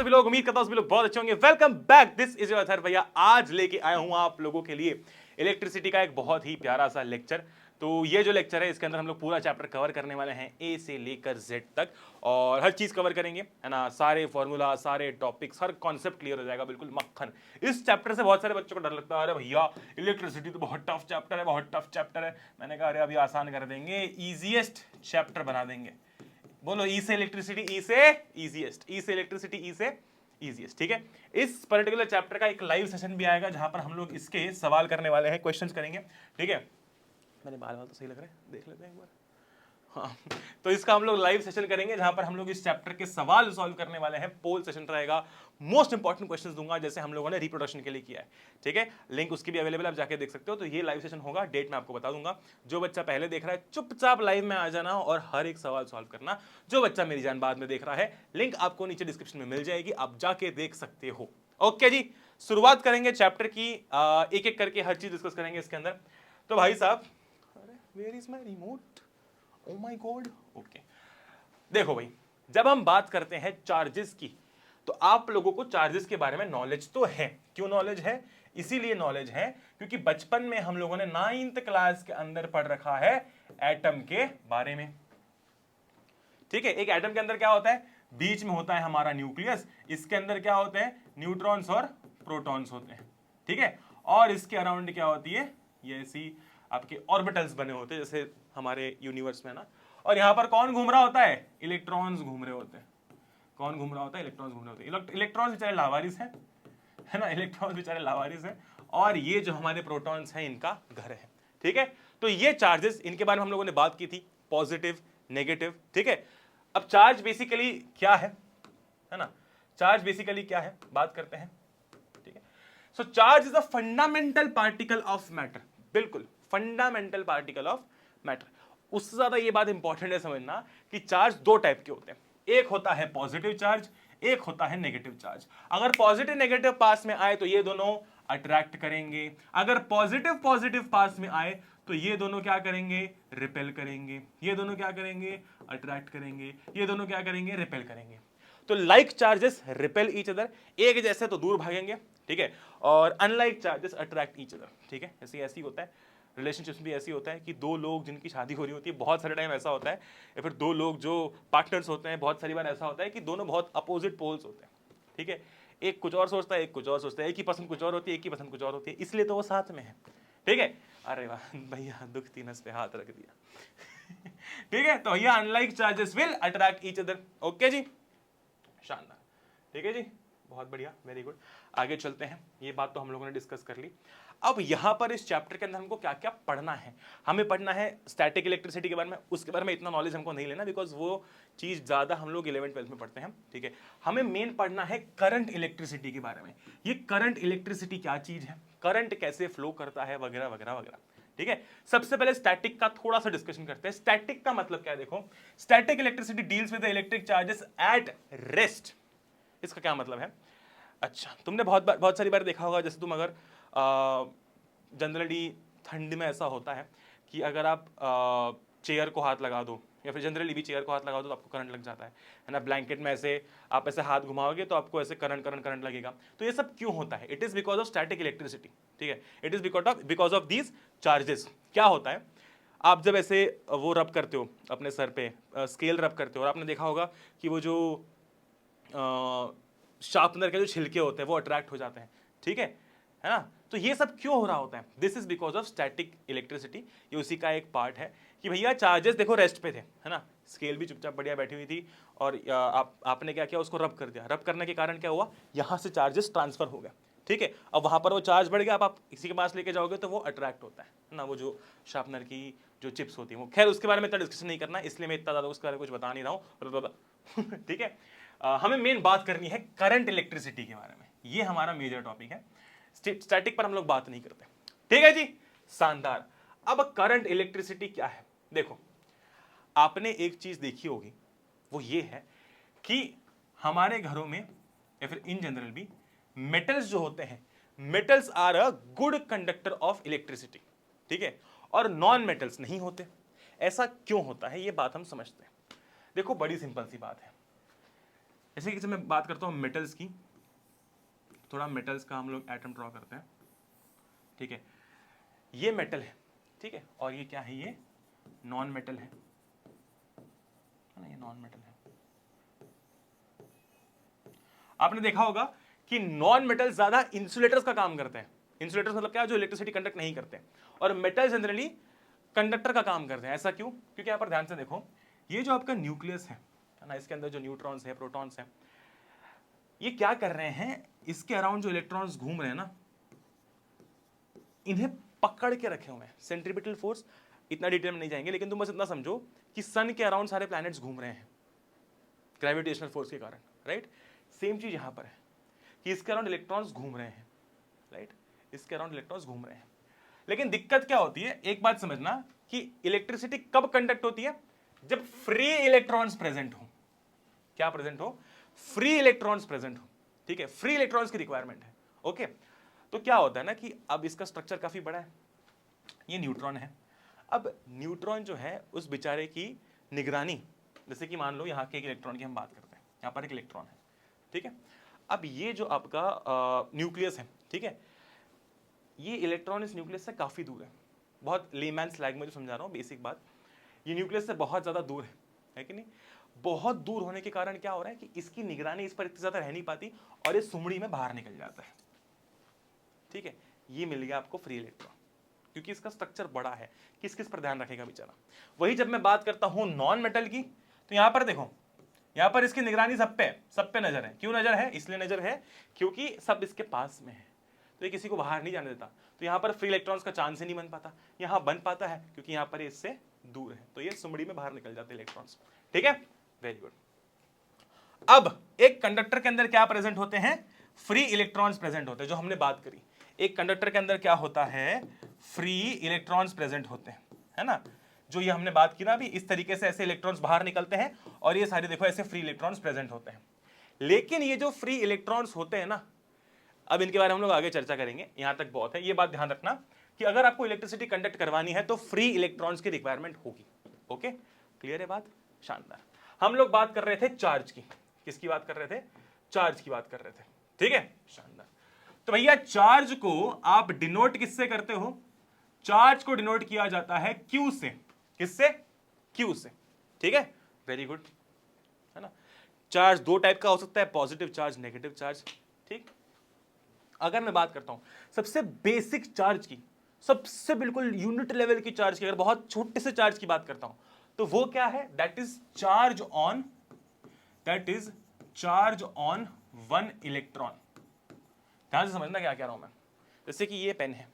सभी लोग, उम्मीद करता हूं सभी लोग बहुत अच्छे होंगे। Welcome back, this is your Athar भैया। आज लेके आया हूं आप लोगों के लिए इलेक्ट्रिसिटी का एक बहुत ही प्यारा सा लेक्चर। तो ये जो लेक्चर है इसके अंदर हम लोग पूरा चैप्टर कवर करने वाले हैं, ए से लेकर जेड तक, और हर चीज कवर करेंगे, है ना। सारे फॉर्मूला, सारे टॉपिक्स, हर कॉन्सेप्ट क्लियर हो जाएगा, बिल्कुल मक्खन। इस चैप्टर से बहुत सारे बच्चों को डर लगता है, अरे भैया इलेक्ट्रिसिटी तो बहुत टफ चैप्टर है, बहुत टफ चैप्टर है। मैंने कहा अरे अभी आसान कर देंगे, इजीएस्ट चैप्टर बना देंगे। बोलो ई से इलेक्ट्रिसिटी, ई से इजीएस्ट, ई से इलेक्ट्रिसिटी, ई से इजीएस्ट। ठीक है, इस पर्टिकुलर चैप्टर का एक लाइव सेशन भी आएगा जहां पर हम लोग इसके सवाल करने वाले हैं, क्वेश्चंस करेंगे। ठीक है, मेरे बाल तो सही लग रहे हैं, देख लेते हैं एक बार। हाँ, तो इसका हम लोग लाइव सेशन करेंगे जहां पर हम लोग इस चैप्टर के सवाल सॉल्व करने वाले हैं। पोल सेशन रहेगा, मोस्ट इंपॉर्टेंट क्वेश्चंस दूंगा जैसे हम लोगों ने रिप्रोडक्शन के लिए किया है। ठीक है, लिंक उसकी भी अवेलेबल, आप जाके देख सकते हो। तो ये लाइव सेशन होगा, डेट मैं आपको बता दूंगा। जो बच्चा पहले देख रहा है चुपचाप लाइव में आ जाना और हर एक सवाल सॉल्व करना। जो बच्चा मेरी जान बाद में देख रहा है, लिंक आपको नीचे डिस्क्रिप्शन में मिल जाएगी, आप जाके देख सकते हो। ओके जी, शुरुआत करेंगे चैप्टर की, एक एक करके हर चीज डिस्कस करेंगे इसके अंदर। तो भाई साहब, where is my remote, oh my God. Okay, देखो भाई, जब हम बात करते हैं चार्जेस की, तो आप लोगों को चार्जेस के बारे में नॉलेज तो है। क्यों नॉलेज है? इसीलिए नॉलेज है क्योंकि बचपन में हम लोगों ने 9th क्लास के अंदर पढ़ रखा है एटम के बारे में। ठीक है, एक एटम के अंदर क्या होता है? बीच में होता है हमारा न्यूक्लियस, इसके अंदर क्या होते हैं? न्यूट्रॉन्स और प्रोटॉन्स होते हैं। ठीक है, और इसके अराउंड क्या होती है? ये ऐसी आपके ऑर्बिटल्स बने होते हैं जैसे हमारे यूनिवर्स में ना। और यहां पर कौन घूम रहा होता है? इलेक्ट्रॉन्स घूम रहे होते हैं। कौन घूम रहा होता है? इलेक्ट्रॉन्स घूम रहे होते हैं। इलेक्ट्रॉन्स बेचारे लावारिस हैं, है ना, इलेक्ट्रॉन्स बेचारे लावारिस हैं, और ये जो हमारे प्रोटॉन्स हैं इनका घर है। ठीक है, तो ये चार्जेस, इनके बारे में हम लोगों ने बात की थी, पॉजिटिव, नेगेटिव। ठीक है, अब चार्ज बेसिकली क्या है ना, चार्ज बेसिकली क्या है बात करते हैं। ठीक है, so charge is a fundamental particle of matter. बिल्कुल, फंडामेंटल पार्टिकल ऑफ मैटर। उससे ज्यादा ये बात इंपॉर्टेंट है समझना कि चार्ज दो टाइप के होते हैं, एक होता है पॉजिटिव चार्ज, एक होता है नेगेटिव चार्ज। अगर पॉजिटिव नेगेटिव पास में आए तो ये दोनों अट्रैक्ट करेंगे, अगर पॉजिटिव पॉजिटिव पास में आए तो ये दोनों क्या करेंगे? रिपेल करेंगे। ये दोनों क्या करेंगे? अट्रैक्ट करेंगे। ये दोनों क्या करेंगे? रिपेल करेंगे। तो like charges repel each other, एक जैसे तो दूर भागेंगे। ठीक है, और unlike charges attract each other. ठीक है, ऐसी होता है। रिलेशनशिप्स भी ऐसी होता है कि दो लोग जिनकी शादी हो रही होती है, बहुत सारे टाइम ऐसा होता है, या फिर दो लोग जो पार्टनर्स होते हैं, बहुत सारी बार ऐसा होता है कि दोनों बहुत अपोजिट पोल्स होते हैं। ठीक है, एक कुछ और सोचता है, एक कुछ और सोचता है, एक की पसंद कुछ और होती है, एक की पसंद कुछ और होती है, इसलिए तो वो साथ में है। ठीक है, अरे वाह भैया, दुख तीनस पे हाथ रख दिया। ठीक है, तो भैया unlike charges will attract each other. Okay जी, शानदार। ठीक है जी, बहुत बढ़िया, वेरी गुड। आगे चलते हैं, ये बात तो हम लोगों ने डिस्कस कर ली। अब यहां पर इस चैप्टर के अंदर हमको क्या क्या पढ़ना है? हमें पढ़ना है स्टैटिक इलेक्ट्रिसिटी के बारे में। उसके बारे में इतना नॉलेज हमको नहीं लेना, बिकॉज वो चीज ज्यादा हम लोग 11th 12th में पढ़ते हैं। ठीक है, हमें मेन पढ़ना है करंट इलेक्ट्रिसिटी के बारे में। ये करंट इलेक्ट्रिसिटी क्या चीज है, करंट कैसे फ्लो करता है, वगैरह वगैरह वगैरह। ठीक है, सबसे पहले स्टैटिक का थोड़ा सा डिस्कशन करते हैं। स्टैटिक का मतलब क्या है? देखो, static electricity deals with the electric charges at rest. इसका क्या मतलब है? अच्छा, तुमने बहुत सारी बार देखा होगा, जैसे तुम अगर जनरली ठंड में ऐसा होता है कि अगर आप चेयर को हाथ लगा दो, या फिर जनरली भी चेयर को हाथ लगा दो तो आपको करंट लग जाता है ना। ब्लैंकेट में ऐसे आप ऐसे हाथ घुमाओगे तो आपको ऐसे करंट करंट करंट लगेगा। तो ये सब क्यों होता है? It is because of static electricity. ठीक है, it is because of these charges. क्या होता है, आप जब ऐसे वो रब करते हो अपने सर पे, स्केल रब करते हो, और आपने देखा होगा कि वो जो शार्पनर के जो छिलके होते हैं वो अट्रैक्ट हो जाते हैं। ठीक है ना। तो ये सब क्यों हो रहा होता है? This is because of static electricity. ये उसी का एक पार्ट है कि भैया चार्जेस देखो रेस्ट पे थे, है ना, स्केल भी चुपचाप बढ़िया बैठी हुई थी, और आपने क्या किया? उसको रब कर दिया। रब करने के कारण क्या हुआ? यहाँ से चार्जेस ट्रांसफर हो गया। ठीक है, अब वहां पर वो चार्ज बढ़ गया, अब आप किसी के पास लेके जाओगे तो वो अट्रैक्ट होता है ना, वो जो शार्पनर की जो चिप्स होती है वो। खैर, उसके बारे में इतना डिस्कशन नहीं करना, इसलिए मैं इतना ज्यादा उसके बारे में कुछ बता नहीं रहा हूँ। ठीक है, हमें मेन बात करनी है करंट इलेक्ट्रिसिटी के बारे में। ये हमारा मेजर टॉपिक है, स्टैटिक पर हम लोग बात नहीं करते। ठीक है जी, शानदार। अब करंट इलेक्ट्रिसिटी क्या है? देखो, आपने एक चीज देखी होगी, वो ये है कि हमारे घरों में या फिर इन जनरल भी मेटल्स जो होते हैं, metals are a good conductor of electricity. ठीक है, और नॉन मेटल्स नहीं होते। ऐसा क्यों होता है? ये बात हम समझते हैं। देखो, बड़ी सिंपल सी बात है। जैसे कि जब मैं बात करता हूँ मेटल्स की, थोड़ा मेटल्स का हम लोग एटम ड्रॉ करते हैं, ठीक है। ये मेटल है, ठीक है, और ये क्या है, ये नॉन मेटल है ना, ये नॉन मेटल है। आपने देखा होगा कि नॉन मेटल ज्यादा इंसुलेटर्स का काम करते हैं। इंसुलेटर्स मतलब क्या, जो इलेक्ट्रिसिटी कंडक्ट नहीं करते, और मेटल जनरली कंडक्टर का काम करते हैं। ऐसा क्यों? क्योंकि यहां पर ध्यान से देखो, ये जो आपका न्यूक्लियस है ना, इसके अंदर जो न्यूट्रॉन्स है, प्रोटॉन्स है, ये क्या कर रहे हैं, इसके अराउंड जो इलेक्ट्रॉन्स घूम रहे हैं ना, इन्हें पकड़ के रखे हुए हैं। सेंट्रीपिटल फोर्स, इतना डिटेल में नहीं जाएंगे, लेकिन तुम बस इतना समझो कि सन के अराउंड सारे प्लैनेट्स घूम रहे हैं ग्रेविटेशनल फोर्स के कारण, राइट। सेम चीज यहां पर है कि इसके अराउंड इलेक्ट्रॉन्स घूम रहे हैं, राइट, इसके अराउंड इलेक्ट्रॉन्स घूम रहे हैं। लेकिन दिक्कत क्या होती है, एक बात समझना कि इलेक्ट्रिसिटी कब कंडक्ट होती है, जब फ्री इलेक्ट्रॉन्स प्रेजेंट हो। क्या प्रेजेंट हो? फ्री इलेक्ट्रॉन्स प्रेजेंट हो, ठीक है। फ्री इलेक्ट्रॉन्स की रिक्वायरमेंट है, ओके। तो क्या होता है ना कि अब इसका स्ट्रक्चर काफी बड़ा है, ये न्यूट्रॉन है। अब न्यूट्रॉन जो है उस बेचारे की निगरानी, जैसे कि मान लो यहाँ के एक इलेक्ट्रॉन की हम बात करते हैं, यहाँ पर एक इलेक्ट्रॉन है, ठीक है। अब ये जो आपका न्यूक्लियस है, ठीक है, ये इलेक्ट्रॉन इस न्यूक्लियस से काफी दूर है। बहुत लेमैन्स लैंग्वेज में समझा रहा हूँ, बेसिक बात, ये न्यूक्लियस से बहुत ज्यादा दूर है कि नहीं। बहुत दूर होने के कारण क्या हो रहा है कि इसकी निगरानी इस पर इतनी ज्यादा रह नहीं पाती और ये सुमड़ी में बाहर निकल जाता है, ठीक है। ये मिल गया आपको फ्री इलेक्ट्रॉन, क्योंकि इसका स्ट्रक्चर बड़ा है। किस किस पर ध्यान रखेगा बेचारा। वही जब मैं बात करता हूं नॉन मेटल की, तो यहां पर देखो, यहां पर इसकी निगरानी सब पे नजर है। क्यों नजर है? इसलिए नजर है क्योंकि सब इसके पास में है, तो ये किसी को बाहर नहीं जाने देता। तो यहां पर फ्री इलेक्ट्रॉन्स का चांस ही नहीं बन पाता। यहां बन पाता है क्योंकि यहां पर इससे दूर है, तो ये सुमड़ी में बाहर निकल जाते इलेक्ट्रॉन्स, ठीक है। Very good. अब एक कंडक्टर के अंदर क्या प्रेजेंट होते हैं? फ्री इलेक्ट्रॉन्स प्रेजेंट होते हैं, जो हमने बात करी। एक कंडक्टर के अंदर क्या होता है? फ्री इलेक्ट्रॉन्स प्रेजेंट होते हैं, है ना। जो ये हमने बात की ना अभी, इस तरीके से ऐसे इलेक्ट्रॉन्स बाहर निकलते हैं और ये सारे देखो ऐसे फ्री इलेक्ट्रॉन्स प्रेजेंट होते हैं। लेकिन ये जो फ्री इलेक्ट्रॉन्स होते हैं ना, अब इनके बारे में हम लोग आगे चर्चा करेंगे, यहां तक बहुत है। ये बात ध्यान रखना कि अगर आपको इलेक्ट्रिसिटी कंडक्ट करवानी है तो फ्री इलेक्ट्रॉन्स की रिक्वायरमेंट होगी, ओके। क्लियर है बात? शानदार। हम लोग बात कर रहे थे चार्ज की। किसकी बात कर रहे थे? चार्ज की बात कर रहे थे, ठीक है। शानदार। तो भैया चार्ज को आप डिनोट किससे करते हो? चार्ज को डिनोट किया जाता है क्यू से। किससे? क्यू से, ठीक है। वेरी गुड, है ना। चार्ज दो टाइप का हो सकता है, पॉजिटिव चार्ज, नेगेटिव चार्ज, ठीक। अगर मैं बात करता हूं सबसे बेसिक चार्ज की, सबसे बिल्कुल यूनिट लेवल की चार्ज की, अगर बहुत छोटे से चार्ज की बात करता हूं, तो वो क्या है? That is charge on one electron. ध्यान से समझना क्या कह रहा हूं मैं। जैसे कि ये पेन है,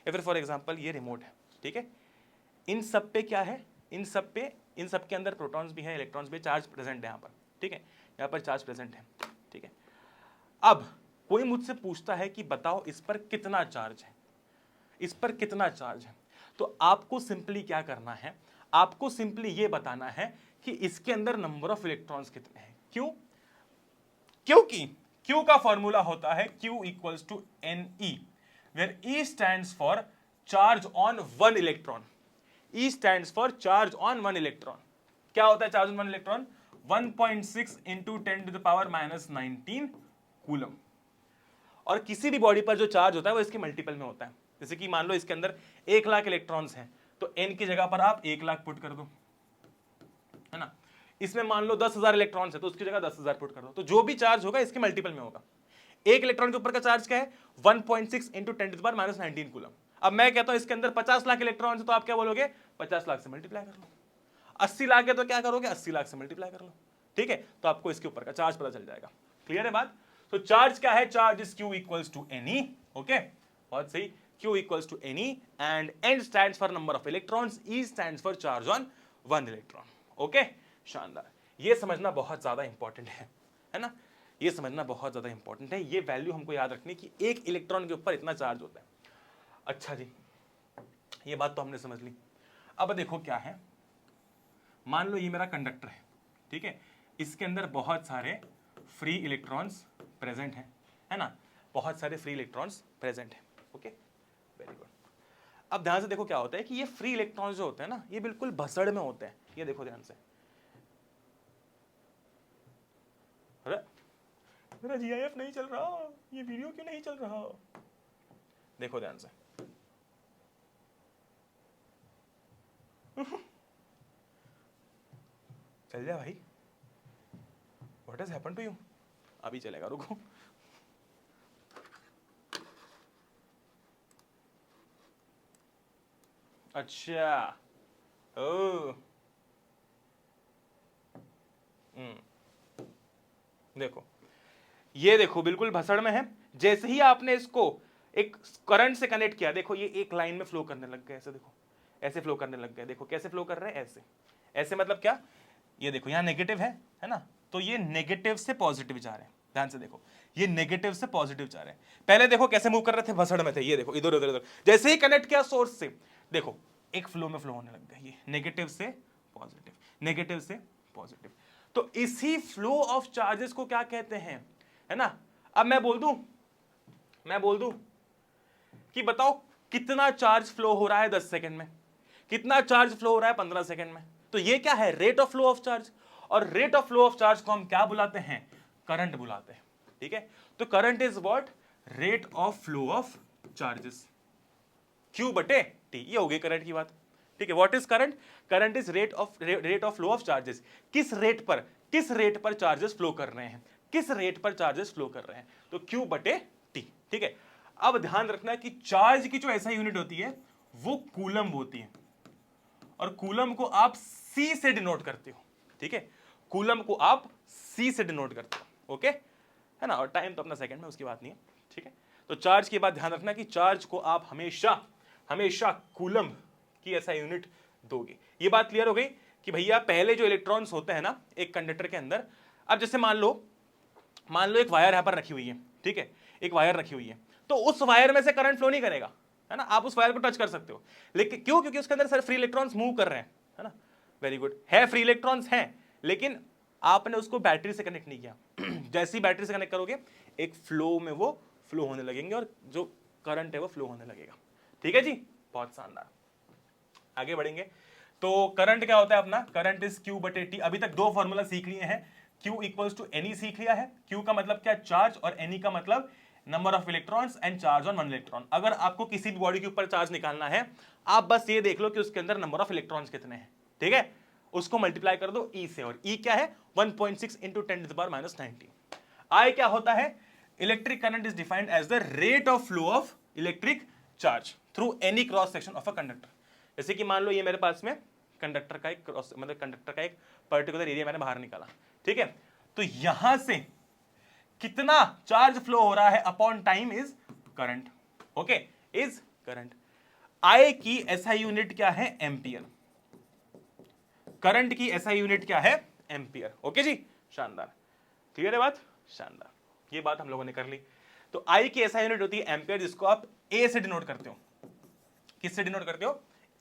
या फिर फॉर एग्जांपल ये रिमोट है, ठीक है। इन सब पे क्या है? इन सब के अंदर प्रोटॉन्स भी है, इलेक्ट्रॉन्स भी, चार्ज प्रेजेंट है यहाँ पर, ठीक है। यहाँ पर चार्ज प्रेजेंट है, ठीक है। अब कोई मुझसे पूछता है कि बताओ इस पर कितना चार्ज है, इस पर कितना चार्ज है, तो आपको सिंपली क्या करना है? आपको सिंपली ये बताना है कि इसके अंदर नंबर ऑफ इलेक्ट्रॉन्स कितने हैं। क्यों? क्योंकि Q का फॉर्मूला होता है Q equals to NE, where E stands for charge on one electron. E stands for charge on one electron. क्या होता है charge on one electron? 1.6 into 10 to the power -19 coulomb. और किसी भी बॉडी पर जो चार्ज होता है वो इसके मल्टीपल में होता है। जैसे कि मान लो इसके अंदर 1 लाख इलेक्ट्रॉन्स हैं, तो n की जगह पर आप 1 लाख पुट कर दो, है ना। इसमें मान लो 10,000 इलेक्ट्रॉन्स है, तो उसकी जगह 10,000 पुट कर दो, तो जो भी चार्ज होगा इसके मल्टीपल में होगा। एक इलेक्ट्रॉन के ऊपर का चार्ज क्या है? 1.6 into 10 to the power -19 coulomb. अब मैं कहता हूं इसके अंदर 50 लाख इलेक्ट्रॉन है, तो आप क्या बोलोगे? 50 लाख से मल्टीप्लाई कर लो। 80 लाख है तो क्या करोगे? 80 लाख से मल्टीप्लाई कर लो, ठीक है। तो आपको इसके ऊपर का चार्ज पता चल जाएगा। क्लियर है बात? तो चार्ज क्या है? Charge is Q equals to NE, okay. बहुत सही। Q equals to NE and N stands for number of electrons, E stands for charge on one electron, okay. शानदार। ये समझना बहुत ज्यादा इंपॉर्टेंट है ना। ये समझना बहुत ज्यादा इंपॉर्टेंट है। ये वैल्यू हमको याद रखनी कि एक इलेक्ट्रॉन के ऊपर इतना चार्ज होता है। अच्छा जी, ये बात तो हमने समझ ली। अब देखो क्या है, मान लो ये मेरा कंडक्टर है, ठीक है। इसके अंदर बहुत सारे फ्री इलेक्ट्रॉन्स प्रेजेंट हैं, है ना। बहुत सारे फ्री इलेक्ट्रॉन्स प्रेजेंट हैं, ओके। Very good. अब ध्यान से देखो क्या होता है कि ये फ्री इलेक्ट्रॉन्स जो होते हैं ना, ये बिल्कुल भसड़ में होते हैं। ये देखो ध्यान से, मेरा GIF नहीं चल रहा, ये वीडियो क्यों नहीं चल रहा? देखो ध्यान से, चल जा भाई, what has happened to you? अभी चलेगा, रुको। अच्छा, ओ, देखो, ये देखो बिल्कुल भसड़ में है। जैसे ही आपने इसको एक करंट से कनेक्ट किया, देखो ये एक लाइन में फ्लो करने लग गया, ऐसे देखो, ऐसे फ्लो करने लग गया। देखो कैसे फ्लो कर रहे हैं, ऐसे ऐसे, मतलब क्या, ये देखो यहाँ नेगेटिव है ना, तो ये नेगेटिव से पॉजिटिव जा रहे हैं। ध्यान से देखो, ये नेगेटिव से पॉजिटिव जा रहे हैं। पहले देखो कैसे मूव कर रहे थे, भसड़ में थे, ये देखो इधर उधर उधर। जैसे ही कनेक्ट किया सोर्स से, देखो एक फ्लो में फ्लो होने लग गया, ये नेगेटिव से पॉजिटिव, नेगेटिव से पॉजिटिव। तो इसी फ्लो ऑफ चार्जेस को क्या कहते हैं, है ना। अब मैं बोल दूं कि बताओ कितना चार्ज फ्लो हो रहा है 10 सेकंड में, कितना चार्ज फ्लो हो रहा है 15 सेकंड में। तो ये क्या है, rate of flow of charge. और rate of flow of charge को हम क्या बुलाते हैं, करंट बुलाते हैं। ठीक है, तो current is what, rate of flow of charges, Q बटे T। ये हो गई करंट की बात। ठीक है, what is current, current is rate of flow of charges. किस रेट पर चार्जेस फ्लो कर रहे हैं, किस रेट पर चार्जेस फ्लो कर रहे हैं, तो Q बटे T। ठीक है, अब ध्यान रखना कि चार्ज की जो ऐसा यूनिट होती है वो कूलम्ब होती है, और कूलम्ब को आप C से डिनोट करते हो। ठीक है, कूलम्ब को आप C से डिनोट करते हो, ओके, है ना। और टाइम तो अपना सेकंड में, उसकी बात नहीं है। ठीक है, तो चार्ज के बाद ध्यान रखना कि चार्ज को आप हमेशा कूलम्ब की ऐसा यूनिट दोगे। ये बात क्लियर हो गई कि भैया पहले जो इलेक्ट्रॉन्स होते हैं ना एक कंडक्टर के अंदर, अब जैसे मान लो एक वायर यहां पर रखी हुई है। ठीक है, एक वायर रखी हुई है, तो उस वायर में से करंट फ्लो नहीं करेगा, है ना। आप उस वायर को टच कर सकते हो, लेकिन क्यों, क्योंकि उसके अंदर सारे फ्री इलेक्ट्रॉन्स मूव कर रहे हैं, है ना। वेरी गुड, है फ्री इलेक्ट्रॉन्स हैं, लेकिन आपने उसको बैटरी से कनेक्ट नहीं किया। जैसे ही बैटरी से कनेक्ट करोगे, एक फ्लो में वो फ्लो होने लगेंगे, और जो करंट है वो फ्लो होने लगेगा। ठीक है जी, बहुत शानदार। आगे बढ़ेंगे, तो करंट क्या होता है अपना, करंट इज Q बटे T। अभी तक दो फॉर्मूला सीख लिए हैं, Q इक्वल्स टू NE सीख लिया है। Q का मतलब क्या, चार्ज, और NE का मतलब number of electrons and charge on one electron. अगर आपको किसी भी बॉडी के ऊपर चार्ज निकालना है, आप बस ये देख लो कि उसके अंदर नंबर ऑफ इलेक्ट्रॉन्स कितने हैं। ठीक है, उसको मल्टीप्लाई कर दो E से, और E क्या है 1.6 इंटू 10⁻⁹। I क्या होता है, electric current is defined as the rate of flow of electric charge through any cross section of a conductor. जैसे कि मान लो ये मेरे पास में कंडक्टर का एक क्रॉस, मतलब कंडक्टर का एक पर्टिकुलर एरिया मैंने बाहर निकाला। ठीक है, तो यहां से कितना चार्ज फ्लो हो रहा है upon time is current, okay, is current. I की एसआई यूनिट क्या है, एम्पियर। करंट की एसआई यूनिट क्या है, एम्पियर। ओके जी, शानदार, क्लियर है बात, शानदार। ये बात हम लोगों ने कर ली। तो I की एसआई यूनिट होती है एम्पियर, जिसको आप A से डिनोट करते हो। किससे डिनोट करते हो,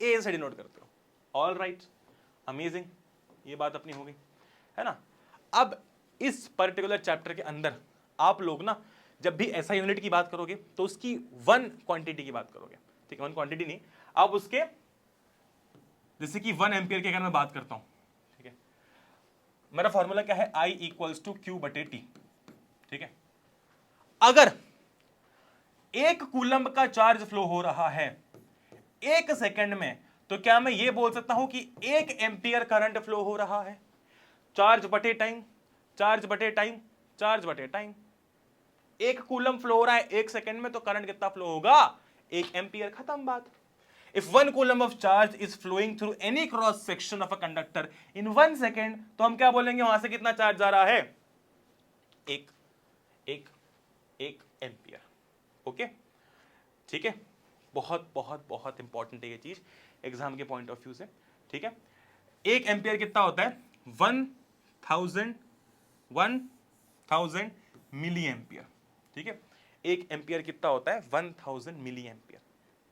A से डिनोट करते हो। ऑल राइट, अमेजिंग, ये बात अपनी हो गई, है ना। अब इस पर्टिकुलर चैप्टर के अंदर आप लोग ना जब भी एसआई यूनिट की बात करोगे तो उसकी वन क्वांटिटी की बात करोगे। ठीक है, वन क्वांटिटी नहीं, आप उसके, जैसे कि 1 एम्पियर की अगर मैं बात करता हूं, ठीक है, मेरा फॉर्मूला क्या है, I इक्वल्स टू Q बटे T। ठीक है, अगर 1 कूलम्ब का चार्ज फ्लो हो रहा है 1 सेकंड में, तो क्या मैं ये बोल सकता हूं कि 1 एम्पियर करंट फ्लो हो रहा है। चार्ज बटे टाइम, चार्ज बटे टाइम, चार्ज बटे टाइम। 1 कूलम्ब फ्लो हो रहा है 1 सेकंड में, तो करंट कितना फ्लो होगा, 1 एम्पियर, खत्म बात। If 1 coulomb of charge is flowing through any cross section of a conductor in 1 second, तो हम क्या बोलेंगे, वहां से कितना चार्ज जा रहा है, एक एम्पियर। ओके, ठीक है, बहुत बहुत बहुत इंपॉर्टेंट है ये चीज एग्जाम के पॉइंट ऑफ व्यू से। ठीक है, 1 एम्पियर कितना होता है, 1000 मिली एम्पियर। ठीक है, 1 एम्पियर कितना होता है, 1000 मिली एम्पियर।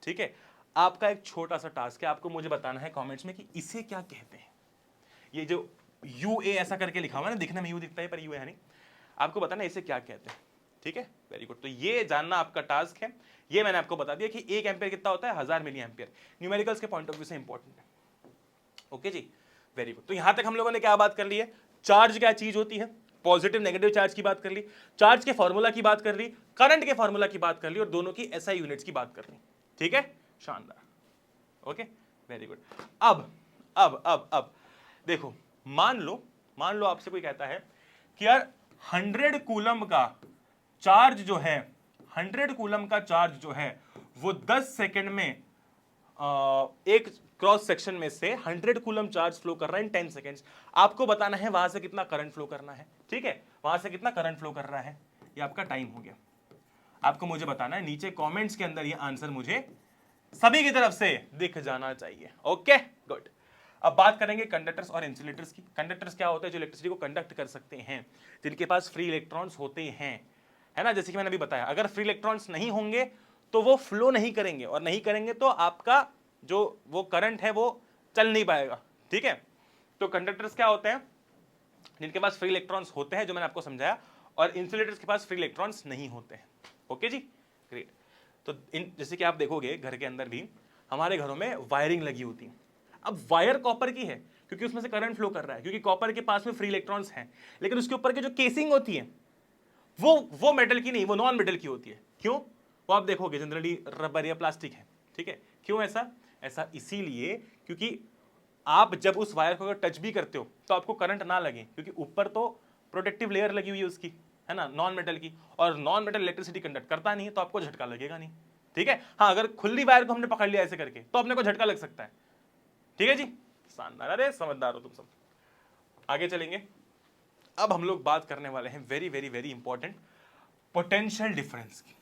ठीक है, आपका एक छोटा सा टास्क है, आपको मुझे बताना है कमेंट्स में कि इसे क्या कहते हैं। ये जो UA ऐसा करके लिखा हुआ है ना, दिखने में यू दिखता है पर यू है नहीं, आपको बताना है इसे क्या कहते हैं। ठीक है, वेरी गुड। तो ये जानना आपका टास्क है। ये मैंने आपको बता दिया कि 1 एम्पियर कितना होता है, 1000 मिली एम्पियर। न्यूमेरिकल्स के पॉइंट ऑफ व्यू से इंपॉर्टेंट है। ओके जी, वेरी गुड। तो यहां तक हम लोगों ने क्या बात कर ली है, चार्ज क्या चीज होती है, पॉजिटिव नेगेटिव चार्ज की बात कर ली, चार्ज के फॉर्मूला की बात कर ली, करंट के फॉर्मूला की बात कर ली और दोनों की एसआई यूनिट्स की बात कर ली। ठीक है, शानदार, ओके, वेरी गुड। अब देखो, मान लो आपसे कोई कहता है कि यार 100 कूलम का चार्ज जो है, 100 कूलम का चार्ज जो है वो 10 सेकंड में एक क्रॉस सेक्शन में से 100 कूलम चार्ज फ्लो कर रहा है इन 10 सेकंड्स। आपको बताना है वहां से कितना करंट फ्लो करना है। ठीक है, वहां से कितना करंट फ्लो कर रहा है, ये आपका टाइम हो गया। आपको मुझे बताना है, नीचे कमेंट्स के अंदर ये आंसर मुझे सभी की तरफ से दिख जाना चाहिए। Okay, good. अब बात करेंगे कंडक्टर्स और इंसुलेटर्स की। कंडक्टर्स क्या होते हैं? जो इलेक्ट्रिसिटी को कंडक्ट कर सकते हैं, जिनके पास फ्री इलेक्ट्रॉन्स होते हैं, है ना। जैसे कि मैंने अभी बताया, अगर फ्री इलेक्ट्रॉन्स नहीं होंगे तो वो फ्लो नहीं करेंगे, और नहीं करेंगे तो आपका जो वो करंट है वो चल नहीं पाएगा। ठीक है, तो कंडक्टर्स क्या होते हैं? जिनके पास फ्री इलेक्ट्रॉन्स होते हैं, जो मैंने आपको समझाया, और इंसुलेटर्स के पास फ्री इलेक्ट्रॉन्स नहीं होते हैं। ओके जी, ग्रेट। तो जैसे कि आप देखोगे घर के अंदर भी हमारे घरों में वायरिंग लगी होती है। अब वायर कॉपर की है क्योंकि उसमें से करंट फ्लो कर रहा है, क्योंकि कॉपर के पास में फ्री इलेक्ट्रॉन्स हैं, लेकिन उसके ऊपर की जो केसिंग होती है वो मेटल की नहीं, वो नॉन मेटल की होती है। क्यों? वो आप देखोगे जनरली रबर या प्लास्टिक है। ठीक है, क्यों ऐसा? ऐसा इसीलिए क्योंकि आप जब उस वायर को अगर टच भी करते हो तो आपको करंट ना लगे, क्योंकि ऊपर तो प्रोटेक्टिव लेयर लगी हुई है उसकी, है ना, नॉन मेटल की, और नॉन मेटल इलेक्ट्रिसिटी कंडक्ट करता नहीं है, तो आपको झटका लगेगा नहीं। ठीक है, हाँ, अगर खुली वायर को हमने पकड़ लिया ऐसे करके तो अपने को झटका लग सकता है। ठीक है जी, शानदार, अरे समझदार हो तुम सब। आगे चलेंगे। अब हम लोग बात करने वाले हैं very very very important potential difference की।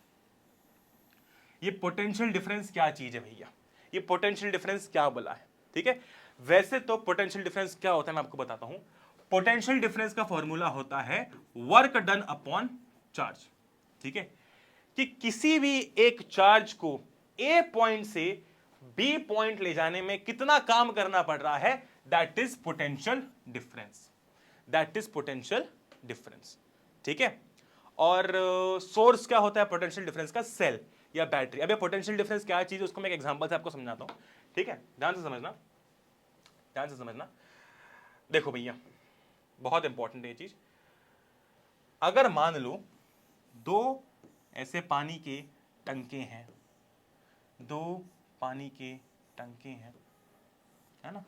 ये पोटेंशियल डिफरेंस क्या चीज है भैया? ये पोटेंशियल डिफरेंस क्या बोला है? ठीक है, वैसे तो पोटेंशियल डिफरेंस क्या होता है मैं आपको बताता हूं। पोटेंशियल डिफरेंस का फॉर्मूला होता है वर्क डन अपॉन चार्ज। ठीक है, कि किसी भी एक चार्ज को ए पॉइंट से बी पॉइंट ले जाने में कितना काम करना पड़ रहा है, that is potential difference. That is potential difference. ठीक है, और सोर्स क्या होता है पोटेंशियल डिफरेंस का? सेल या बैटरी। अब ये पोटेंशियल डिफरेंस क्या चीज है उसको मैं एक एग्जांपल से आपको समझाता हूं। ठीक है, ध्यान से समझना, ध्यान से समझना। देखो भैया, बहुत इंपॉर्टेंट है ये चीज। अगर मान लो दो ऐसे पानी के टंके हैं, दो पानी के टंके हैं, है ना,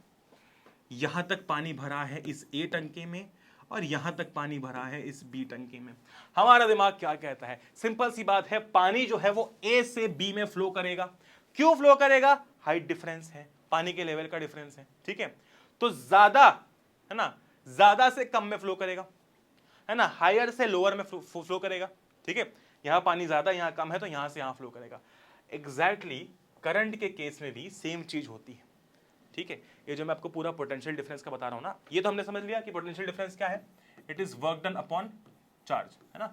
यहां तक पानी भरा है इस ए टंके में और यहां तक पानी भरा है इस बी टंकी में। हमारा दिमाग क्या कहता है? सिंपल सी बात है, पानी जो है वो ए से बी में फ्लो करेगा। क्यों फ्लो करेगा? हाइट डिफरेंस है, पानी के लेवल का डिफरेंस है। ठीक है, तो ज्यादा, है ना, ज्यादा से कम में फ्लो करेगा, है ना, हायर से लोअर में फ्लो करेगा। ठीक है, यहां पानी ज्यादा यहां कम है तो यहां से यहां फ्लो करेगा। एग्जैक्टली करंट के केस में भी सेम चीज होती है। ठीक है, ये जो मैं आपको पूरा पोटेंशियल डिफरेंस का बता रहा हूं ना, ये तो हमने समझ लिया कि पोटेंशियल डिफरेंस क्या है। It is work done upon charge, है ना,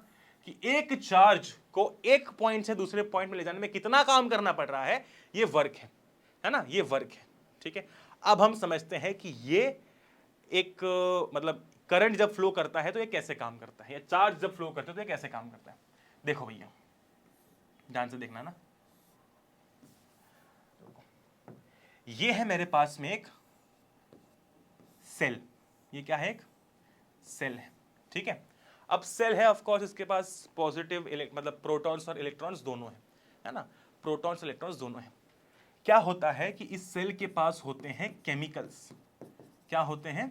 कि एक चार्ज को एक पॉइंट से दूसरे पॉइंट में ले जाने में कितना काम करना पड़ रहा है, ये वर्क है ना, ये वर्क है। ठीक है, अब हम समझते हैं कि ये एक मतलब करंट जब फ्लो करता है तो ये कैसे काम करता है, या चार्ज जब फ्लो करता है तो ये कैसे काम करता है। देखो भैया, ध्यान से देखना ना, ये है मेरे पास में एक सेल। ये क्या है? एक सेल है। ठीक है, अब सेल है, ऑफ कोर्स इसके पास पॉजिटिव मतलब प्रोटॉन्स और इलेक्ट्रॉन्स दोनों है ना, प्रोटॉन्स इलेक्ट्रॉन्स दोनों हैं। क्या होता है कि इस सेल के पास होते हैं केमिकल्स। क्या होते हैं?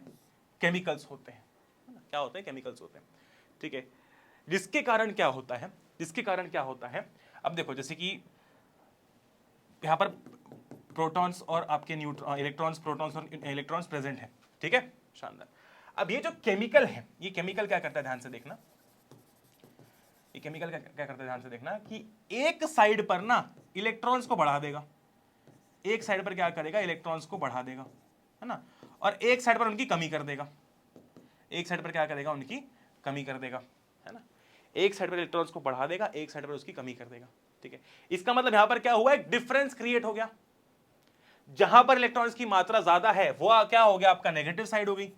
केमिकल्स होते हैं। क्या होते हैं? केमिकल्स होते हैं। ठीक है, जिसके कारण क्या होता है, जिसके कारण क्या होता है, अब देखो, जैसे कि यहां पर प्रोटॉन्स और आपके न्यूट्रॉन, इलेक्ट्रॉन्स, प्रोटॉन्स और इलेक्ट्रॉन्स प्रेजेंट है। ठीक है, शानदार। अब ये जो केमिकल है, ये केमिकल क्या करता है, ध्यान से देखना, ये केमिकल क्या करता है, ध्यान से देखना, कि एक साइड पर ना इलेक्ट्रॉन्स को बढ़ा देगा, एक साइड पर क्या करेगा, इलेक्ट्रॉन्स को बढ़ा देगा, है ना, और एक साइड पर उनकी कमी कर देगा। एक साइड पर क्या करेगा, उनकी कमी कर देगा, है ना, एक साइड पर इलेक्ट्रॉन्स को बढ़ा देगा, एक साइड पर उसकी कमी कर देगा। ठीक है, इसका मतलब यहां पर क्या हुआ, एक डिफरेंस क्रिएट हो गया। जहां पर इलेक्ट्रॉन्स की मात्रा ज्यादा है वो क्या हो गया, आपका नेगेटिव साइड हो गई,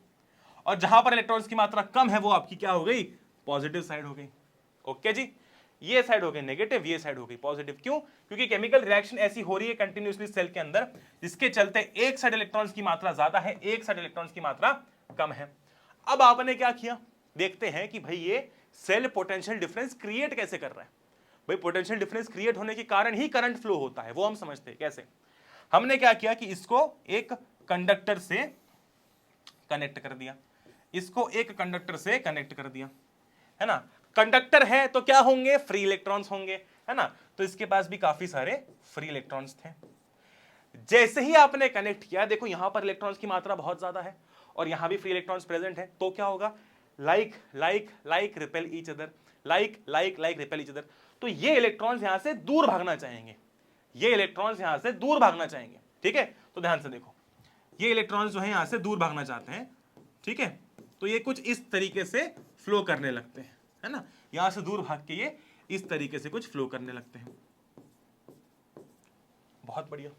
और जहां पर इलेक्ट्रॉन्स की मात्रा कम है वो आपकी क्या हो गई, पॉजिटिव साइड हो गई। ओके जी, ये साइड हो गई नेगेटिव, ये साइड हो गई पॉजिटिव। क्यों? क्योंकि केमिकल रिएक्शन ऐसी हो रही है कंटिन्यूअसली सेल के अंदर, जिसके चलते एक साइड इलेक्ट्रॉन्स की मात्रा ज्यादा है, एक साइड इलेक्ट्रॉन्स की मात्रा कम है। अब आपने क्या किया, देखते हैं कि भाई ये सेल पोटेंशियल डिफरेंस क्रिएट कैसे कर रहा है। भाई पोटेंशियल डिफरेंस क्रिएट होने के कारण ही करंट फ्लो होता है, वो हम समझते हैं कैसे। हमने क्या किया कि इसको एक कंडक्टर से कनेक्ट कर दिया, इसको एक कंडक्टर से कनेक्ट कर दिया, है ना। कंडक्टर है तो क्या होंगे, फ्री इलेक्ट्रॉन्स होंगे, है ना। तो इसके पास भी काफी सारे फ्री इलेक्ट्रॉन्स थे। जैसे ही आपने कनेक्ट किया, देखो यहां पर इलेक्ट्रॉन्स की मात्रा बहुत ज्यादा है और यहां भी फ्री इलेक्ट्रॉन्स प्रेजेंट है, तो क्या होगा, like like like repel each other, like like like repel each other. तो ये इलेक्ट्रॉन्स यहां से दूर भागना चाहेंगे, ये इलेक्ट्रॉन्स यहां से दूर भागना चाहेंगे, ठीक है। तो ध्यान से देखो, ये इलेक्ट्रॉन्स जो है यहां से दूर भागना चाहते हैं, ठीक है। तो ये कुछ इस तरीके से फ्लो करने लगते हैं, है ना। यहां से दूर भाग के ये इस तरीके से कुछ फ्लो करने लगते हैं। बहुत बढ़िया।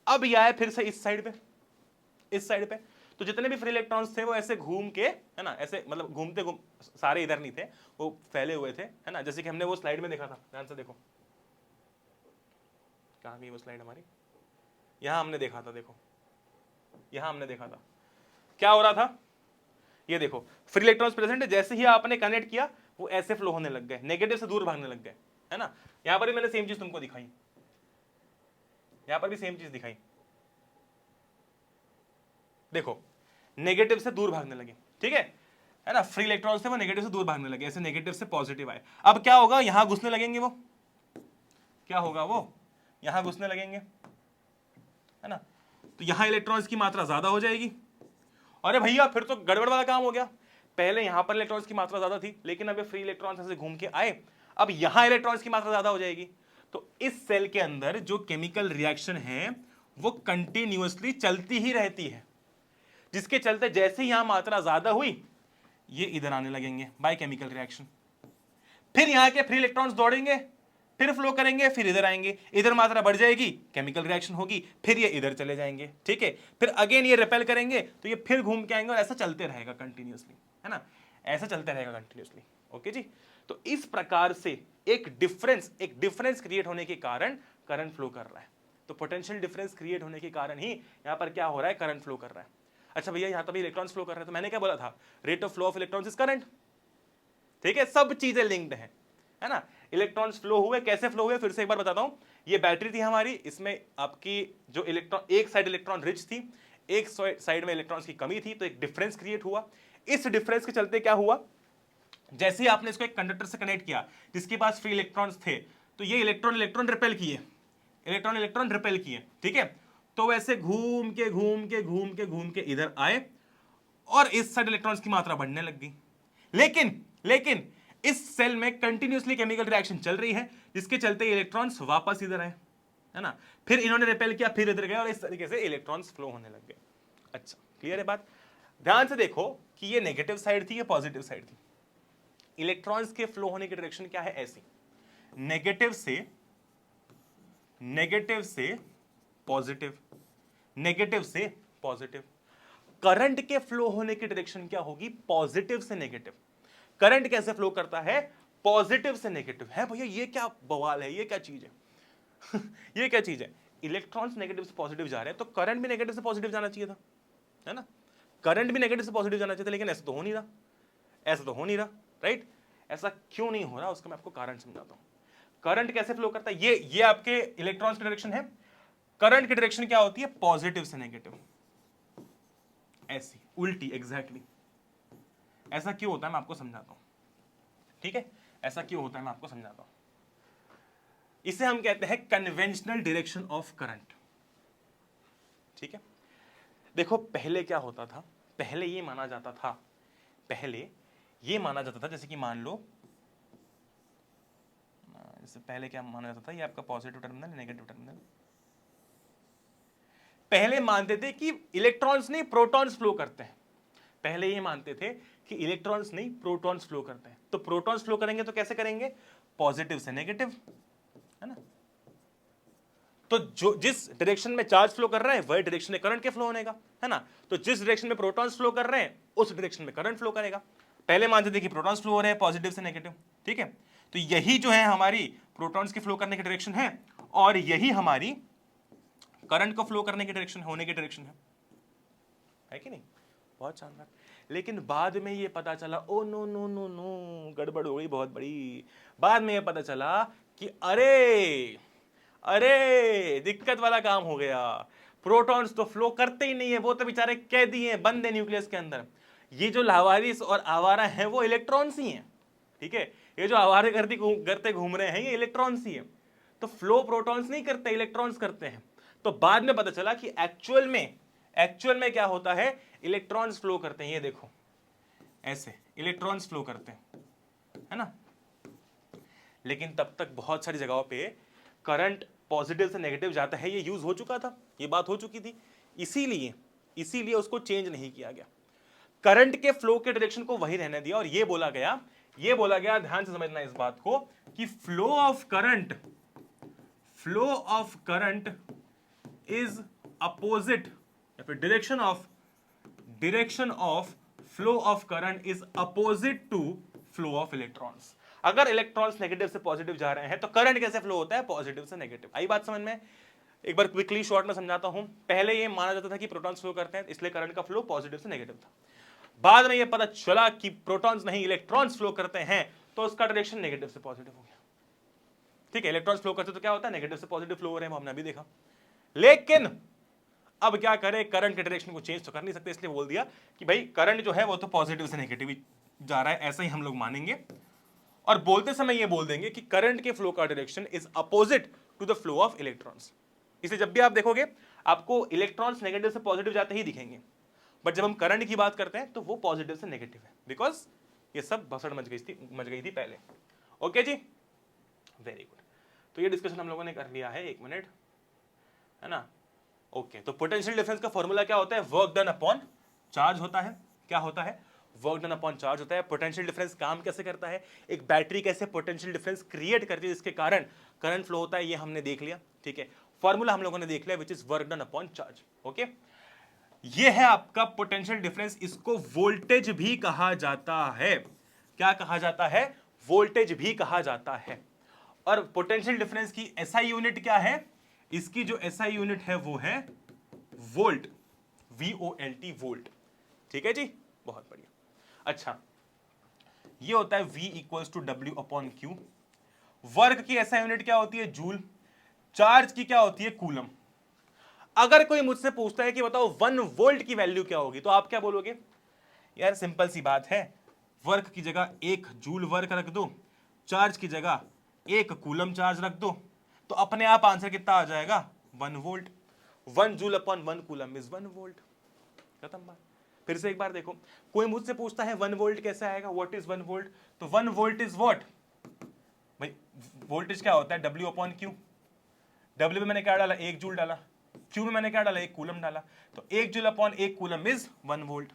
अब ये आए फिर से इस साइड पे, इस साइड पे। तो जितने भी फ्री इलेक्ट्रॉन्स थे वो ऐसे घूम के, है ना, ऐसे मतलब घूमते घूम, सारे इधर नहीं थे, वो फैले हुए थे, है ना। जैसे कि हमने वो स्लाइड में देखा था, ध्यान से देखो, कहां गई वो स्लाइड हमारी, यहां हमने देखा था, देखो यहां हमने देखा था क्या हो रहा था। ये देखो फ्री इलेक्ट्रॉन्स प्रेजेंट है, जैसे ही आपने कनेक्ट किया वो ऐसे फ्लो होने लग गए, नेगेटिव से दूर भागने लग गए, है ना। यहां पर भी मैंने सेम चीज तुमको दिखाई, यहां पर भी सेम चीज दिखाई, देखो नेगेटिव से दूर भागने लगे, ठीक है ना। फ्री इलेक्ट्रॉन्स थे वो नेगेटिव से दूर भागने लगे, ऐसे नेगेटिव से पॉजिटिव आए। अब क्या होगा, यहां घुसने लगेंगे, वो क्या होगा, वो यहां घुसने लगेंगे, है ना। तो यहां इलेक्ट्रॉन्स की मात्रा ज्यादा हो जाएगी। अरे भैया फिर तो गड़बड़ वाला काम हो गया, पहले यहां पर इलेक्ट्रॉन्स की मात्रा ज्यादा थी, लेकिन अब ये फ्री इलेक्ट्रॉन्स ऐसे घूम के आए, अब यहां इलेक्ट्रॉन्स की मात्रा ज्यादा हो जाएगी। तो इस सेल के अंदर जो केमिकल रिएक्शन है वो कंटिन्यूअसली चलती ही रहती है, जिसके चलते जैसे ही यहां मात्रा ज्यादा हुई ये इधर आने लगेंगे बाय केमिकल रिएक्शन। फिर यहां के फ्री इलेक्ट्रॉन्स दौड़ेंगे, फिर फ्लो करेंगे, फिर इधर आएंगे, इधर मात्रा बढ़ जाएगी, केमिकल रिएक्शन होगी, फिर ये इधर चले जाएंगे, ठीक है। फिर अगेन ये रिपेल करेंगे तो ये फिर घूम के आएंगे और ऐसा चलते रहेगा कंटिन्यूअसली, है ना, ऐसा चलते रहेगा कंटिन्यूअसली। ओके जी। तो इस प्रकार से एक डिफरेंस क्रिएट होने के कारण करंट फ्लो कर रहा है। तो पोटेंशियल डिफरेंस क्रिएट होने के कारण ही यहां पर क्या हो रहा है, करंट फ्लो कर रहा है। अच्छा भैया यहां तो भी इलेक्ट्रॉन्स फ्लो कर रहे हैं, तो मैंने क्या बोला था, rate of flow of electrons is current, ठीक है। सब चीजें लिंक्ड है ना। इलेक्ट्रॉन्स फ्लो हुए, कैसे फ्लो हुए, फिर से एक बार बताता हूं। ये बैटरी थी हमारी, इसमें आपकी जो इलेक्ट्रॉन, एक साइड इलेक्ट्रॉन रिच थी, एक साइड में इलेक्ट्रॉन्स की कमी थी, तो एक डिफरेंस क्रिएट हुआ। इस डिफरेंस के चलते क्या हुआ, जैसे ही आपने इसको एक कंडक्टर से कनेक्ट किया जिसके पास फ्री इलेक्ट्रॉन्स थे, तो ये इलेक्ट्रॉन इलेक्ट्रॉन रिपेल किए, इलेक्ट्रॉन इलेक्ट्रॉन रिपेल किए, ठीक है। तो वैसे घूम के घूम के घूम के घूम के इधर आए और इस साइड इलेक्ट्रॉन्स की मात्रा बढ़ने लग गई। लेकिन लेकिन इस सेल में कंटिन्यूअसली केमिकल रिएक्शन चल रही है, जिसके चलते इलेक्ट्रॉन्स वापस इधर आए, है ना। फिर इन्होंने रिपेल किया, फिर इधर गए और इस तरीके से इलेक्ट्रॉन्स फ्लो होने लग गए। अच्छा क्लियर है बात। ध्यान से देखो कि ये नेगेटिव साइड थी, ये पॉजिटिव साइड थी। इलेक्ट्रॉन्स के फ्लो होने की डायरेक्शन क्या है, ऐसी नेगेटिव से पॉजिटिव, नेगेटिव से पॉजिटिव। करंट के फ्लो होने की डायरेक्शन क्या होगी, पॉजिटिव से नेगेटिव। करंट कैसे फ्लो करता है, पॉजिटिव से नेगेटिव। है भैया ये क्या बवाल है, ये क्या चीज है ये क्या चीज है। इलेक्ट्रॉन्स नेगेटिव से पॉजिटिव जा रहे हैं, तो करंट भी नेगेटिव से पॉजिटिव जाना चाहिए था, है ना। करंट भी नेगेटिव से पॉजिटिव जाना चाहिए था, लेकिन ऐसा तो हो नहीं रहा, ऐसा तो हो नहीं रहा, राइट। ऐसा क्यों नहीं हो रहा, उसका मैं आपको कारण समझाता हूं। करंट कैसे फ्लो करता है, ये आपके इलेक्ट्रॉन्स की डायरेक्शन है। करंट की डायरेक्शन क्या होती है, पॉजिटिव से नेगेटिव, ऐसी उल्टी, एग्जैक्टली। ऐसा क्यों होता है मैं आपको समझाता हूं, ठीक है। ऐसा क्यों होता है मैं आपको समझाता हूं। इसे हम कहते हैं कन्वेंशनल डायरेक्शन ऑफ करंट, ठीक है। देखो पहले क्या होता था, पहले ये माना जाता था, जैसे कि मान लो, जैसे पहले क्या माना जाता था, ये आपका पॉजिटिव टर्मिनल, नेगेटिव टर्मिनल। पहले मानते थे कि इलेक्ट्रॉन्स नहीं प्रोटॉन्स फ्लो करते हैं, पहले ये मानते थे कि इलेक्ट्रॉन्स नहीं प्रोटॉन्स फ्लो करते हैं। तो प्रोटॉन्स फ्लो करेंगे तो कैसे करेंगे, पॉजिटिव से नेगेटिव, है ना। तो जो जिस डायरेक्शन में चार्ज फ्लो कर रहा है वही डायरेक्शन में करंट के फ्लो होने का, है ना। तो जिस डायरेक्शन में प्रोटॉन्स फ्लो कर रहे हैं उस डायरेक्शन में करंट फ्लो करेगा। पहले मानते थे कि प्रोटॉन्स फ्लो हो रहे हैं पॉजिटिव से नेगेटिव, ठीक है। तो यही जो है हमारी प्रोटॉन्स की फ्लो करने की डायरेक्शन है, और यही हमारी करंट को फ्लो करने की डायरेक्शन, होने की डायरेक्शन है कि नहीं। बहुत शानदार। लेकिन बाद में ये पता चला, oh no no no no, गड़बड़ हो गई बहुत बड़ी। बाद में ये पता चला कि अरे अरे दिक्कत वाला काम हो गया, प्रोटॉन्स तो फ्लो करते ही नहीं है, वो तो बेचारे कैदी हैं, बंद है न्यूक्लियस के अंदर। ये जो लावारिस और आवारा हैं वो इलेक्ट्रॉन्स ही हैं, ठीक है। ये जो आवारे करते घूम रहे हैं ये इलेक्ट्रॉन्स ही है। तो फ्लो प्रोटॉन्स नहीं करते, इलेक्ट्रॉन्स करते हैं। तो बाद में पता चला कि एक्चुअल में क्या होता है, इलेक्ट्रॉन्स फ्लो करते हैं। ये देखो ऐसे इलेक्ट्रॉन्स फ्लो करते हैं, है ना। लेकिन तब तक बहुत सारी जगहों पे करंट पॉजिटिव से नेगेटिव जाता है, ये यूज हो चुका था, ये बात हो चुकी थी। इसीलिए उसको चेंज नहीं किया गया, करंट के फ्लो के डायरेक्शन को वही रहने दिया। और ये बोला गया, ध्यान से समझना इस बात को, कि flow of current is opposite, या फिर direction of flow of current is opposite to flow of electrons. अगर इलेक्ट्रॉन्स नेगेटिव से पॉजिटिव जा रहे हैं तो करंट कैसे फ्लो होता है, पॉजिटिव से नेगेटिव। आई बात समझ में? एक बार क्विकली शॉर्ट में समझाता हूं। पहले ये माना जाता था कि प्रोटॉन्स फ्लो करते हैं, इसलिए करंट का फ्लो पॉजिटिव से नेगेटिव था। बाद में ये पता चला कि प्रोटॉन्स नहीं, इलेक्ट्रॉन्स फ्लो करते हैं, तो उसका डायरेक्शन नेगेटिव से पॉजिटिव हो गया, ठीक है। इलेक्ट्रॉन्स फ्लो करते तो क्या होता है, नेगेटिव से पॉजिटिव फ्लो हो रहे हैं, हमने अभी देखा। लेकिन अब क्या करें, करंट के डायरेक्शन को चेंज तो कर नहीं सकते, इसलिए बोल दिया कि भाई करंट जो है वो तो पॉजिटिव से नेगेटिव जा रहा है, ऐसा ही हम लोग मानेंगे। और बोलते समय ये बोल देंगे कि करंट के फ्लो का direction is opposite to the flow of electrons. इसलिए जब भी आप देखोगे आपको इलेक्ट्रॉन्स नेगेटिव से पॉजिटिव जाते ही दिखेंगे, बट जब हम करंट की बात करते हैं तो वो पॉजिटिव से नेगेटिव है, बिकॉज ये सब भसड़ मच गई थी पहले। ओके जी, वेरी गुड। तो ये डिस्कशन हम लोगों ने कर लिया है, 1 मिनट, है ना। ओके, तो पोटेंशियल डिफरेंस का फॉर्मूला क्या होता है, वर्क डन अपॉन चार्ज होता है। क्या होता है, वर्क डन अपॉन चार्ज होता है। पोटेंशियल डिफरेंस काम कैसे करता है, एक बैटरी कैसे पोटेंशियल डिफरेंस क्रिएट करती है जिसके कारण करंट फ्लो होता है, ये हमने देख लिया, ठीक है। फॉर्मूला हम लोगों ने देख लिया, which is work done upon charge. Okay, ये है आपका पोटेंशियल डिफरेंस। इसको वोल्टेज भी कहा जाता है। क्या कहा जाता है, वोल्टेज भी कहा जाता है। और पोटेंशियल डिफरेंस की एसआई यूनिट क्या है, इसकी जो एसआई यूनिट है वो है वोल्ट, VOLT, वोल्ट, ठीक है जी, बहुत बढ़िया। अच्छा, ये होता है V equals to W upon Q। Work की एसआई यूनिट क्या होती है, जूल। चार्ज की क्या होती है, कूलम। अगर कोई मुझसे पूछता है कि बताओ 1 वोल्ट की वैल्यू क्या होगी, तो आप क्या बोलोगे, यार सिंपल सी बात है, वर्क की जगह 1 जूल वर्क रख दो, चार्ज की जगह 1 कूलम चार्ज रख दो, तो अपने आप आंसर कितना आ जाएगा, 1 volt. 1 joule upon 1 coulomb is 1 volt. खत्म बात। फिर से एक बार देखो, कोई मुझसे पूछता है 1 वोल्ट कैसे आएगा, व्हाट इज 1 वोल्ट, तो 1 वोल्ट इज व्हाट, भाई वोल्टेज क्या होता है, W अपॉन Q। W में मैंने क्या डाला, 1 जूल डाला, Q में मैंने क्या डाला, 1 कूलम डाला, तो 1 joule upon 1 coulomb is 1 volt.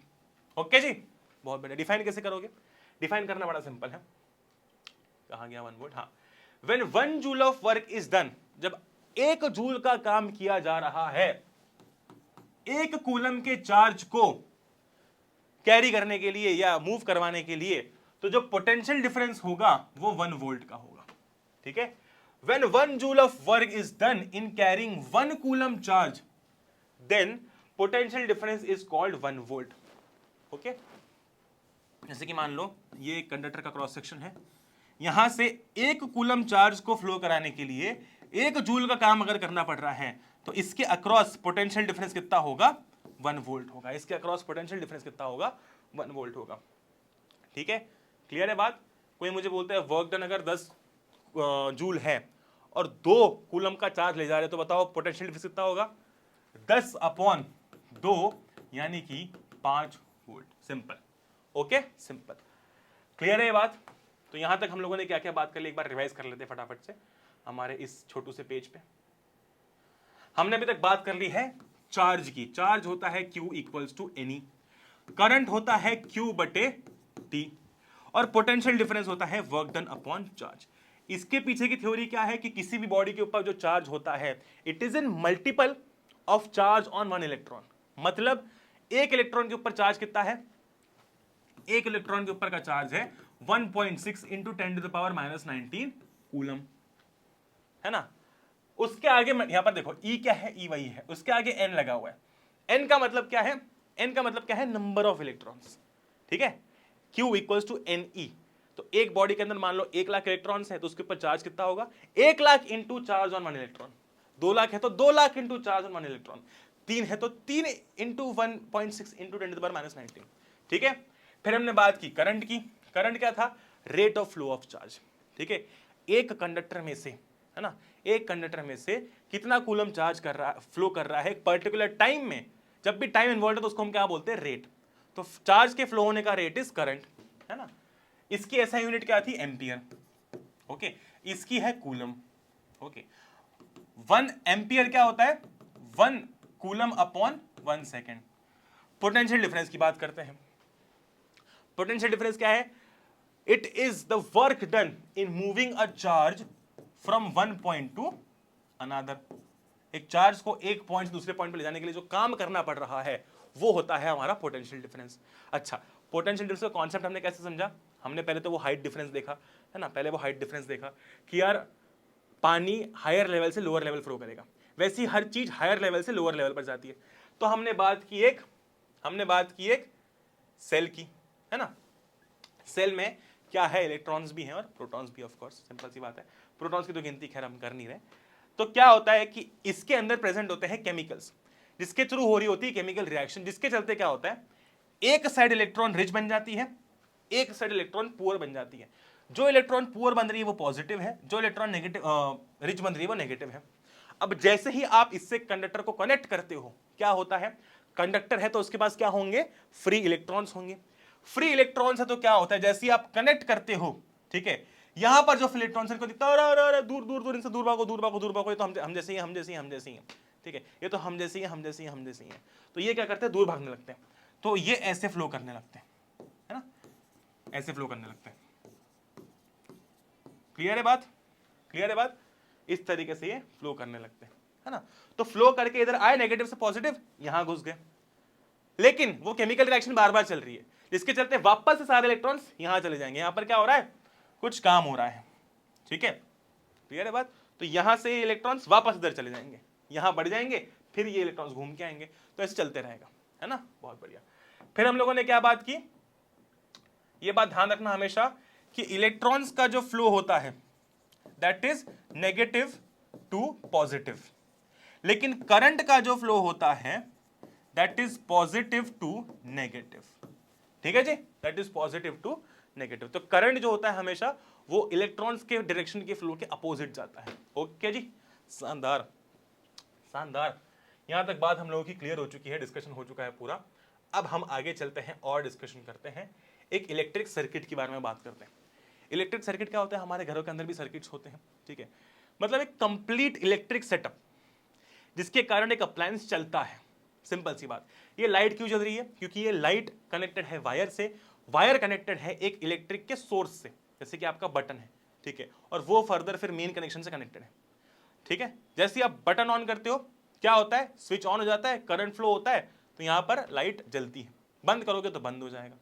Okay जी, बहुत बढ़िया। डिफाइन कैसे करोगे, डिफाइन करना बड़ा सिंपल है। कहां गया 1 वोल्ट, हाँ, when 1 joule of work is done, जब 1 जूल का काम किया जा रहा है 1 कूलम के चार्ज को कैरी करने के लिए या मूव करवाने के लिए, तो जो पोटेंशियल डिफरेंस होगा वो 1 वोल्ट का होगा, ठीक है। When 1 joule of work is done in carrying 1 coulomb charge, then potential difference is called 1 volt. Okay? जैसे कि मान लो ये एक कंडक्टर का क्रॉस सेक्शन है, यहां से 1 कूलम चार्ज को फ्लो कराने के लिए 1 जूल का काम अगर करना पड़ रहा है, तो इसके अक्रॉस पोटेंशियल डिफरेंस कितना होगा, 1 वोल्ट होगा। इसके अक्रॉस पोटेंशियल डिफरेंस कितना होगा, 1 वोल्ट होगा, ठीक है। क्लियर है बात। कोई मुझे बोलता है वर्क डन अगर 10 जूल है और 2 कूलम का चार्ज ले जा रहे, तो बताओ पोटेंशियल डिफरेंस कितना होगा, 10 अपॉन 2 यानी कि 5 volt. Simple, okay, simple. Clear है ये बात। तो यहां तक हम लोगों ने क्या क्या बात कर ली, एक बार रिवाइज कर लेते हैं फटाफट से हमारे इस छोटू से पेज पे। हमने अभी तक बात कर ली है चार्ज की। चार्ज होता है Q equals to n e, current होता है Q बटे T, और पोटेंशियल डिफरेंस होता है वर्क डन अपॉन चार्ज। इसके पीछे की थ्योरी क्या है कि किसी भी बॉडी के ऊपर जो चार्ज होता है, it is in multiple of charge on 1 electron. मतलब एक इलेक्ट्रॉन के ऊपर चार्ज कितना है, एक इलेक्ट्रॉन के ऊपर का चार्ज है 1.6 इंटू 10⁻⁻19 कूलम, है ना। उसके आगे यहां पर देखो E क्या है, E वही है, उसके आगे N लगा हुआ है। N का मतलब क्या है, n का मतलब क्या है, नंबर ऑफ इलेक्ट्रॉन्स, ठीक है, Q इक्वल्स टू NE। तो एक बॉडी के अंदर मान लो 1 लाख इलेक्ट्रॉन्स है, तो उसके ऊपर चार्ज कितना होगा, 1 lakh into charge on 1 electron. 2 lakh है तो 2 lakh into charge on 1 electron. 3 है तो 3 इंटू 1.6 इंटू 10⁻⁻⁹। ठीक है। फिर हमने बात की करंट की। करंट क्या था, rate of flow of charge, ठीक है। एक कंडक्टर में से, है ना, एक कंडक्टर में से कितना कूलम चार्ज कर रहा है, फ्लो कर रहा है एक पर्टिकुलर टाइम में। जब भी टाइम इन्वॉल्व है तो उसको हम क्या बोलते हैं, रेट। तो चार्ज के फ्लो होने का रेट इज करंट, है ना। इसकी ऐसा यूनिट क्या थी, एम्पियर, ओके। इसकी है कूलम, ओके। 1 एम्पियर क्या होता है, 1 coulomb upon 1 second. Potential difference की बात करते हैं। पोटेंशियल डिफरेंस क्या है, it is the work done in moving a charge from one point two another. एक चार्ज को एक पॉइंट से दूसरे पॉइंट पर ले जाने के लिए जो काम करना पड़ रहा है वो होता है हमारा पोटेंशियल डिफरेंस। अच्छा, पोटेंशियल डिफरेंस का कॉन्सेप्ट हमने कैसे समझा, हमने पहले तो वो हाइट डिफरेंस देखा, है ना, पहले वो हाइट डिफरेंस देखा कि यार पानी हायर लेवल से लोअर लेवल फ्लो करेगा, वैसी हर चीज हायर लेवल से लोअर लेवल पर जाती है। तो हमने बात की एक सेल की, है ना। सेल में क्या है, इलेक्ट्रॉन्स भी हैं और प्रोटॉन्स भी, ऑफ कोर्स, सिंपल सी बात है। प्रोटॉन्स की तो गिनती खैर हम कर नहीं रहे। तो क्या होता है कि इसके अंदर प्रेजेंट होते हैं केमिकल्स, जिसके थ्रू हो रही होती है केमिकल रिएक्शन, जिसके चलते क्या होता है, एक साइड इलेक्ट्रॉन रिच बन जाती है, एक साइड इलेक्ट्रॉन पुअर बन जाती है। जो इलेक्ट्रॉन पुअर बन रही है वो पॉजिटिव है, जो इलेक्ट्रॉन नेगेटिव रिच बन रही है वो नेगेटिव है। अब जैसे ही आप इससे कंडक्टर को कनेक्ट करते हो, क्या होता है, कंडक्टर है तो उसके पास क्या होंगे, फ्री इलेक्ट्रॉन्स होंगे। फ्री इलेक्ट्रॉन्स है तो क्या होता है, जैसे ही आप कनेक्ट करते हो, ठीक है, यहां पर जो इलेक्ट्रॉन्स है इनको दिखता है, अरे दूर दूर दूर, इनसे दूर भागो दूर भागो दूर भागो, ये तो हम जैसे ही हम जैसे ही हम जैसे ही हैं, ठीक है, ये तो हम जैसे ही हम जैसे ही हम जैसे ही हैं। तो ये क्या करते हैं, दूर भागने लगते हैं। तो ये ऐसे फ्लो करने लगते हैं, है ना, ऐसे फ्लो करने लगते हैं। क्लियर है बात, क्लियर है बात। इस तरीके से ये फ्लो करने लगते हैं, है ना। तो फ्लो करके इधर आए, नेगेटिव से पॉजिटिव यहां घुस गए, लेकिन वो केमिकल रिएक्शन बार बार चल रही है, जिसके चलते वापस से सारे इलेक्ट्रॉन्स यहां चले जाएंगे। यहां पर क्या हो रहा है, कुछ काम हो रहा है, ठीक है, क्लियर है बात। तो यहां से इलेक्ट्रॉन्स वापस इधर चले जाएंगे, यहां बढ़ जाएंगे, फिर ये इलेक्ट्रॉन्स घूम के आएंगे, तो ऐसे चलते रहेगा, है ना। बहुत बढ़िया। फिर हम लोगों ने क्या बात की, ये बात ध्यान रखना हमेशा कि इलेक्ट्रॉन्स का जो फ्लो होता है that is negative to positive, लेकिन करंट का जो फ्लो होता है that is positive to negative, ठीक है जी, that is positive to negative. तो करंट जो होता है हमेशा वो इलेक्ट्रॉन्स के डायरेक्शन के फ्लो के अपोजिट जाता है। ओके जी, शानदार शानदार। यहां तक बात हम लोगों की क्लियर हो चुकी है, डिस्कशन हो चुका है पूरा। अब हम आगे चलते हैं और डिस्कशन करते हैं, एक इलेक्ट्रिक सर्किट के बारे में बात करते हैं। इलेक्ट्रिक सर्किट क्या होता है, हमारे घरों के अंदर भी सर्किट्स होते हैं, ठीक है, मतलब एक कंप्लीट इलेक्ट्रिक सेटअप जिसके कारण एक अप्लायंस चलता है। सिंपल सी बात, ये लाइट क्यों जल रही है, क्योंकि ये लाइट कनेक्टेड है वायर से, वायर कनेक्टेड है एक इलेक्ट्रिक के सोर्स से, जैसे कि आपका बटन है, ठीक है, और वो फर्दर फिर मेन कनेक्शन से कनेक्टेड है, ठीक है। जैसे ही आप बटन ऑन करते हो क्या होता है, स्विच ऑन हो जाता है, करंट फ्लो होता है, तो यहां पर लाइट जलती है, बंद करोगे तो बंद हो जाएगा।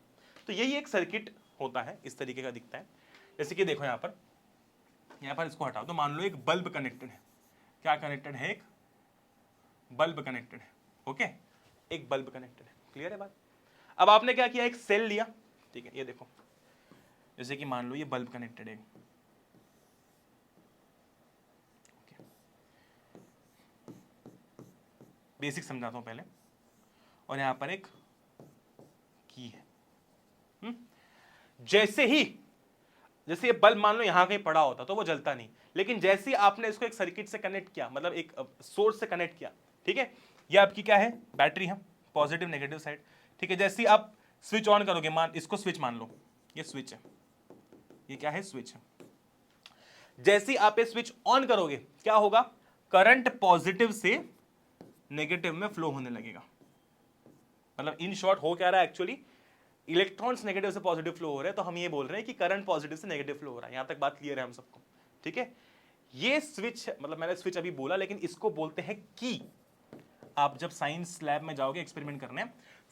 तो यही एक सर्किट होता है, इस तरीके का दिखता है। जैसे कि देखो यहां पर इसको हटाओ तो मान लो एक बल्ब कनेक्टेड है, क्या कनेक्टेड है, एक बल्ब कनेक्टेड है, ओके, एक बल्ब कनेक्टेड है, क्लियर है बात। अब आपने क्या किया, एक सेल लिया, ठीक है, ये देखो, जैसे कि मान लो ये बल्ब कनेक्टेड है, बेसिक समझाता हूं पहले, और यहां पर एक की है। जैसे ये बल्ब मान लो यहां कहीं पड़ा होता तो वो जलता नहीं, लेकिन जैसे ही आपने इसको एक सर्किट से कनेक्ट किया, मतलब एक सोर्स से कनेक्ट किया, ठीक है, ये आपकी क्या है, बैटरी है, पॉजिटिव नेगेटिव साइड, ठीक है। जैसे ही आप स्विच ऑन करोगे, मान इसको स्विच मान लो, ये स्विच है, ये क्या है, स्विच है। जैसे ही आप ये स्विच ऑन करोगे क्या होगा, करंट पॉजिटिव से नेगेटिव में फ्लो होने लगेगा। मतलब इन शॉर्ट हो क्या रहा है, एक्चुअली इलेक्ट्रॉन्स नेगेटिव से पॉजिटिव फ्लो हो रहे हैं, तो हम ये बोल रहे हैं कि करंट पॉजिटिव से नेगेटिव फ्लो हो रहा है। यहां तक बात क्लियर है हम सबको, ठीक है। ये स्विच, मतलब मैंने स्विच अभी बोला, लेकिन इसको बोलते हैं की। आप जब साइंस लैब में जाओगे एक्सपेरिमेंट करने,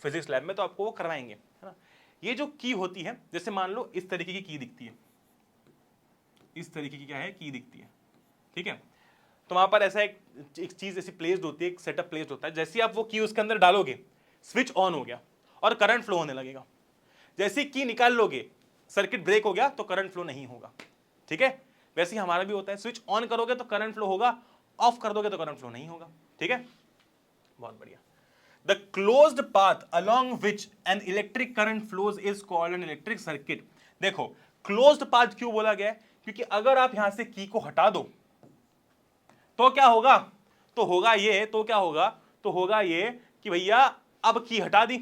फिजिक्स लैब में, तो आपको वो करवाएंगे, है ना। ये जो की होती है, जैसे मान लो इस तरीके की दिखती है, इस तरीके की क्या है, की दिखती है, ठीक है। तो वहां पर ऐसा एक चीज ऐसी प्लेस्ड होती है, एक सेटअप प्लेस्ड होता है, जैसे आप वो की उसके अंदर डालोगे, स्विच ऑन हो गया और करंट फ्लो होने लगेगा। जैसे की निकाल लोगे, सर्किट ब्रेक हो गया तो करंट फ्लो नहीं होगा। ठीक है, वैसे ही हमारा भी होता है, स्विच ऑन करोगे तो करंट फ्लो होगा, ऑफ कर दोगे तो करंट फ्लो नहीं होगा। ठीक है, बहुत बढ़िया। The closed path along which N electric current flows is called an electric circuit. देखो क्लोज्ड पाथ क्यों बोला गया है, क्योंकि अगर आप यहां से की को हटा दो तो क्या होगा, तो होगा ये, तो क्या होगा, तो होगा ये कि भैया अब की हटा दी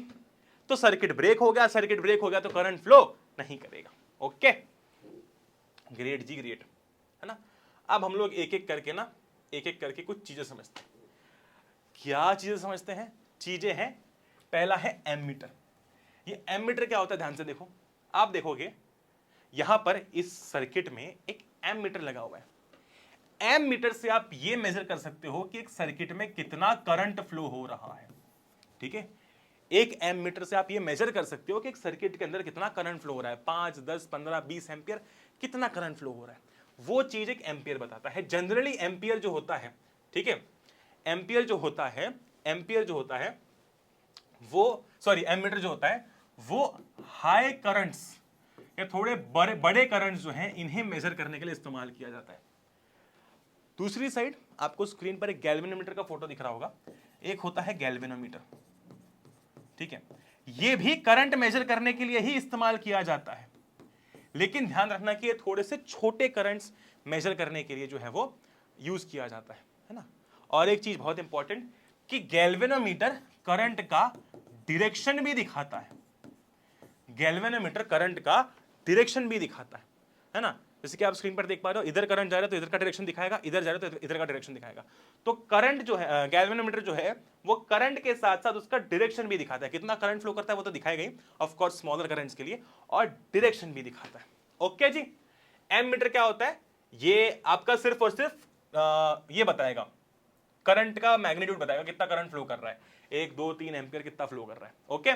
तो सर्किट ब्रेक हो गया, सर्किट ब्रेक हो गया तो करंट फ्लो नहीं करेगा। ओके, ग्रेट जी ग्रेट, है ना। अब हम लोग एक एक करके ना, एक एक करके कुछ चीजें समझते हैं। क्या चीजें समझते हैं, चीजें हैं, पहला है एमीटर। ये एमीटर क्या होता है, ध्यान से देखो, आप देखोगे यहां पर इस सर्किट में एक एमीटर लगा हुआ है। एमीटर से आप ये मेजर कर सकते हो कि एक सर्किट में कितना करंट फ्लो हो रहा है। ठीक है, एक एमीटर से आप ये मेजर कर सकते हो कि एक सर्किट के अंदर कितना करंट फ्लो हो रहा है, 5, 10, 15, 20 एम्पियर कितना करंट फ्लो हो रहा है, वो चीज एक एम्पियर बताता है। जनरली एम्पियर जो होता है, ठीक है, एम्पियर जो होता है, एम्पियर जो होता है वो, सॉरी एमीटर जो होता है वो हाई करंट्स या थोड़े बड़े बड़े करंट्स जो हैं इन्हें मेजर करने के लिए इस्तेमाल किया जाता है। दूसरी साइड आपको स्क्रीन पर एक गैल्वेनोमीटर का फोटो दिख रहा होगा, एक होता है गैल्वेनोमीटर। ठीक है, ये भी करंट मेजर करने के लिए ही इस्तेमाल किया जाता है, लेकिन ध्यान रखना कि ये थोड़े से छोटे करंट्स मेजर करने के लिए जो है वो यूज किया जाता है ना। और एक चीज बहुत इंपॉर्टेंट कि गैल्वेनोमीटर करंट का डायरेक्शन भी दिखाता है। गैल्वेनोमीटर करंट का डायरेक्शन भी दिखाता है ना। जैसे कि आप स्क्रीन पर देख पा रहे हो, इधर करंट जा रहा है तो इधर का डायरेक्शन दिखाएगा, इधर जा रहा है तो इधर का डायरेक्शन दिखाएगा। तो करंट जो है, गैल्वेनोमीटर जो है वो करंट के साथ साथ उसका डायरेक्शन भी दिखाता है, कितना करंट फ्लो करता है वो तो दिखाएगा ही, ऑफ कोर्स स्मॉलर करंट्स के लिए, और डायरेक्शन भी दिखाता है। ओके जी, एमीटर क्या होता है, ये आपका सिर्फ और सिर्फ ये बताएगा, करंट का मैग्नीट्यूड बताएगा, कितना करंट फ्लो कर रहा है, 1, 2, 3 एम्पियर कितना फ्लो कर रहा है। ओके,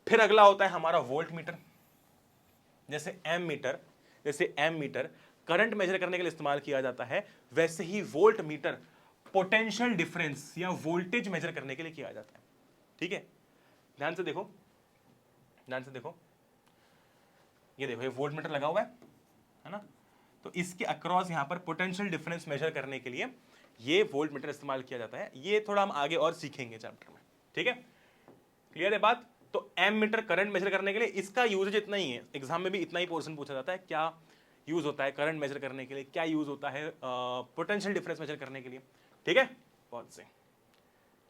फिर अगला होता है हमारा वोल्ट मीटर। जैसे एम मीटर करंट मेजर करने के लिए इस्तेमाल किया जाता है, वैसे ही वोल्ट मीटर पोटेंशियल डिफरेंस या वोल्टेज मेजर करने के लिए किया जाता है। ठीक है, ध्यान से देखो, ध्यान से देखो, ये देखो, ये वोल्ट मीटर लगा हुआ है ना, तो इसके अक्रॉस यहां पर पोटेंशियल डिफरेंस मेजर करने के लिए ये वोल्ट मीटर इस्तेमाल किया जाता है। ये थोड़ा हम आगे और सीखेंगे चैप्टर में। ठीक है, क्लियर है बात। तो एम मीटर करंट मेजर करने के लिए, इसका यूजेज इतना ही है, एग्जाम में भी इतना ही पोर्शन पूछा जाता है, क्या यूज होता है करंट मेजर करने के लिए, क्या यूज होता है पोटेंशियल डिफरेंस मेजर करने के लिए। ठीक है, बहुत सही।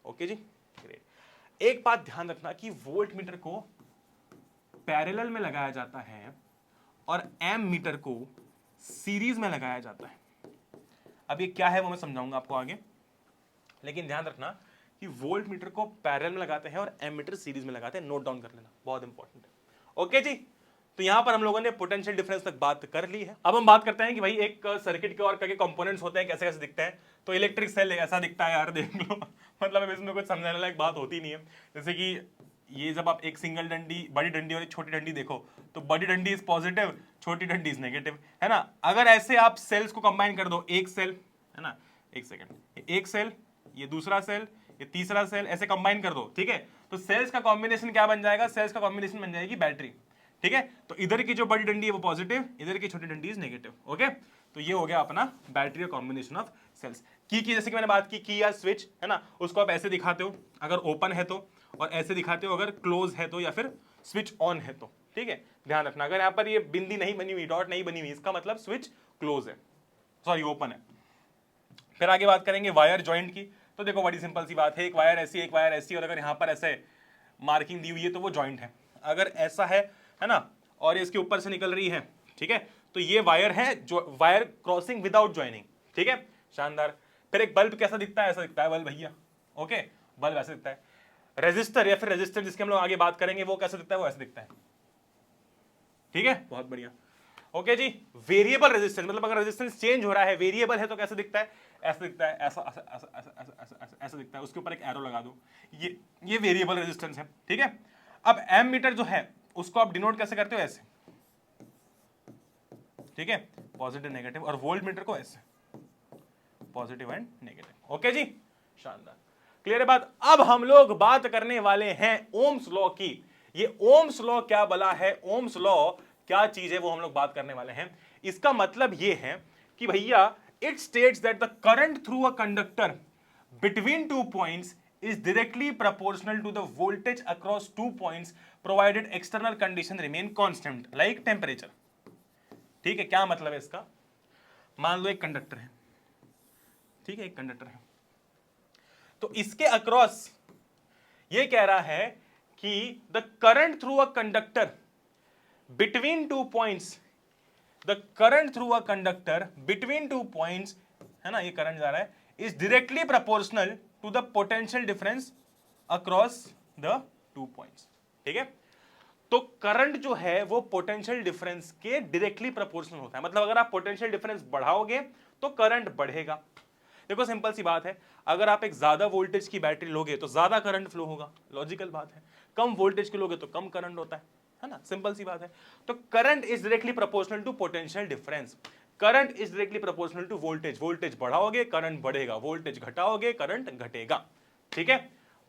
ओके जी, ग्रेट। एक बात ध्यान रखना कि वोल्ट मीटर को पैरेलल में लगाया जाता है और एम मीटर को सीरीज में लगाया जाता है। अब ये क्या है वो मैं समझाऊंगा आपको आगे, लेकिन ध्यान रखना कि वोल्ट मीटर को पैरेलल में लगाते हैं और एमीटर सीरीज में लगाते हैं, नोट डाउन कर लेना, बहुत इंपॉर्टेंट है। ओके जी, तो यहां पर हम लोगों ने पोटेंशियल डिफरेंस तक बात कर ली है। अब हम बात करते हैं कि भाई एक सर्किट के और क्या कंपोनेंट्स होते हैं, कैसे कैसे दिखते हैं। तो इलेक्ट्रिक सेल ऐसा दिखता है यार, देख लो मतलब अब इसमें कुछ समझाने लायक बात होती नहीं है। जैसे कि ये जब आप एक सिंगल डंडी, बड़ी डंडी और एक छोटी डंडी देखो, तो बड़ी डंडी इज पॉजिटिव, छोटी डंडी इज नेगेटिव, है ना। अगर ऐसे आप सेल्स को कंबाइन कर दो, एक सेल, है ना, एक सेकंड, एक सेल, ये दूसरा सेल, ये तीसरा सेल, ऐसे कंबाइन कर दो, ठीक है, तो सेल्स का कॉम्बिनेशन क्या बन जाएगा, सेल्स का कॉम्बिनेशन बन जाएगी बैटरी। ठीक है, तो इधर की जो बड़ी डंडी है वो पॉजिटिव, इधर की छोटी डंडी इज नेगेटिव। ओके, तो ये हो गया अपना बैटरी का कॉम्बिनेशन ऑफ सेल्स। की जैसे कि मैंने बात की या स्विच, है ना, उसको आप ऐसे दिखाते हो अगर ओपन है तो, और ऐसे दिखाते हो अगर क्लोज है तो, या फिर स्विच ऑन है तो। ठीक है, ध्यान रखना, अगर यहाँ पर ये बिंदी नहीं बनी हुई, डॉट नहीं बनी हुई, इसका मतलब स्विच क्लोज है, सॉरी ओपन है। फिर आगे बात करेंगे वायर जॉइंट की। तो देखो बड़ी सिंपल सी बात है, एक वायर ऐसी, एक वायर ऐसी, और अगर यहाँ पर ऐसे मार्किंग दी हुई है तो वो जॉइंट है। अगर ऐसा है ना, और ये इसके ऊपर से निकल रही है, ठीक है, तो ये वायर है, जो वायर क्रॉसिंग विदाउट ज्वाइनिंग। ठीक है, शानदार। फिर एक बल्ब कैसा दिखता है, ऐसा दिखता है बल्ब भैया। ओके, बल्ब ऐसा दिखता है। रेजिस्टर या फिर रेजिस्टर जिसके हम लोग आगे बात करेंगे, वो कैसा दिखता है, वो ऐसा दिखता है। ठीक है, बहुत बढ़िया। ओके जी, वेरिएबल रेजिस्टेंस, मतलब अगर रेजिस्टेंस चेंज हो रहा है, वेरिएबल है, तो कैसे दिखता है, ऐसा दिखता है, ऐसा ऐसा ऐसा ऐसा ऐसा ऐसा ऐसा दिखता है। उसके ऊपर एक एरो लगा दो, ये वेरिएबल रेजिस्टेंस है। ठीक है, अब एम मीटर जो है उसको आप डिनोट कैसे करते हो, ऐसे। ठीक है, पॉजिटिव नेगेटिव, और वोल्ट मीटर को ऐसे, पॉजिटिव एंड नेगेटिव। ओके जी, शानदार, क्लियर है बात। अब हम लोग बात करने वाले हैं ओम्स लॉ की। ये ओम्स लॉ क्या बला है, ओम्स लॉ क्या चीज है, वो हम लोग बात करने वाले हैं। इसका मतलब ये है कि भैया it states that the current through a conductor between 2 points is directly proportional to the voltage across 2 points provided external condition remain constant like temperature। ठीक है, क्या मतलब है इसका? मान लो एक कंडक्टर है, ठीक है, एक कंडक्टर है, तो इसके अक्रॉस ये कह रहा है कि the current through a conductor between 2 points, the current through a conductor between 2 points, है ना, ये करंट जा रहा है, is directly proportional to the potential difference across the 2 points. ठीक है, तो करंट जो है वो पोटेंशियल डिफरेंस के डायरेक्टली प्रोपोर्शनल होता है। मतलब अगर आप पोटेंशियल डिफरेंस बढ़ाओगे तो करंट बढ़ेगा। देखो सिंपल सी बात है, अगर आप एक ज्यादा वोल्टेज की बैटरी लोगे तो ज्यादा करंट फ्लो होगा, लॉजिकल बात है। कम वोल्टेज की लोगे तो कम करंट होता है ना, सिंपल सी बात है। तो current is directly proportional to potential difference. Current is directly proportional to voltage. Voltage बढ़ाओगे करंट बढ़ेगा, वोल्टेज घटाओगे करंट घटेगा। ठीक है,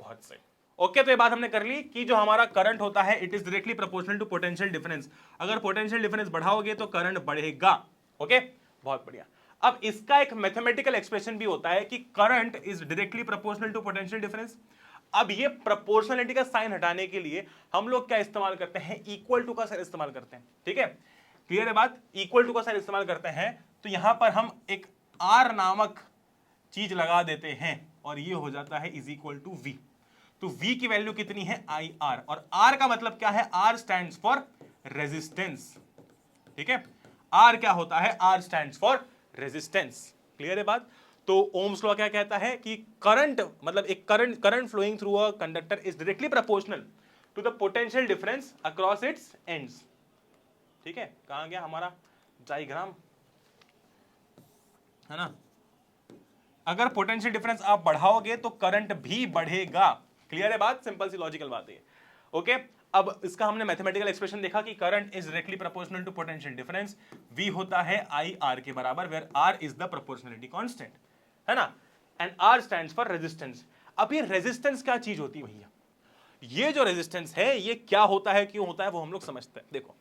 बहुत सही। ओके, तो ये बात हमने कर ली कि जो हमारा करंट होता है it is directly proportional to potential difference. अगर पोटेंशियल डिफरेंस बढ़ाओगे तो करंट बढ़ेगा। ओके, बहुत बढ़िया। अब इसका एक मैथमेटिकल एक्सप्रेशन भी होता है कि current is directly proportional to potential difference. अब ये प्रोपोर्शनलिटी का साइन हटाने के लिए हम लोग क्या इस्तेमाल करते हैं, इक्वल टू का साइन इस्तेमाल करते हैं। ठीक है, क्लियर है बात, इक्वल टू का साइन इस्तेमाल करते हैं। तो यहां पर हम एक आर नामक चीज लगा देते हैं और ये हो जाता है इज इक्वल टू वी। तो v की वैल्यू कितनी है, आई आर, और r का मतलब क्या है, r स्टैंड्स फॉर रेजिस्टेंस। ठीक है, r क्या होता है, r stands for resistance. Clear है बात। तो ओम्स लॉ क्या कहता है कि करंट, मतलब एक current flowing through a conductor is directly proportional to the potential difference across its ends. ठीक है, कहां गया हमारा डायग्राम, है ना। अगर पोटेंशियल डिफरेंस आप बढ़ाओगे तो करंट भी बढ़ेगा। क्लियर है बात, सिंपल सी लॉजिकल बात है। ओके, अब इसका हमने मैथमेटिकल एक्सप्रेशन देखा कि current is directly proportional to potential difference. V होता है आई आर के बराबर, where R is the proportionality constant, है ना, and R stands for resistance. अब ये रेजिस्टेंस क्या चीज होती है भैया, ये जो रेजिस्टेंस है ये क्या होता है, क्यों होता है, वो हम लोग समझते हैं। देखो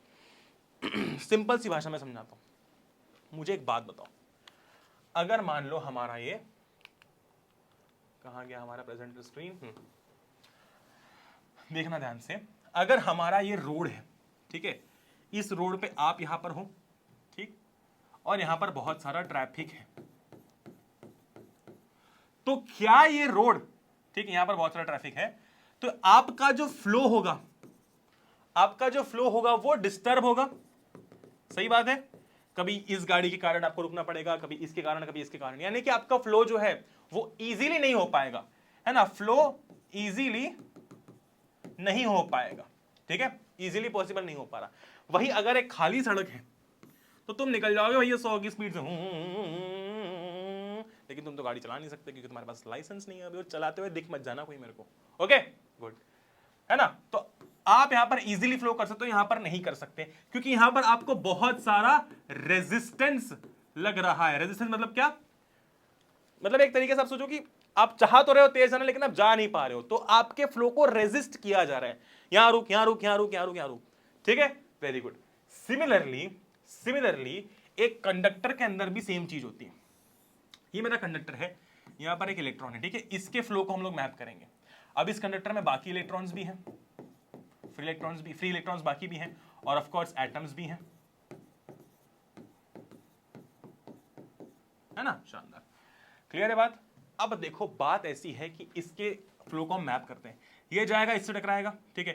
सिंपल सी भाषा में समझाता हूं। मुझे एक बात बताओ, अगर मान लो हमारा ये, कहां गया हमारा प्रेजेंटर स्क्रीन, देखना ध्यान से, अगर हमारा ये रोड है, ठीक है, इस रोड पे आप यहां पर हो, ठीक, और यहां पर बहुत सारा ट्रैफिक है, तो क्या ये रोड, ठीक, यहां पर बहुत सारा ट्रैफिक है, तो आपका जो फ्लो होगा, आपका जो फ्लो होगा वो डिस्टर्ब होगा। सही बात है, कभी इस गाड़ी के कारण आपको रुकना पड़ेगा, कभी इसके कारण, कभी इसके कारण, यानी कि आपका फ्लो जो है वो इजीली नहीं हो पाएगा, है ना, फ्लो इजीली नहीं हो पाएगा। ठीक है, इजीली पॉसिबल नहीं हो पा रहा। वही अगर एक खाली सड़क है तो तुम निकल जाओगे भैया 100 की स्पीड से, लेकिन तुम तो गाड़ी चला नहीं सकते क्योंकि तुम्हारे पास लाइसेंस नहीं है अभी, और चलाते हुए दिख मत जाना कोई मेरे को। ओके गुड, है ना। तो आप यहां पर इजीली फ्लो कर सकते हो, यहां पर नहीं कर सकते क्योंकि यहां पर आपको बहुत सारा रेजिस्टेंस लग रहा है। रेजिस्टेंस मतलब क्या, मतलब एक तरीके से आप सोचो कि आप चाह तो रहे हो तेज जाना लेकिन आप जा नहीं पा रहे हो, तो आपके फ्लो को रेजिस्ट किया जा रहा है, यहां रुक, यहां रुक, यहां रुक, यहां रुक, यहां रुक। ठीक है, वेरी गुड। सिमिलरली एक कंडक्टर के अंदर भी सेम चीज होती है। ये मेरा कंडक्टर है, यहां पर एक इलेक्ट्रॉन है, ठीक है, इसके फ्लो को हम लोग मैप करेंगे। अब इस कंडक्टर में बाकी इलेक्ट्रॉन्स भी हैं, फ्री इलेक्ट्रॉन्स बाकी भी हैं, और ऑफ कोर्स एटम्स भी हैं, है ना, शानदार। क्लियर है बात। अब देखो बात ऐसी है कि इसके फ्लो को हम मैप करते हैं, ये जाएगा इससे टकराएगा, ठीक है,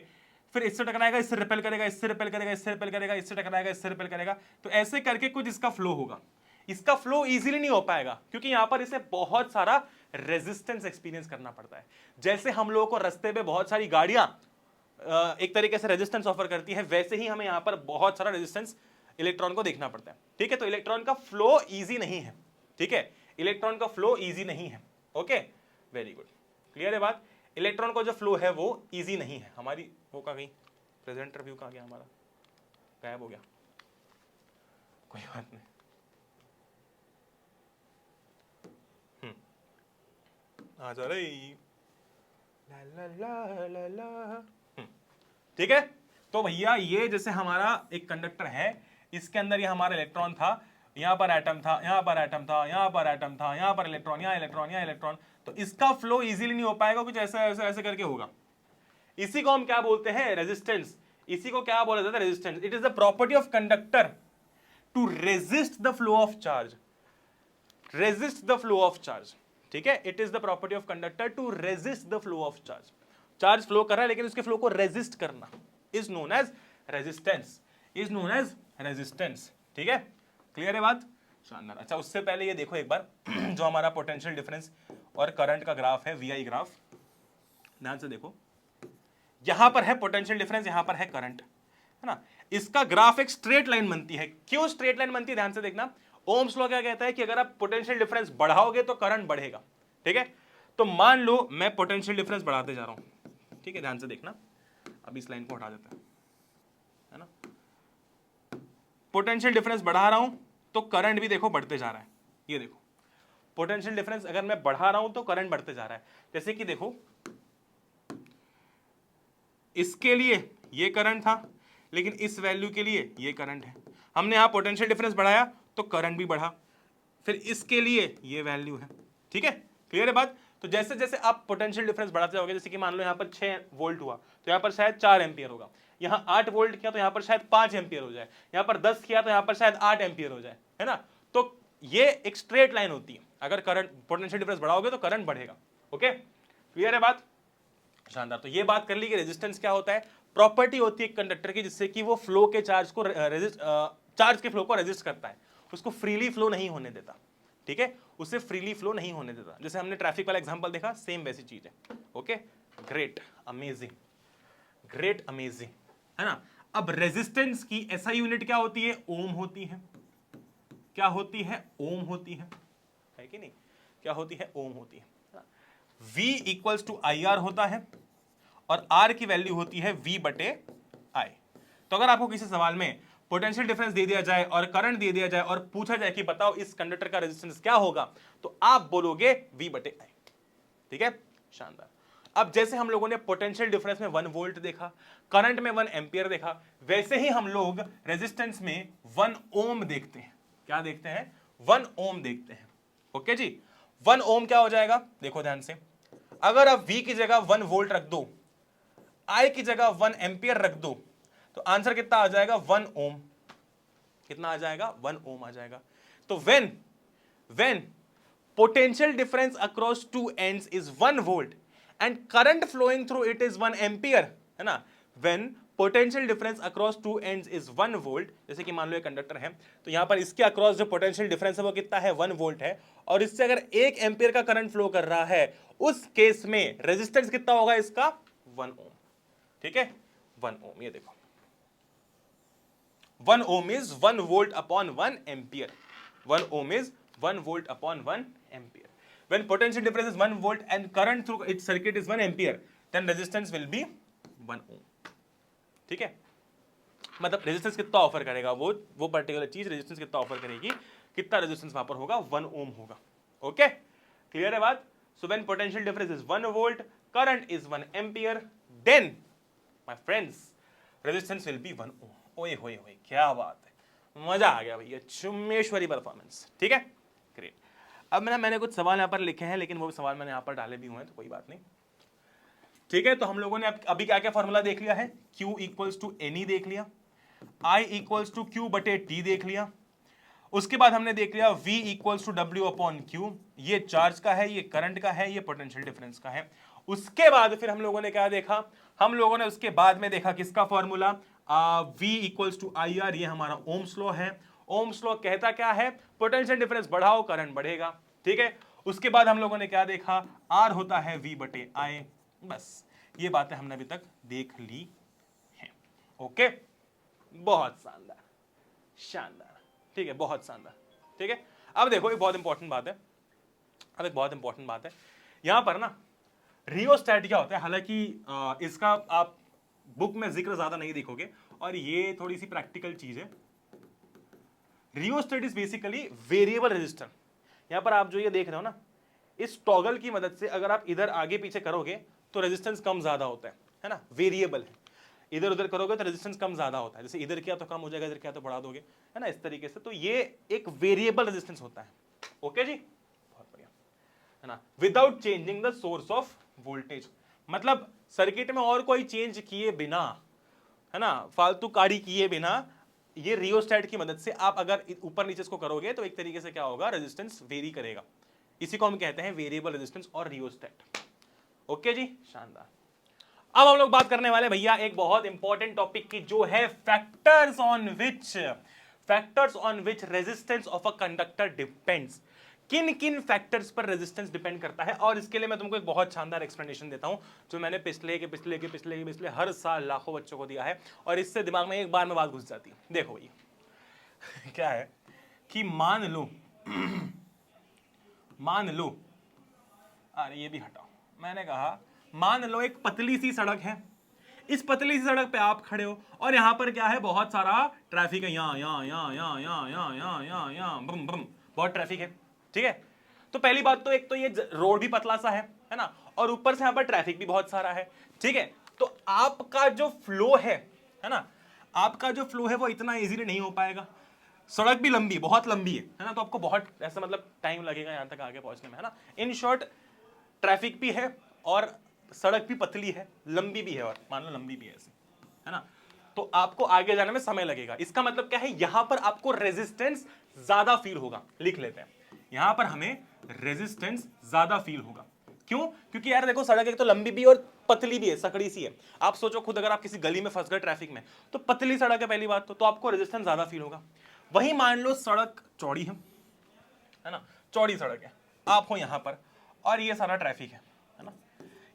फिर इससे टकराएगा, इससे रिपेल करेगा, इससे रिपेल करेगा, इससे रिपेल करेगा, इससे टकराएगा, इससे रिपेल करेगा, तो ऐसे करके कुछ इसका फ्लो होगा। इसका फ्लो इजीली नहीं हो पाएगा क्योंकि यहां पर इसे बहुत सारा रेजिस्टेंस एक्सपीरियंस करना पड़ता है। जैसे हम लोगों को रास्ते पे बहुत सारी गाड़ियां एक तरीके से रेजिस्टेंस ऑफर करती है, वैसे ही हमें यहां पर बहुत सारा रेजिस्टेंस इलेक्ट्रॉन को देखना पड़ता है। ठीक है, तो इलेक्ट्रॉन का फ्लो ईजी नहीं है। ठीक है, इलेक्ट्रॉन का फ्लो ईजी नहीं है। ओके, वेरी गुड, क्लियर है बात। इलेक्ट्रॉन का जो फ्लो है वो ईजी नहीं है। हमारी वो कहाँ गई, प्रेजेंटर व्यू कहाँ गया हमारा, गायब हो गया, कोई बात नहीं। आ जा रही, ठीक है। तो भैया ये जैसे हमारा एक कंडक्टर है, इसके अंदर ये हमारा इलेक्ट्रॉन था, यहां पर एटम था, यहां पर एटम था, यहां पर एटम था, यहां पर इलेक्ट्रॉन, यहां इलेक्ट्रॉन, यहां इलेक्ट्रॉन। तो इसका फ्लो इजीली नहीं हो पाएगा, कुछ ऐसे ऐसे ऐसे करके होगा। इसी को हम क्या बोलते हैं? रेजिस्टेंस। इसी को क्या बोला जाता है? Resistance. It is the property of conductor to resist the flow of charge. Resist the flow of charge, ठीक है। It is the property of conductor to resist the flow of charge. Charge flow कर रहा है लेकिन उसके flow को resist करना is known as resistance, is known as resistance. ठीक है, क्लियर है बात? शानदार। अच्छा, उससे पहले ये देखो एक बार जो हमारा पोटेंशियल डिफरेंस और करंट का ग्राफ है, वीआई ग्राफ, ध्यान से देखो। यहां पर है पोटेंशियल डिफरेंस, यहां पर है करंट, है ना। इसका ग्राफ एक स्ट्रेट लाइन बनती है। क्यों स्ट्रेट लाइन बनती है? ध्यान से देखना। ओम्स लॉ क्या कहता है कि अगर आप पोटेंशियल डिफरेंस बढ़ाओगे तो करंट बढ़ेगा, ठीक है। तो मान लो मैं पोटेंशियल डिफरेंस बढ़ाते जा रहा हूं, ठीक है, ध्यान से देखना। अब इस लाइन को हटा देते हैं, है ना। पोटेंशियल डिफरेंस बढ़ा रहा हूं तो करंट भी देखो बढ़ते जा रहा है। ये देखो, पोटेंशियल डिफरेंस अगर मैं बढ़ा रहा हूं तो करंट बढ़ते जा रहा है। जैसे कि देखो, इसके लिए ये करंट था, लेकिन इस वैल्यू के लिए ये करंट है। हमने यहां पोटेंशियल डिफरेंस बढ़ाया तो करंट भी बढ़ा, फिर इसके लिए ये वैल्यू है, ठीक है। क्लियर है बात? तो जैसे जैसे आप पोटेंशियल डिफरेंस बढ़ाते जाओगे, जैसे कि मान लो यहां पर 6 वोल्ट हुआ तो यहां पर शायद 4 एम्पियर होगा, यहां 8 वोल्ट किया तो यहां पर शायद 5 एम्पियर हो जाए, यहां पर 10 किया तो यहां पर शायद 8 एम्पियर हो जाए, है ना। तो ये एक स्ट्रेट लाइन होती है। अगर करंट पोटेंशियल डिफरेंस बढ़ाओगे तो करंट बढ़ेगा। ओके, क्लियर है बात? शानदार। तो ये बात कर ली कि रेजिस्टेंस क्या होता है। प्रॉपर्टी होती है कंडक्टर की जिससे कि वो फ्लो के चार्ज को चार्ज के फ्लो को रेजिस्ट करता है, उसको फ्रीली फ्लो नहीं होने देता, ठीक है, उसे फ्रीली फ्लो नहीं होने देता। जैसे हमने ट्रैफिक वाला एग्जांपल देखा, सेम वैसी चीज है। Okay, great, amazing, great, amazing, है ना। अब रेजिस्टेंस की एसआई यूनिट क्या होती है? ओम होती है। क्या होती है? ओम होती है कि नहीं? क्या होती है? ओम होती है। V equals to I R होता है और R की वैल्यू होती है V बटे I। तो अगर आपको किसी सवाल में पोटेंशियल डिफरेंस दे दिया जाए और करंट दे दिया जाए और पूछा जाए कि बताओ इस कंडक्टर का रेजिस्टेंस क्या होगा, तो आप बोलोगे V बटे I, ठीक है। शानदार। अब जैसे हम लोगों ने पोटेंशियल डिफरेंस में 1 वोल्ट देखा, करंट में 1 एम्पियर देखा, वैसे ही हम लोग रेजिस्टेंस में 1 ओम देखते हैं। क्या देखते हैं? 1 ओम देखते हैं। ओके जी, 1 ओम क्या हो जाएगा? देखो ध्यान से, अगर आप V की जगह 1 वोल्ट रख दो, I की जगह 1 एम्पियर रख दो, तो आंसर कितना आ जाएगा? 1 ओम। कितना आ जाएगा? 1 ओम आ जाएगा। तो when potential difference across two ends is 1 volt and current flowing through it is 1 ampere, है ना। when potential difference across two ends is 1 volt, जैसे कि मान लो एक कंडक्टर है, तो यहां पर इसके अक्रॉस जो पोटेंशियल डिफरेंस है वो कितना है? 1 वोल्ट है, और इससे अगर 1 एम्पियर का करंट फ्लो कर रहा है, उस केस में रेजिस्टेंस कितना होगा इसका? 1 ओम, ठीक है, 1 ओम। ये देखो, 1 ohm is 1 volt upon 1 ampere. 1 ohm is 1 volt upon 1 ampere. When potential difference is 1 volt and current through its circuit is 1 ampere, then resistance will be 1 ohm. ठीक है, मतलब रेजिस्टेंस कितना ऑफर करेगा वो पर्टिकुलर चीज, रेजिस्टेंस कितना offer करेगी, कितना रेजिस्टेंस वहां पर होगा? 1 ओम होगा। ओके, क्लियर है बात? So when potential difference is 1 volt, current is 1 ampere, then my friends resistance will be 1 ohm. ओए होए होए, क्या बात है, मजा आ गया भैया, चुम्मेश्वरी परफॉर्मेंस। ठीक है, ग्रेट। अब मैंने कुछ सवाल यहाँ पर लिखे हैं, लेकिन वो सवाल मैंने यहाँ पर डाले भी हुए हैं, तो कोई बात नहीं। ठीक है, तो हम लोगों ने अभी क्या क्या फॉर्मूला देख लिया है? Q इक्वल्स टू एनी देख लिया, I इक्वल्स टू Q बटे T देख लिया, उसके बाद हमने देख लिया V equals to W upon Q, ये चार्ज का है, ये करंट का है, ये पोटेंशियल डिफरेंस का है। उसके बाद फिर हम लोगों ने क्या देखा? हम लोगों ने उसके बाद में देखा किसका formula? V equals to I R, ये हमारा ओम्स लॉ है। ओम्स लॉ कहता क्या है? पोटेंशियल डिफरेंस बढ़ाओ करंट बढ़ेगा, ठीक है। उसके बाद हम लोगों ने क्या देखा? R होता है V बटे I। बस ये बातें हमने अभी तक देख ली हैं। ओके, बहुत शानदार, शानदार, ठीक है, बहुत शानदार। ठीक है, अब देखो एक बहुत इंपॉर्टेंट बात है, अब एक बहुत इंपॉर्टेंट बात है यहां पर ना, रियोस्टैट क्या होता है? हालांकि इसका आप बुक में जिक्र ज्यादा नहीं देखोगे, और ये थोड़ी सी प्रैक्टिकल चीज है। Rheostat is basically variable resistor. यहां पर आप जो ये देख रहे हो ना, इस टॉगल की मदद से अगर आप इधर आगे पीछे करोगे तो रेजिस्टेंस कम ज्यादा होता है ना, वेरिएबल है, इधर उधर करोगे तो रेजिस्टेंस कम ज्यादा होता है, जैसे इधर किया तो कम हो जाएगा, इधर किया तो बढ़ा दोगे, है ना, इस तरीके से। तो ये एक वेरिएबल रेजिस्टेंस होता है। ओके जी, बहुत बढ़िया, है ना, without changing the source of voltage, मतलब सर्किट में और कोई चेंज किए बिना, है ना, फालतू कारी किए बिना, ये रियोस्टेट की मदद से आप अगर ऊपर नीचे इसको करोगे तो एक तरीके से क्या होगा, रेजिस्टेंस वेरी करेगा। इसी को हम कहते हैं वेरिएबल रेजिस्टेंस और रियोस्टेट। ओके जी, शानदार। अब हम लोग बात करने वाले भैया एक बहुत इंपॉर्टेंट टॉपिक की, जो है factors on which resistance of a conductor depends. किन किन फैक्टर्स पर रेजिस्टेंस डिपेंड करता है, और इसके लिए मैं तुमको एक बहुत शानदार एक्सप्लेनेशन देता हूं, जो मैंने पिछले हर साल लाखों बच्चों को दिया है, और इससे दिमाग में एक बार में बात घुस जाती है। देखो भैया क्या है कि मान लो, अरे ये भी हटाओ, मैंने कहा मान लो एक पतली सी सड़क है, इस पतली सी सड़क पे आप खड़े हो, और यहां पर क्या है, बहुत सारा ट्रैफिक है, यहाँ बम बम, बहुत ट्रैफिक है, ठीक है। तो पहली बात तो एक तो ये रोड भी पतला सा है ना, और ऊपर से यहां पर ट्रैफिक भी बहुत सारा है, ठीक है। तो आपका जो फ्लो है ना, आपका जो फ्लो है वो इतना इजीली नहीं हो पाएगा। सड़क भी लंबी, बहुत लंबी है ना, तो आपको बहुत ऐसा मतलब टाइम लगेगा यहां तक आगे पहुंचने में, है ना। इन शॉर्ट ट्रैफिक भी है और सड़क भी पतली है, लंबी भी है, और मान लो लंबी भी है ऐसे, है ना, तो आपको आगे जाने में समय लगेगा। इसका मतलब क्या है, यहां पर आपको रेजिस्टेंस ज्यादा फील होगा। लिख लेते हैं, यहां पर हमें रेजिस्टेंस ज्यादा फील होगा। क्यों? क्योंकि यार देखो, सड़क एक तो लंबी भी और पतली भी है, सकड़ी सी है। आप सोचो खुद, अगर आप किसी गली में फंस गए ट्रैफिक में, तो पतली सड़क है पहली बात तो आपको रेजिस्टेंस ज्यादा फील होगा। वही मान लो सड़क चौड़ी है ना, चौड़ी सड़क है, आप हो यहां पर और ये सारा ट्रैफिक है ना।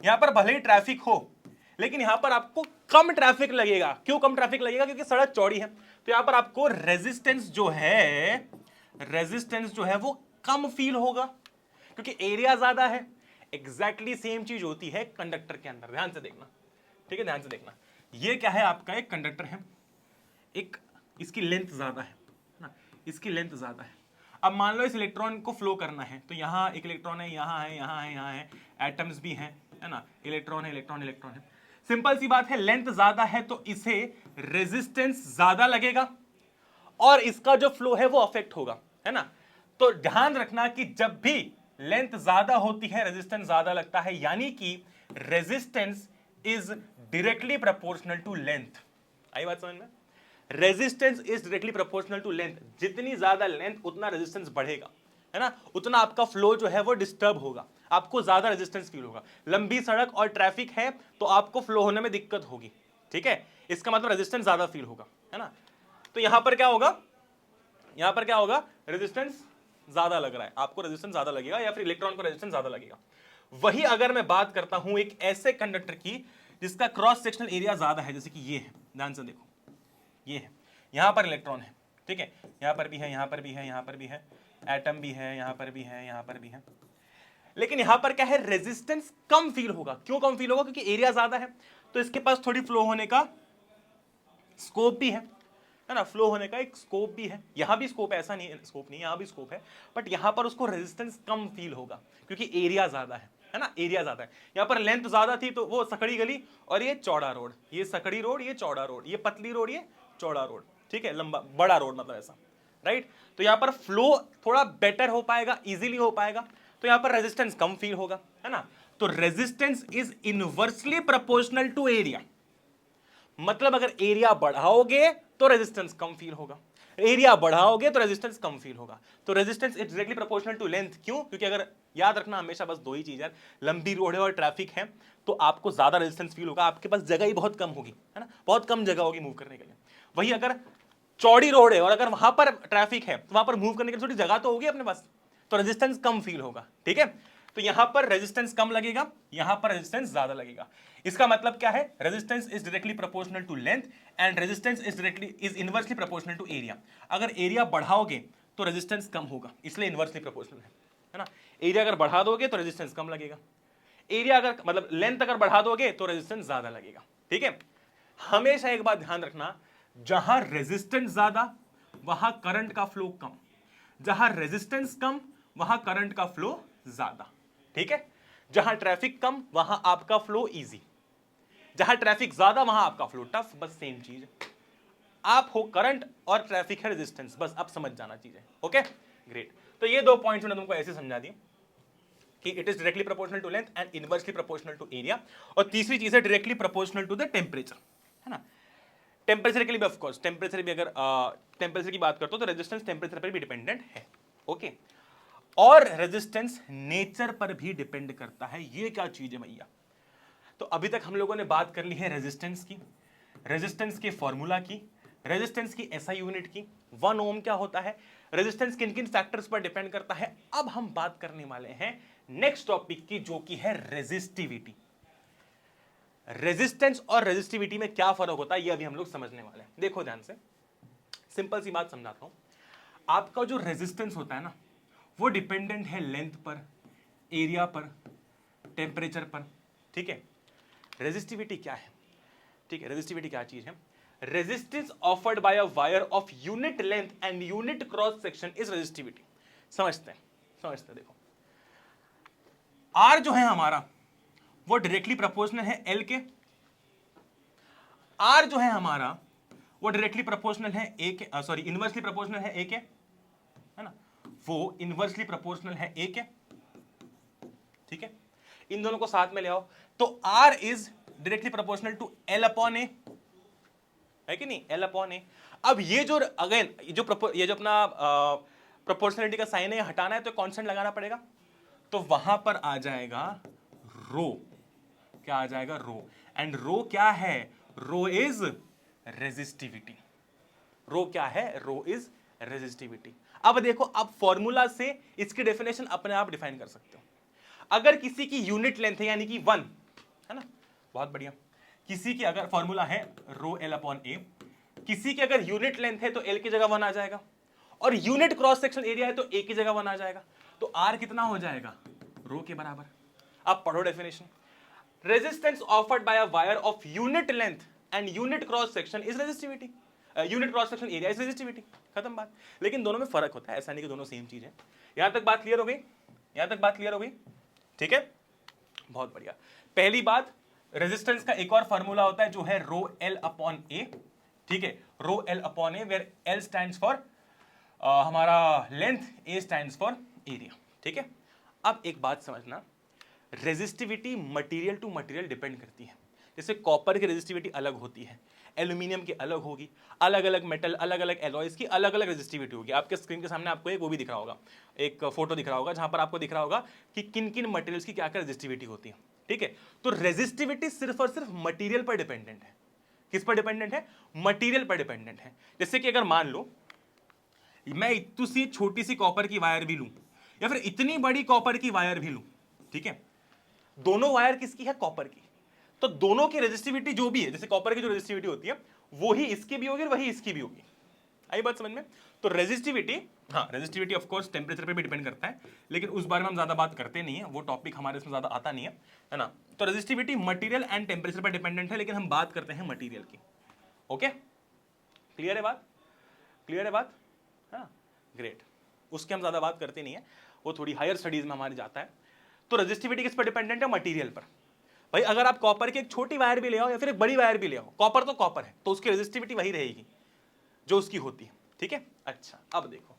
यहां पर भले ही ट्रैफिक हो, लेकिन यहां पर आपको कम ट्रैफिक लगेगा। क्यों कम ट्रैफिक लगेगा? क्योंकि सड़क चौड़ी है, तो यहां पर आपको रेजिस्टेंस जो है वो कम फील होगा, क्योंकि एरिया ज्यादा है। एग्जैक्टली सेम चीज होती है कंडक्टर के अंदर, ध्यान से देखना, ठीक है, ध्यान से देखना। ये क्या है, आपका एक कंडक्टर है, एक इसकी लेंथ ज्यादा है ना, इसकी लेंथ ज्यादा है। अब मान लो इस इलेक्ट्रॉन को फ्लो करना है, तो यहाँ एक इलेक्ट्रॉन है, यहाँ है, यहाँ है, यहाँ है, एटम्स भी हैं, है ना, इलेक्ट्रॉन है, इलेक्ट्रॉन इलेक्ट्रॉन है। सिंपल सी बात है, लेंथ ज्यादा है तो इसे रेजिस्टेंस ज्यादा लगेगा, और इसका जो फ्लो है वो अफेक्ट होगा, है ना। तो ध्यान रखना कि जब भी लेंथ ज्यादा होती है, रेजिस्टेंस ज्यादा लगता है, यानी कि resistance is directly proportional to length. आई बात समझ में? Resistance is directly proportional to length. जितनी ज्यादा लेंथ उतना रेजिस्टेंस बढ़ेगा, है ना, उतना आपका फ्लो जो है वो डिस्टर्ब होगा, आपको ज्यादा रेजिस्टेंस फील होगा। लंबी सड़क और ट्रैफिक है तो आपको फ्लो होने में दिक्कत होगी, ठीक है, इसका मतलब रेजिस्टेंस ज्यादा फील होगा, है ना। तो यहां पर क्या होगा, यहां पर क्या होगा, रेजिस्टेंस ज्यादा लग रहा है, आपको रेजिस्टेंस ज्यादा लगेगा, या फिर इलेक्ट्रॉन को रेजिस्टेंस ज्यादा लगेगा। वही अगर मैं बात करता हूं एक ऐसे कंडक्टर की जिसका क्रॉस सेक्शनल एरिया ज्यादा है, जैसे कि ये है, ध्यान से देखो, ये है, यहां पर इलेक्ट्रॉन है, ठीक है, यहां पर भी है, यहां पर भी है, यहां पर भी है, एटम भी है, यहां पर भी है, यहां पर भी है, लेकिन यहां पर क्या है, रेजिस्टेंस कम फील होगा। क्यों कम फील होगा? क्योंकि एरिया ज्यादा है, तो इसके पास थोड़ी फ्लो होने का स्कोप भी है ना, फ्लो होने का एक स्कोप भी है। यहां भी स्कोप, ऐसा नहीं है स्कोप नहीं, यहां भी स्कोप है, बट यहां पर उसको रेजिस्टेंस कम फील होगा क्योंकि एरिया ज्यादा है ना, एरिया ज्यादा है। यहां पर लेंथ ज्यादा थी तो वो सकड़ी गली और ये चौड़ा रोड, ये सकड़ी रोड, ये चौड़ा रोड, ये पतली रोड, ये चौड़ा रोड, ठीक है, लंबा बड़ा रोड मतलब ऐसा, राइट। तो यहां पर फ्लो थोड़ा बेटर हो पाएगा, इजीली हो पाएगा, तो यहां पर रेजिस्टेंस कम फील होगा, है ना। तो resistance is inversely proportional to area. मतलब अगर एरिया बढ़ाओगे तो रेजिस्टेंस कम फील होगा, एरिया बढ़ाओगे तो रेजिस्टेंस कम फील होगा। तो resistance is directly proportional to length. क्यों? क्योंकि अगर याद रखना हमेशा बस दो ही चीज है, लंबी रोड है और ट्रैफिक है, तो आपको ज्यादा रेजिस्टेंस फील होगा, आपके पास जगह ही बहुत कम होगी, है ना, बहुत कम जगह होगी मूव करने के लिए। वही अगर चौड़ी रोड है और अगर वहां पर ट्रैफिक है तो वहां पर मूव करने के लिए थोड़ी जगह तो होगी अपने पास, तो रेजिस्टेंस कम फील होगा, ठीक है। तो यहां पर रेजिस्टेंस कम लगेगा, यहां पर रेजिस्टेंस ज्यादा लगेगा। इसका मतलब क्या है, resistance is directly proportional to length and resistance is inversely proportional to area. अगर एरिया बढ़ाओगे तो रेजिस्टेंस कम होगा, इसलिए इनवर्सली प्रोपोर्शनल है ना। एरिया अगर बढ़ा दोगे तो रेजिस्टेंस कम लगेगा, एरिया अगर मतलब लेंथ अगर बढ़ा दोगे तो रेजिस्टेंस ज्यादा लगेगा, ठीक है। हमेशा एक बात ध्यान रखना, जहां रेजिस्टेंस ज्यादा वहां करंट का फ्लो कम, जहां रेजिस्टेंस कम वहां करंट का फ्लो ज्यादा, ठीक है। जहां ट्रैफिक कम वहां आपका फ्लो इजी, जहां ट्रैफिक ज्यादा वहां आपका फ्लो टफ, बस सेम चीज। आप हो करंट और ट्रैफिक है रेजिस्टेंस, बस अब समझ जाना चीजें। Okay great. तो ये 2 पॉइंट्स मैंने तुमको ऐसे समझा दिए कि it is directly proportional to length and inversely proportional to area. और तीसरी चीज है directly proportional to the temperature, है ना। टेम्परेचर के लिए भी ऑफ कोर्स, टेम्परेचर भी अगर टेम्परेचर की बात करते हो तो रेजिस्टेंस टेम्परेचर पर भी डिपेंडेंट है। ओके और रेजिस्टेंस नेचर पर भी डिपेंड करता है। ये क्या चीज है भैया? तो अभी तक हम लोगों ने बात कर ली है रेजिस्टेंस की, रेजिस्टेंस के फॉर्मूला की, रेजिस्टेंस की एसआई यूनिट की, 1 ओम क्या होता है, रेजिस्टेंस किन किन फैक्टर्स पर डिपेंड करता है। अब हम बात करने वाले हैं नेक्स्ट टॉपिक की, जो कि है रेजिस्टिविटी। रेजिस्टेंस और रेजिस्टिविटी में क्या फर्क होता है ये अभी हम लोग समझने वाले हैं। देखो ध्यान से, सिंपल सी बात समझाता हूं। आपका जो रेजिस्टेंस होता है ना, वो डिपेंडेंट है लेंथ पर, एरिया पर, टेम्परेचर पर। ठीक है, रेजिस्टिविटी क्या है? ठीक है, रेजिस्टिविटी क्या चीज है? Resistance offered by a wire of unit length and unit cross section is resistivity. समझते हैं देखो, आर जो है हमारा वो डायरेक्टली प्रोपोर्शनल है एल के, आर जो है हमारा वो डायरेक्टली प्रोपोर्शनल है ए के, सॉरी इनवर्सली प्रोपोर्शनल है ए के, है ना, वो इनवर्सली प्रोपोर्शनल है ए के। ठीक है, इन दोनों को साथ में ले आओ तो R is directly proportional to L upon A, है कि नहीं, एल अपॉन ए। अब ये जो अगेन ये जो अपना प्रोपोर्शनलिटी का साइन है हटाना है तो कांस्टेंट लगाना पड़ेगा, तो वहां पर आ जाएगा रो। क्या आ जाएगा? रो। एंड रो क्या है? रो इज रेजिस्टिविटी। रो क्या है? रो इज रेजिस्टिविटी। अब देखो, अब फॉर्मूला से इसकी डेफिनेशन अपने आप डिफाइन कर सकते हो। अगर किसी की यूनिट लेंथ है यानी कि 1, है ना, बहुत बढ़िया। किसी की अगर फॉर्मूला है रो एल अपॉन ए, किसी की अगर यूनिट लेंथ है तो एल की जगह 1 आ जाएगा, और यूनिट क्रॉस सेक्शन एरिया है तो ए की जगह 1 आ जाएगा। तो आर कितना हो जाएगा? रो के बराबर। अब पढ़ो definition, resistance offered by a wire of unit length and unit cross section is resistivity, unit cross section area is resistivity. खत्म बात। लेकिन दोनों में फर्क होता है, ऐसा नहीं कि दोनों सेम चीज है। यहां तक बात क्लियर हो गई? यहां तक बात क्लियर हो गई? ठीक है, बहुत बढ़िया। पहली बात, रेजिस्टेंस का एक और फॉर्मूला होता है जो है रो एल अपॉन ए। ठीक है, rho L upon A, where L stands for हमारा length, A stands for area. ठीक है, अब एक बात समझना, resistivity material to material depend करती है। जैसे कॉपर की रेजिस्टिविटी अलग होती है, एल्यूमिनियम की अलग होगी, अलग अलग मेटल, अलग अलग एलॉयज की अलग अलग रेजिस्टिविटी होगी। आपके स्क्रीन के सामने आपको एक वो भी दिख रहा होगा, एक फोटो दिख रहा होगा जहां पर आपको दिख रहा होगा कि किन किन मटेरियल्स की क्या क्या रेजिस्टिविटी होती है। ठीक है, तो रेजिस्टिविटी सिर्फ और सिर्फ मटेरियल पर डिपेंडेंट है। किस पर डिपेंडेंट है? मटेरियल पर डिपेंडेंट है। जैसे कि अगर मान लो मैं इतनी सी छोटी सी कॉपर की वायर भी लूं या फिर इतनी बड़ी कॉपर की वायर भी लूं, ठीक है, दोनों वायर किसकी है? कॉपर की। तो दोनों की रेजिस्टिविटी जो भी है, जैसे कॉपर की जो रेजिस्टिविटी होती है वो ही इसकी भी होगी और वही इसकी भी होगी। आई बात समझ में? तो रेजिस्टिविटी, हाँ रेजिस्टिविटी ऑफ कोर्स टेम्परेचर पे भी डिपेंड करता है, लेकिन उस बारे में हम ज्यादा बात करते नहीं है, वो टॉपिक हमारे इसमें ज्यादा आता नहीं है ना। तो रेजिस्टिविटी मटेरियल एंड टेम्परेचर पर डिपेंडेंट है, लेकिन हम बात करते हैं मटेरियल की। ओके, क्लियर है बात? क्लियर है बात? हाँ ग्रेट। उसकी हम ज्यादा बात करते नहीं है, वो थोड़ी हायर स्टडीज में हमारे जाता है। तो रेजिस्टिविटी किस पर डिपेंडेंट है? मटेरियल पर। भाई अगर आप कॉपर की एक छोटी वायर भी ले आओ या फिर एक बड़ी वायर भी ले आओ, कॉपर तो कॉपर है, तो उसकी रेजिस्टिविटी वही रहेगी जो उसकी होती है। ठीक है, अच्छा अब देखो,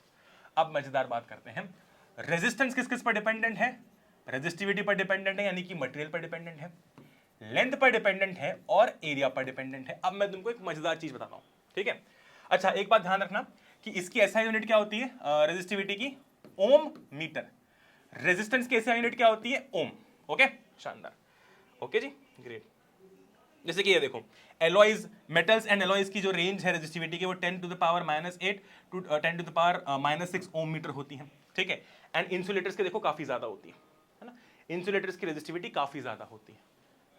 अब मजेदार बात करते हैं। रेजिस्टेंस किस किस पर डिपेंडेंट है? रेजिस्टिविटी पर डिपेंडेंट है यानी कि मटेरियल पर डिपेंडेंट है, लेंथ पर डिपेंडेंट है और एरिया पर डिपेंडेंट है। अब मैं तुमको एक मजेदार चीज बताता हूं, ठीक है। अच्छा एक बात ध्यान रखना कि इसकी एसआई यूनिट क्या होती है रेजिस्टिविटी की? ओम मीटर। रेजिस्टेंस की एसआई यूनिट क्या होती है? ओम। ओके, शानदार। ओके जी, ग्रेट। जैसे कि ये देखो, एलॉयज, मेटल्स एंड एलॉयज की जो रेंज है रेजिस्टिविटी की वो 10 to the power -8 to 10 to the power -6 ohm metre होती है। ठीक है, एंड इंसुलेटर्स के देखो काफी ज्यादा होती है ना, इंसुलेटर्स की रेजिस्टिविटी काफी ज्यादा होती है,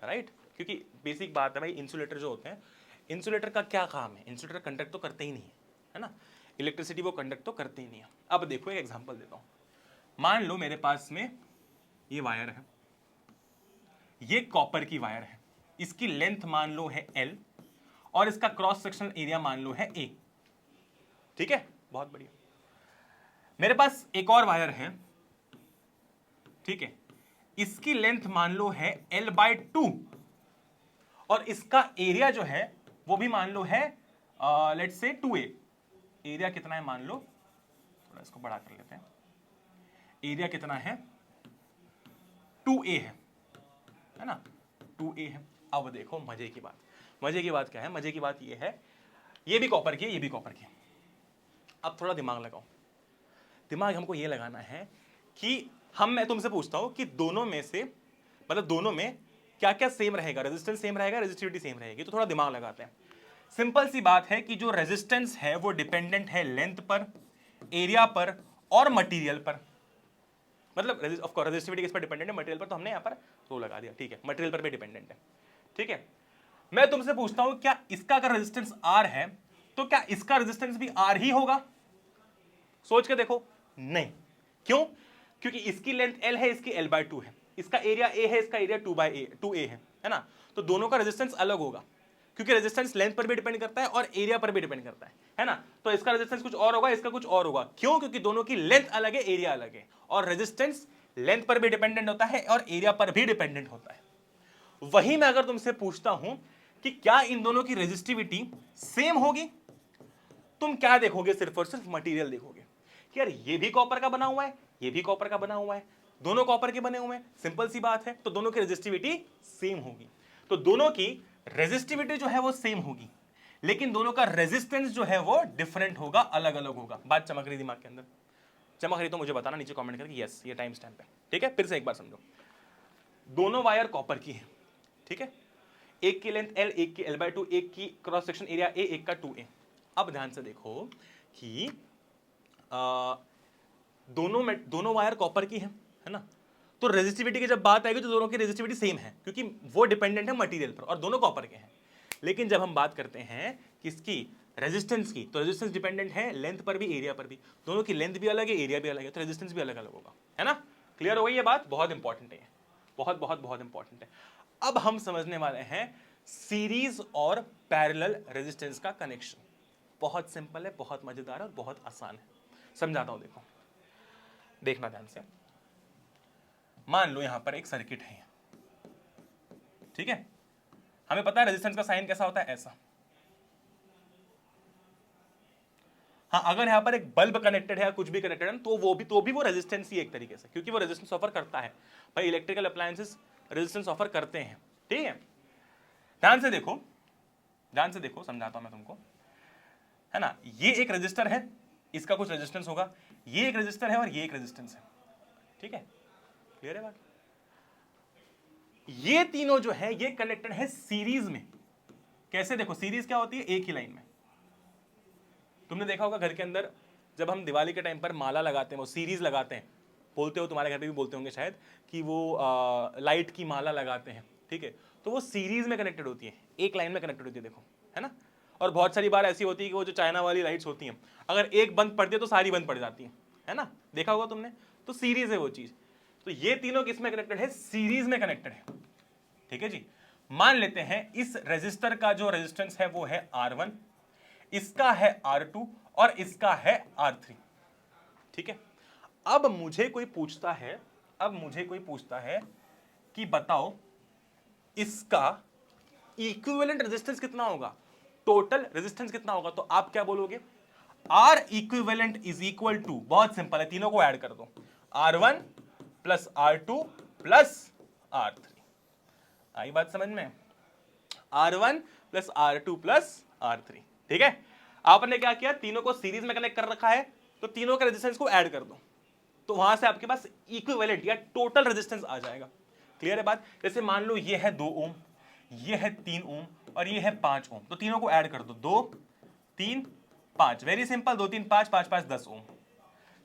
राइट। क्योंकि बेसिक बात है भाई, इंसुलेटर जो होते हैं, इंसुलेटर का क्या काम है? इंसुलेटर कंडक्ट तो करते ही नहीं है ना, इलेक्ट्रिसिटी वो कंडक्ट तो करते ही नहीं है। अब देखो एक एग्जांपल देता हूं, मान लो मेरे पास में ये वायर है, ये कॉपर की वायर है, इसकी लेंथ मान लो है L और इसका क्रॉस सेक्शनल एरिया मान लो है A। ठीक है, बहुत बढ़िया। मेरे पास एक और वायर है, ठीक है, इसकी लेंथ मान लो है L/2 और इसका एरिया जो है वो भी मान लो है लेट्स से 2a। एरिया कितना है मान लो, थोड़ा इसको बड़ा कर लेते हैं, एरिया कितना है 2a है ना, 2a है। अब देखो मजे की बात, मजे की बात क्या है, मजे की बात ये है ये भी कॉपर की है, ये भी कॉपर की है। अब थोड़ा दिमाग लगाओ, दिमाग हमको ये लगाना है कि मैं तुमसे पूछता हूं कि दोनों में से मतलब दोनों में क्या क्या सेम रहेगा, रेजिस्टेंस सेम रहेगा, रेजिस्टिविटी सेम रहेगी। तो थोड़ा दिमाग लगाते हैं। सिंपल सी बात है कि जो रेजिस्टेंस है वो डिपेंडेंट है लेंथ पर, एरिया पर और मटेरियल पर। मतलब ऑफ कोर्स रेजिस्टिविटी किस पर डिपेंडेंट है, मटेरियल पर, तो हमने यहां पर रो लगा दिया, ठीक है, मटेरियल पर भी डिपेंडेंट है, ठीक है। मैं तुमसे पूछता हूं क्या इसका अगर रेजिस्टेंस R है तो क्या इसका रेजिस्टेंस भी R ही होगा? सोच के देखो, नहीं। क्यों? क्योंकि इसकी लेंथ L है, इसकी L/2 है, इसका एरिया A है, इसका एरिया 2a है ना। तो दोनों का रेजिस्टेंस अलग होगा क्योंकि रेजिस्टेंस लेंथ पर भी डिपेंड करता है और एरिया पर भी डिपेंड करता है ना। तो इसका रेजिस्टेंस कुछ और होगा, इसका कुछ और होगा। क्यों? क्योंकि दोनों की लेंथ अलग है, एरिया अलग है, और रेजिस्टेंस लेंथ पर भी डिपेंडेंट होता है और एरिया पर भी डिपेंडेंट होता है। वही मैं अगर तुमसे पूछता हूं कि क्या इन दोनों की रेजिस्टिविटी सेम होगी, तुम क्या देखोगे? सिर्फ और सिर्फ मटेरियल देखोगे कि यार ये भी कॉपर का बना हुआ है, ये भी कॉपर का बना हुआ है, दोनों कॉपर के बने हुए हैं, सिंपल सी बात है। तो दोनों की रेजिस्टिविटी सेम होगी। तो दोनों की रेजिस्टिविटी जो है वो सेम होगी, लेकिन दोनों का रेजिस्टेंस जो है वो डिफरेंट होगा, अलग अलग होगा। बात चमक रही दिमाग के अंदर? चमक रही तो मुझे बताना नीचे कमेंट करके यस, ये टाइम स्टैम्प है, ठीक है। फिर से एक बार समझो, दोनों वायर कॉपर की है, ठीक है, एक की लेंथ L, एक की L/2, एक की क्रॉस सेक्शन एरिया A, एक का 2a। अब ध्यान से देखो कि दोनों वायर कॉपर की है ना। तो रेजिस्टिविटी की जब बात आएगी तो दोनों की रेजिस्टिविटी सेम है क्योंकि वो डिपेंडेंट है मटेरियल पर और दोनों कॉपर के हैं। लेकिन जब हम बात करते हैं किसकी, रेजिस्टेंस की, तो रेजिस्टेंस डिपेंडेंट है लेंथ पर भी, एरिया पर भी। दोनों की लेंथ भी अलग है, एरिया भी अलग है, तो रेजिस्टेंस भी अलग अलग होगा, है ना। क्लियर हो गई ये बात? बहुत इंपॉर्टेंट है, बहुत बहुत बहुत इंपॉर्टेंट है। अब हम समझने वाले हैं सीरीज और पैरेलल रेजिस्टेंस का कनेक्शन। बहुत सिंपल है, बहुत मजेदार है और बहुत आसान है। समझाता हूं, देखो, देखना ध्यान से। मान लो यहां पर एक सर्किट है, ठीक है, हमें पता है रेजिस्टेंस का साइन कैसा होता है, ऐसा। हाँ, अगर यहां पर एक बल्ब कनेक्टेड है या कुछ भी कनेक्टेड है तो भी वो रेजिस्टेंस ही एक तरीके से, क्योंकि वो रेजिस्टेंस ऑफर करता है। भाई इलेक्ट्रिकल अप्लायंसेस रेजिस्टेंस ऑफर करते हैं, ठीक है। ध्यान से देखो, ध्यान से देखो, समझाता हूं मैं तुमको, है ना। ये एक रेजिस्टर है, इसका कुछ रेजिस्टेंस होगा, ये एक रेजिस्टर है और ये एक रेजिस्टेंस है, ठीक है। क्लियर है बात? ये तीनों जो है ये कनेक्टेड है सीरीज में। कैसे? देखो, सीरीज क्या होती है, एक ही लाइन में। तुमने देखा होगा घर के अंदर जब हम दिवाली के टाइम पर माला लगाते हैं, वो सीरीज लगाते हैं, बोलते हो, तुम्हारे घर पे भी बोलते होंगे शायद, कि वो लाइट की माला लगाते हैं, ठीक है। तो वो सीरीज में कनेक्टेड होती है, एक लाइन में कनेक्टेड होती है, देखो, है ना। और बहुत सारी बार ऐसी होती है कि वो जो चाइना वाली लाइट्स होती हैं, अगर एक बंद पड़ जाए तो सारी बंद पड़ जाती हैं, है ना, देखा होगा तुमने। तो सीरीज है वो चीज। तो ये तीनों किस में कनेक्टेड है, सीरीज में कनेक्टेड है, ठीक है जी। मान लेते हैं इस रेजिस्टर का जो रेजिस्टेंस है वो है R1, इसका है R2 और इसका है R3, ठीक है। अब मुझे कोई पूछता है, कि बताओ इसका इक्विवेलेंट रेजिस्टेंस कितना होगा, टोटल रेजिस्टेंस कितना होगा। तो आप क्या बोलोगे, R equivalent is equal to, बहुत सिंपल है, तीनों को ऐड कर दो, R1 plus R2 plus R3। आई बात समझ में? R1 plus R2 plus R3, ठीक है। आपने क्या किया, तीनों को सीरीज में कनेक्ट कर रखा है, तो तीनों के रेजिस्टेंस को ऐड कर दो, तो वहां से आपके पास इक्विवेलेंट या टोटल रेजिस्टेंस आ जाएगा। क्लियर है बात? जैसे मान लो ये है 2 ओम, ये है 3 ओम और ये है 5 ओम, तो तीनों को ऐड कर दो, 2 3 5, वेरी सिंपल, 2 3 5 5 5 10 ओम।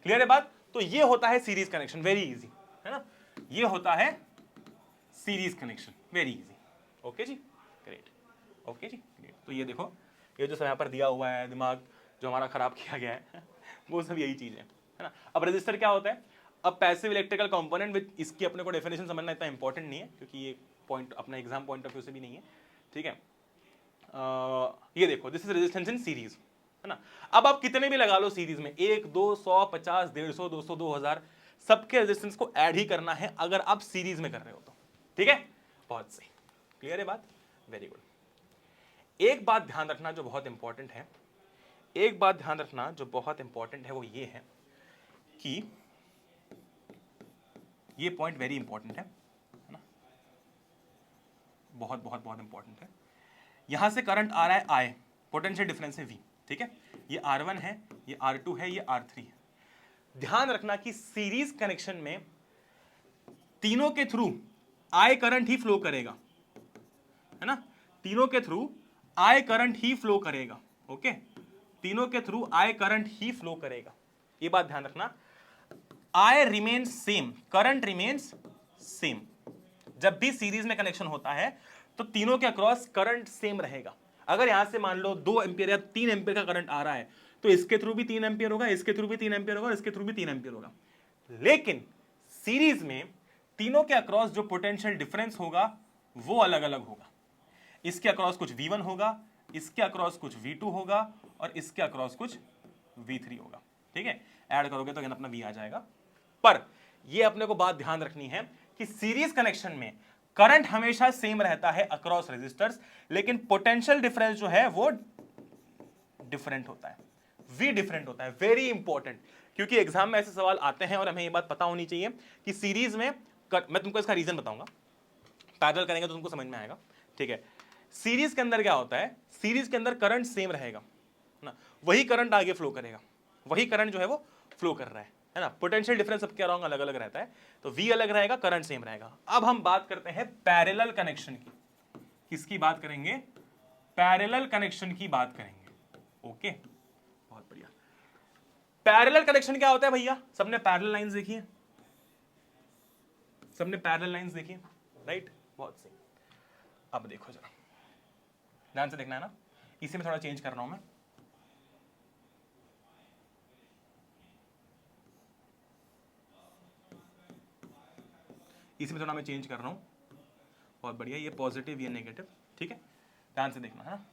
क्लियर है बात? तो ये होता है सीरीज कनेक्शन, वेरी इजी, है ना। ये होता है series connection, very easy. Okay जी, ग्रेट, ओके जी, ग्रेट। तो ये देखो, ये जो सब यहाँ पर दिया हुआ है, दिमाग जो हमारा खराब किया गया है वो सब यही चीज है ना। अब रजिस्टर क्या होता है, अब पैसिव इलेक्ट्रिकल कंपोनेंट विद, इसकी अपने को डेफिनेशन समझना इतना इंपॉर्टेंट नहीं है क्योंकि ये पॉइंट अपना एग्जाम पॉइंट ऑफ व्यू से भी नहीं है, ठीक है। ये देखो, this is resistance in series, है ना। अब आप कितने भी लगा लो सीरीज में, 1 2 100 50 150 200 2000, सबके रेजिस्टेंस को ऐड ही करना है अगर आप सीरीज में कर रहे हो तो। ठीक है, बहुत सही, क्लियर है बात, वेरी गुड। एक बात ध्यान रखना जो बहुत इंपॉर्टेंट है, एक बात ध्यान रखना जो बहुत इंपॉर्टेंट है, वो ये है कि ये पॉइंट वेरी इंपॉर्टेंट है ना, बहुत बहुत बहुत इंपॉर्टेंट है। यहां से करंट आ रहा है आई, पोटेंशियल डिफरेंस है वी, ठीक है, ये R1 है, ये R2 है, ये R3 है। ध्यान रखना कि सीरीज कनेक्शन में तीनों के थ्रू आई करंट ही फ्लो करेगा, है ना, तीनों के थ्रू आई करंट ही फ्लो करेगा। ओके, तीनों के थ्रू आई करंट ही फ्लो करेगा, ये बात ध्यान रखना। I remains same, current remains same. जब भी सीरीज में कनेक्शन होता है तो तीनों के अक्रॉस करंट सेम रहेगा। अगर यहां से मान लो 2 एम्पियर या 3 एम्पियर का करंट आ रहा है तो इसके थ्रू भी 3 एम्पियर होगा, इसके थ्रू भी 3 एम्पियर होगा, और इसके थ्रू भी 3 एम्पियर होगा। लेकिन सीरीज में तीनों के अक्रॉस जो पोटेंशियल डिफरेंस होगा वो अलग अलग होगा। इसके अक्रॉस कुछ V1 होगा, इसके अक्रॉस कुछ V2 होगा, और इसके अक्रॉस कुछ V3 होगा। ठीक है, ऐड करोगे तो अपना V आ जाएगा। पर ये अपने को बात ध्यान रखनी है कि सीरीज कनेक्शन में करंट हमेशा सेम रहता है अक्रॉस रेजिस्टर्स, लेकिन पोटेंशियल डिफरेंस जो है वो डिफरेंट होता है, V डिफरेंट होता है। वेरी इंपॉर्टेंट, क्योंकि एग्जाम में ऐसे सवाल आते हैं और हमें ये बात पता होनी चाहिए कि सीरीज में मैं तुमको इसका रीजन बताऊंगा, पैरेलल करेंगे तो तुमको समझ में आएगा। ठीक है, सीरीज के अंदर क्या होता है, सीरीज के अंदर करंट सेम रहेगा ना, वही करंट आगे फ्लो करेगा, वही करंट जो है वो फ्लो कर रहा है ना। पोटेंशियल डिफरेंस सबके अराउंड अलग अलग रहता है, तो V अलग रहेगा, करंट सेम रहेगा। अब हम बात करते हैं पैरेलल कनेक्शन की। किसकी बात करेंगे, पैरेलल कनेक्शन की बात करेंगे। ओके, बहुत बढ़िया। पैरेलल कनेक्शन क्या होता है भैया, सबने पैरेलल लाइंस देखी है, सबने पैरेलल लाइंस देखी है, राइट, बहुत सही। अब देखो जरा ध्यान से देखना है ना, इसी में थोड़ा चेंज कर रहा हूं मैं। इसी में थोड़ा मैं चेंज कर रहा हूं, बहुत बढ़िया। ये पॉजिटिव, ये नेगेटिव, ठीक है, ध्यान से देखना है ना।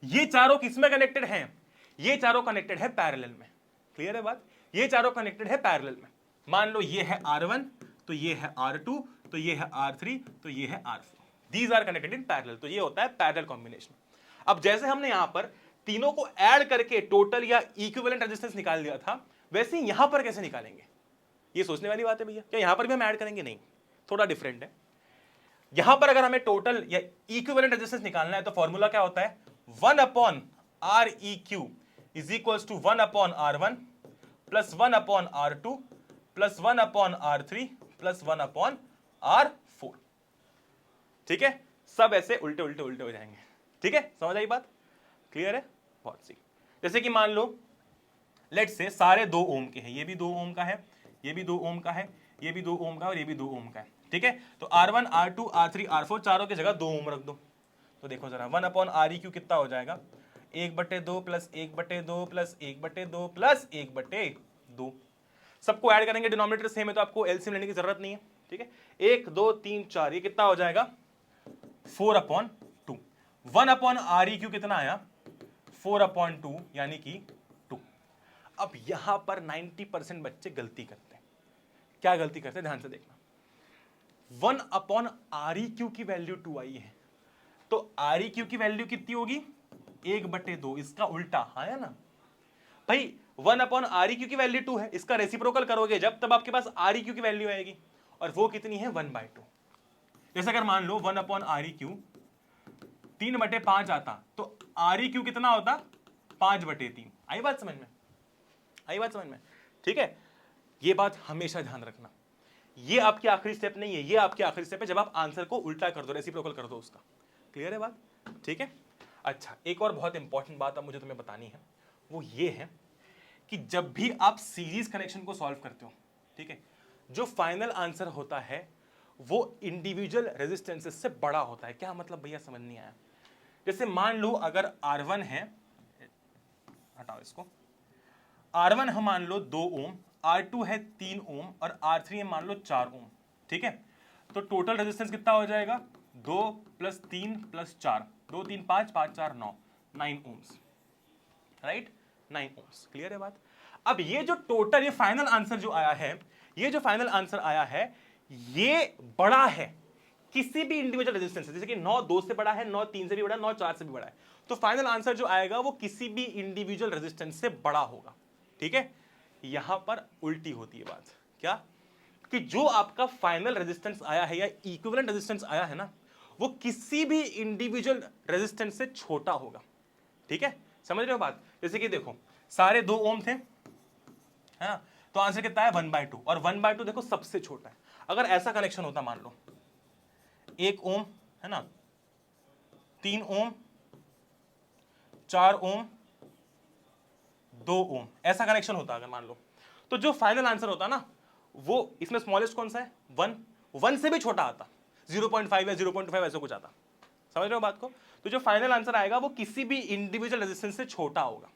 ये चारों किसमें कनेक्टेड हैं, ये चारों कनेक्टेड है पैरेलल में। क्लियर है बात, ये चारों कनेक्टेड है पैरेलल में। मान लो ये है R1, तो ये है R2, तो ये है R3, तो ये है R4, these are connected in parallel. तो ये होता है पैरेलल कॉम्बिनेशन। अब जैसे हमने यहां पर तीनों को ऐड करके टोटल या इक्विवेलेंट रेजिस्टेंस निकाल लिया था, वैसे ही यहां पर कैसे निकालेंगे, ये सोचने वाली बात है भैया। क्या यहां पर भी हम ऐड करेंगे, नहीं, थोड़ा डिफरेंट है। यहां पर अगर हमें टोटल या इक्विवेलेंट रेजिस्टेंस निकालना है तो फॉर्मूला क्या होता है, 1 upon Req is equals to 1 upon R1 plus 1 upon R2 plus 1 upon R3 plus 1 upon R4। ठीक है, सब ऐसे उल्टे उल्टे उल्टे हो जाएंगे। ठीक है, समझ आई बात, क्लियर है, बहुत सी। जैसे कि मान लो लेट से सारे 2 ओम के हैं, ये भी 2 ओम का है, ये भी 2 ओम का है, ये भी 2 ओम का है, और ये भी 2 ओम का है। ठीक है, तो R1 R2 R3 R4 चारों की जगह 2 ओम रख दो। तो देखो जरा 1 अपॉन Req कितना हो जाएगा, 1/2 प्लस 1/2 प्लस 1/2 प्लस 1/2। सबको ऐड करेंगे, डिनोमिनेटर सेम है तो आपको एलसीएम लेने की जरूरत नहीं है। ठीक है, 1 2 3 4, ये कितना हो जाएगा 4/2। 1 अपॉन Req कितना आया 4/2, यानी कि 2। अब यहां पर 90% बच्चे गलती करते हैं। क्या गलती करते हैं, ध्यान से देखना। 1 अपॉन Req की वैल्यू 2 आई है, तो Req की वैल्यू कितनी होगी 1/2, इसका उल्टा, है ना भाई। 1 अपॉन Req की वैल्यू 2 है, इसका रेसिप्रोकल करोगे जब तब आपके पास Req की वैल्यू आएगी, और वो कितनी है 1/2। जैसे अगर मान लो 1 अपॉन Req 3/5 आता तो Req कितना होता 5/3। आई बात समझ में, आई बात समझ में, ठीक है। ये बात हमेशा ध्यान रखना, ये आपकी आखिरी स्टेप नहीं है, ये आपकी आखिरी स्टेप है जब आप आंसर को उल्टा कर दो, रेसिप्रोकल कर दो उसका। क्लियर है बात, ठीक है। अच्छा, एक और बहुत इंपॉर्टेंट बात अब मुझे तुम्हें बतानी है, वो ये है कि जब भी आप सीरीज कनेक्शन को सॉल्व करते हो, ठीक है, जो फाइनल आंसर होता है वो इंडिविजुअल रेजिस्टेंसेस से बड़ा होता है। क्या मतलब भैया, समझ नहीं आया। जैसे मान लो अगर R1 है, हटाओ इसको, R1 हम मान लो 2 ओम, R2 है 3 ओम, और R3 है मान लो 4 ओम। ठीक है, तो टोटल रेजिस्टेंस कितना हो जाएगा 2 + 3 + 4, 2 3 5 5 4 9, 9 ओम्स, राइट, 9 ओम्स। क्लियर है बात? अब ये जो टोटल, ये फाइनल आंसर जो आया है, ये जो फाइनल आंसर आया है, ये बड़ा है किसी भी इंडिविजुअल रेजिस्टेंस से। जैसे कि 9 2 से बड़ा है, 9 3 से भी बड़ा है, 9 4 से भी बड़ा है। तो फाइनल आंसर जो आएगा वो किसी भी इंडिविजुअल रेजिस्टेंस से बड़ा होगा। ठीक है, यहां पर उल्टी होती है बात। क्या? कि जो आपका फाइनल रेजिस्टेंस आया है या इक्विवेलेंट रेजिस्टेंस आया है ना, वो किसी भी इंडिविजुअल रेजिस्टेंस से छोटा होगा। ठीक है, समझ रहे हो बात? जैसे कि देखो, सारे 2 ओम थे, है ना, तो आंसर कितना है 1/2, और 1/2 देखो सबसे छोटा है। अगर ऐसा कनेक्शन होता, मान लो 1 ओम, है ना, 3 ओम, 4 ओम, 2 ओम, ऐसा कनेक्शन होता अगर मान लो, तो जो फाइनल आंसर होता ना, वो इसमें स्मॉलेस्ट कौन सा है? 1, 1 से भी छोटा आता, 0.5 या 0.5 ऐसा कुछ आता। समझ रहे हो बात को? तो जो फाइनल आंसर आएगा वो किसी भी इंडिविजुअल रेजिस्टेंस से छोटा होगा।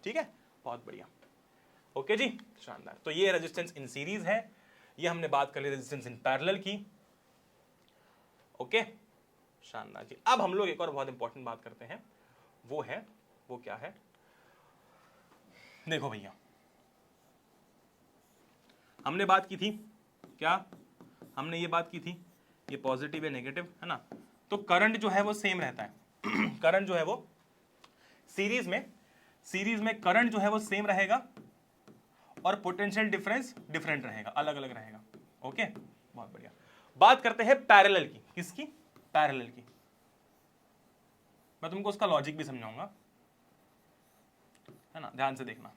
ठीक है, बहुत बढ़िया। ओके जी, शानदार। तो ये रेजिस्टेंस इन सीरीज है, ये हमने बात कर ली रेजिस्टेंस इन पैरेलल की। ओके, शानदार जी। अब हम लोग एक और बहुत इंपॉर्टेंट बात करते हैं, वो क्या है? देखो भैया, हमने बात की थी क्या? हमने ये बात की थी, ये पॉजिटिव है नेगेटिव, है ना, तो करंट जो है वो सेम रहता है। करंट जो है वो सीरीज में करंट जो है वो सेम रहेगा और पोटेंशियल डिफरेंस डिफरेंट रहेगा, अलग अलग रहेगा। ओके, बहुत बढ़िया। बात करते हैं पैरेलल की। किसकी? पैरेलल की। मैं तुमको उसका लॉजिक भी समझाऊंगा, है ना, ध्यान से देखना।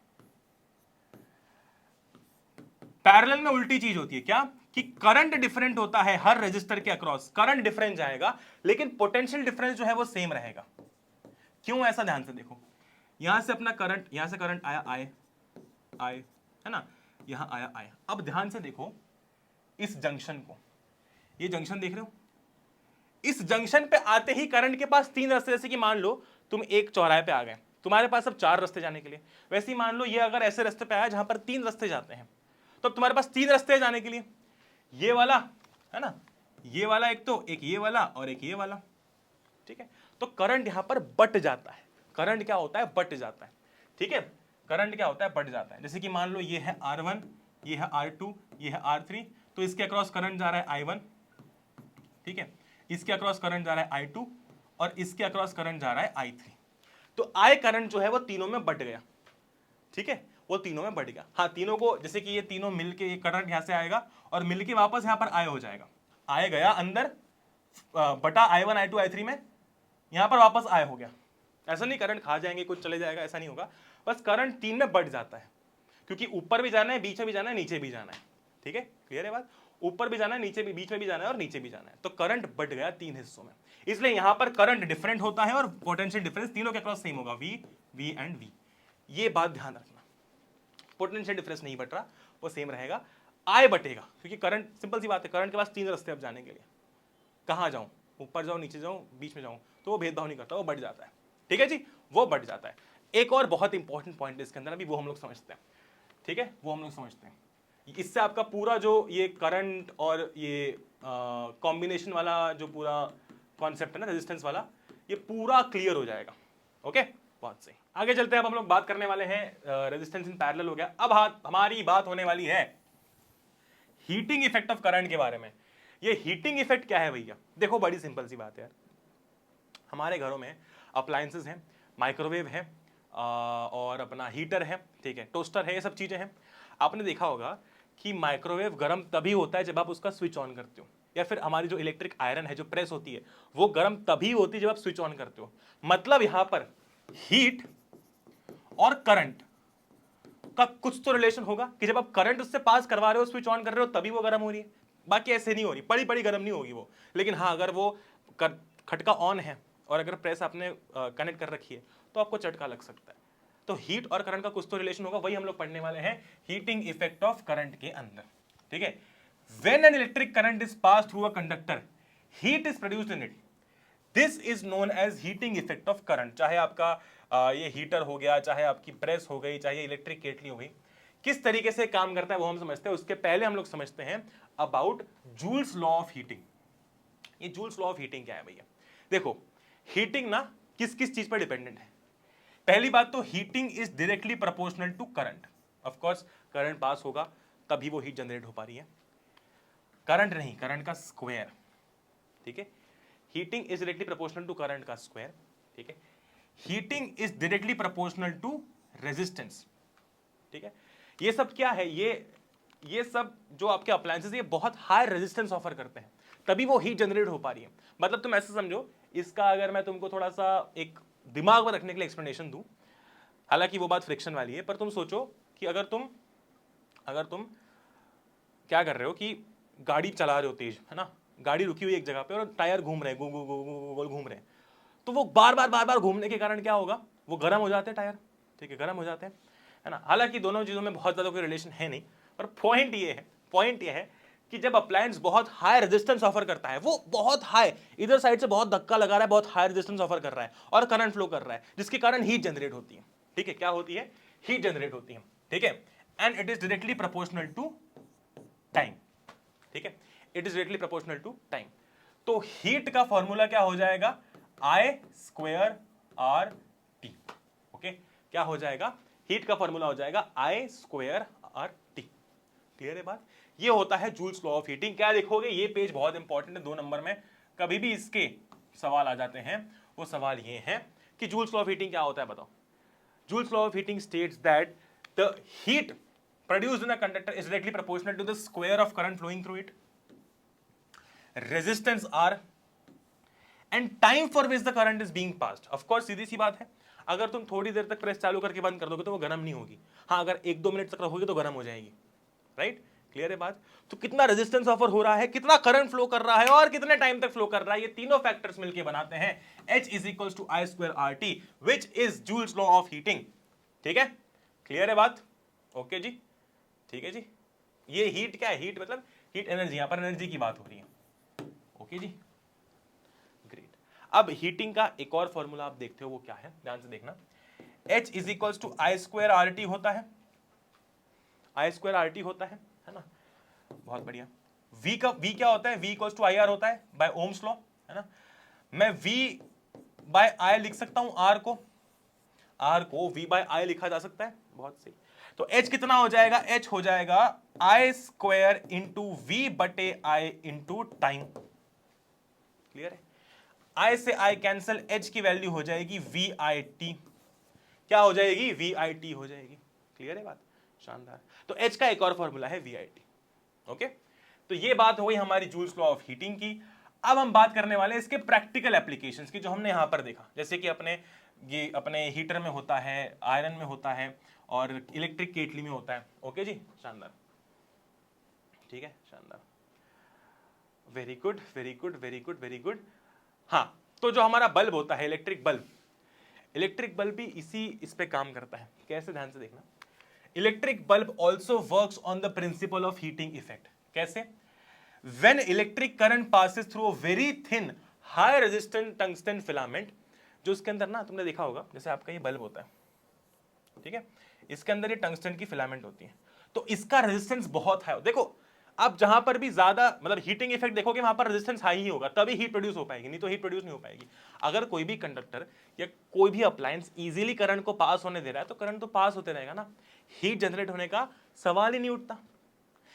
पैरेलल में उल्टी चीज होती है। क्या? कि करंट डिफरेंट होता है हर रजिस्टर के अक्रॉस, करंट डिफरेंट जाएगा लेकिन पोटेंशियल डिफरेंस जो है वो सेम रहेगा। क्यों ऐसा? ध्यान से देखो, यहां से अपना करंट, यहां से करंट आया आए, है ना, यहां आया आए। अब ध्यान से देखो इस जंक्शन को, ये जंक्शन देख रहे हो, इस जंक्शन पे आते ही करंट के पास 3 रास्ते, जैसे कि मान लो तुम एक चौराहे पे आ गए, तुम्हारे पास अब 4 रास्ते जाने के लिए। वैसे ही मान लो ये अगर ऐसे रास्ते पे आया जहां पर 3 रास्ते जाते हैं, तो तुम्हारे पास 3 रास्ते जाने के लिए। ये वाला, है ना, ये वाला एक, तो एक ये वाला और एक ये वाला। ठीक है, तो करंट यहां पर बट जाता है। करंट क्या होता है? बट जाता है। ठीक है, करंट क्या होता है? बट जाता है। जैसे कि मान लो ये है R1, ये है R2, ये है R3, तो इसके अक्रॉस करंट जा रहा है I1, ठीक है, इसके अक्रॉस करंट जा रहा है I2 और इसके अक्रॉस करंट जा रहा है I3। तो I करंट जो है वो तीनों में बट गया। ठीक है, वो तीनों में बढ़ गया। हाँ, तीनों को, जैसे कि ये तीनों मिलके, ये करंट यहां से आएगा और मिलके वापस यहां पर आय हो जाएगा। आय गया अंदर, बटा I1 I2 I3 में, यहां पर वापस आय हो गया। ऐसा नहीं करंट खा जाएंगे कुछ चले जाएगा, ऐसा नहीं होगा। बस करंट 3 में बढ़ जाता है, क्योंकि ऊपर भी जाना है, बीच में भी जाना है, नीचे भी जाना है। ठीक है, क्लियर है बात? ऊपर भी जाना है, नीचे भी, बीच में भी जाना है और नीचे भी जाना है। तो करंट बढ़ गया 3 हिस्सों में। इसलिए यहां पर करंट डिफरेंट होता है और पोटेंशियल डिफरेंस तीनों के अक्रॉस सेम होगा, V एंड V। ये बात ध्यान रखना, पोटेंशियल डिफरेंस नहीं बट रहा, वो सेम रहेगा। आय बटेगा, क्योंकि करंट, सिंपल सी बात है, करंट के पास 3 रास्ते अब जाने के लिए। कहां जाऊं? ऊपर जाऊं, नीचे जाऊं, बीच में जाऊं, तो वो भेदभाव नहीं करता, वो बढ़ जाता है। ठीक है जी, वो बढ़ जाता है। एक और बहुत इंपॉर्टेंट पॉइंट है इसके अंदर, अभी वो हम लोग समझते हैं। ठीक है, वो हम लोग समझते हैं। इससे आपका पूरा जो ये करंट और ये कॉम्बिनेशन वाला जो पूरा कॉन्सेप्ट है ना, रेजिस्टेंस वाला, ये पूरा क्लियर हो जाएगा। ओके, बहुत सही। आगे चलते हैं। अब हम लोग बात करने वाले हैं, रेजिस्टेंस इन पैरेलल हो गया। अब हमारी बात होने वाली है हीटिंग इफेक्ट ऑफ करंट के बारे में। ये हीटिंग इफेक्ट क्या है भैया? देखो, बड़ी सिंपल सी बात है यार। हमारे घरों में अप्लायंसेस हैं, माइक्रोवेव है, और अपना हीटर है, ठीक है, टोस्टर है, ये सब चीजें हैं। आपने देखा होगा कि माइक्रोवेव गर्म तभी होता है जब आप उसका स्विच ऑन करते हो, या फिर हमारी जो इलेक्ट्रिक आयरन है, जो प्रेस होती है, वो गर्म तभी होती है जब आप स्विच ऑन करते हो। मतलब यहां पर हीट और करंट का कुछ तो रिलेशन होगा कि जब आप करंट उससे पास करवा रहे हो, स्विच ऑन कर रहे हो, तभी वो गर्म हो रही है। बाकी ऐसे नहीं हो रही, बड़ी बड़ी गर्म नहीं होगी वो। लेकिन हाँ, अगर वो खटका ऑन है और अगर प्रेस आपने कनेक्ट कर रखी है, तो आपको झटका लग सकता है। तो हीट और करंट का कुछ तो रिलेशन होगा, वही हम लोग पढ़ने वाले हैं हीटिंग इफेक्ट ऑफ करंट के अंदर। ठीक है, when an electric current is pass through a conductor, heat is produced in it, this is known as heating effect of current. चाहे आपका ये हीटर हो गया, चाहे आपकी प्रेस हो गई, चाहे इलेक्ट्रिक केटली हो गई, किस तरीके से काम करता है वो हम समझते हैं। उसके पहले हम लोग समझते हैं about joules law of heating. ये जूल्स लॉ ऑफ हीटिंग क्या है भैया? देखो, हीटिंग ना किस किस चीज पर डिपेंडेंट है। पहली बात तो heating is directly proportional to current. Of course current pass होगा तभी वो हीट जनरेट हो पा रही है, करंट नहीं, करंट का स्क्वायर, ठीक है। Heating is directly proportional to current का स्क्वायर, ठीक है। Heating is directly proportional to resistance, ठीक है। ये सब क्या है, ये सब जो आपके अप्लायंसेस ये बहुत हाई रेजिस्टेंस ऑफर करते हैं, तभी वो हीट जनरेट हो पा रही है। मतलब तुम ऐसे समझो, इसका अगर मैं तुमको थोड़ा सा एक दिमाग में रखने के लिए एक्सप्लेनेशन दूं, हालांकि वो बात फ्रिक्शन वाली है, पर तुम सोचो कि अगर तुम क्या कर रहे हो कि गाड़ी चला रहे हो तेज, है ना, गाड़ी रुकी हुई एक जगह पे और टायर घूम रहे हैं, गोल गोल घूम रहे हैं, तो वो बार बार घूमने के कारण क्या होगा, वो गर्म हो जाते हैं टायर, ठीक है, गर्म हो जाते हैं, है ना। हालांकि दोनों चीजों में बहुत ज्यादा कोई रिलेशन है नहीं, पर पॉइंट ये है कि जब अप्लायंस बहुत हाई रेजिस्टेंस ऑफर करता है, वो बहुत हाई, इधर साइड से बहुत धक्का लगा रहा है, बहुत हाई रेजिस्टेंस ऑफर कर रहा है और करंट फ्लो कर रहा है, जिसके कारण हीट जनरेट होती है, ठीक है। क्या होती है? हीट जनरेट होती है, ठीक है। And it is directly proportional to time, ठीक है। It is directly proportional to time. तो हीट का फॉर्मूला क्या हो जाएगा? I square R T, okay. क्या हो जाएगा? हीट का फॉर्मूला हो जाएगा I square R T. Clear है बात? ये होता है जूल्स लॉ ऑफ हीटिंग। क्या देखोगे, ये पेज बहुत इंपॉर्टेंट है, 2 नंबर में कभी भी इसके सवाल आ जाते हैं, वो सवाल ये है कि जूल्स लॉ ऑफ हीटिंग क्या होता है, बताओ। Joules law of heating states that the heat produced in a conductor is directly proportional to the square of current flowing through it, resistance R, and time for which the current is being passed. Of course सीधी सी बात है, अगर तुम थोड़ी देर तक press चालू करके बंद कर दोगे तो वो गर्म नहीं होगी, हाँ अगर 1-2 मिनट तक रखोगे तो गर्म हो जाएगी, राइट? क्लियर है बात? तो कितना रेजिस्टेंस ऑफर हो रहा है, कितना करंट फ्लो कर रहा है और कितने टाइम तक फ्लो कर रहा है, ये तीनों फैक्टर्स मिलकर बनाते हैं H is equals to I square R T, which is Joule's law of heating, ठीक है। क्लियर है बात? ओके जी, ठीक है जी। ये हीट क्या है? हीट मतलब हीट एनर्जी, यहां पर एनर्जी की बात हो रही है, ओके जी, ग्रेट। अब हीटिंग का एक और फॉर्मूला आप देखते हो, वो क्या है, ध्यान से देखना। H is equals to I square R T होता है, आई स्क्वायर आर टी होता है ना, बहुत बढ़िया। V क्या होता है? V equals to I R होता है बाय ओम्स लॉ, है ना। मैं V बाय आई लिख सकता हूं, R को V बाय आई लिखा जा सकता है, बहुत सही। तो H कितना हो जाएगा? H हो जाएगा आई स्क्वायर इंटू वी बटे आई इंटू टाइम। क्लियर है? I से I कैंसल, H की वैल्यू हो जाएगी VIT। क्या हो जाएगी? VIT हो जाएगी। क्लियर है बात? शानदार। तो H का एक और फॉर्मूला है VIT, ओके। तो ये बात हो गई हमारी जूल्स लॉ ऑफ हीटिंग की। अब हम बात करने वाले हैं इसके प्रैक्टिकल एप्लीकेशंस की, जो हमने यहां पर देखा, जैसे कि अपने हीटर में होता है, आयरन में होता है और इलेक्ट्रिक केटली में होता है, ओके जी, शानदार, ठीक है, शानदार, very good very good very good very good. हाँ, तो जो हमारा बल्ब होता है, इलेक्ट्रिक बल्ब भी इस पे काम करता है। कैसे? ध्यान से देखना। Electric bulb also works on the principle of heating effect. कैसे? When electric current passes through a very thin, high resistance tungsten filament, जो इसके अंदर ना तुमने देखा होगा, जैसे आपका ये बल्ब होता है, ठीक है, इसके अंदर ये टंगस्टन की फिलामेंट होती है, तो इसका रेजिस्टेंस बहुत हाई। देखो, आप जहां पर भी ज्यादा मतलब हीटिंग इफेक्ट देखोगे, वहां पर रेजिस्टेंस हाई ही होगा, तभी हीट प्रोड्यूस हो पाएगी, नहीं तो हीट प्रोड्यूस नहीं हो पाएगी। अगर कोई भी कंडक्टर या कोई भी अप्लायंस इजीली करंट को पास होने दे रहा है, तो करंट तो पास होते रहेगा ना, हीट जनरेट होने का सवाल ही नहीं उठता।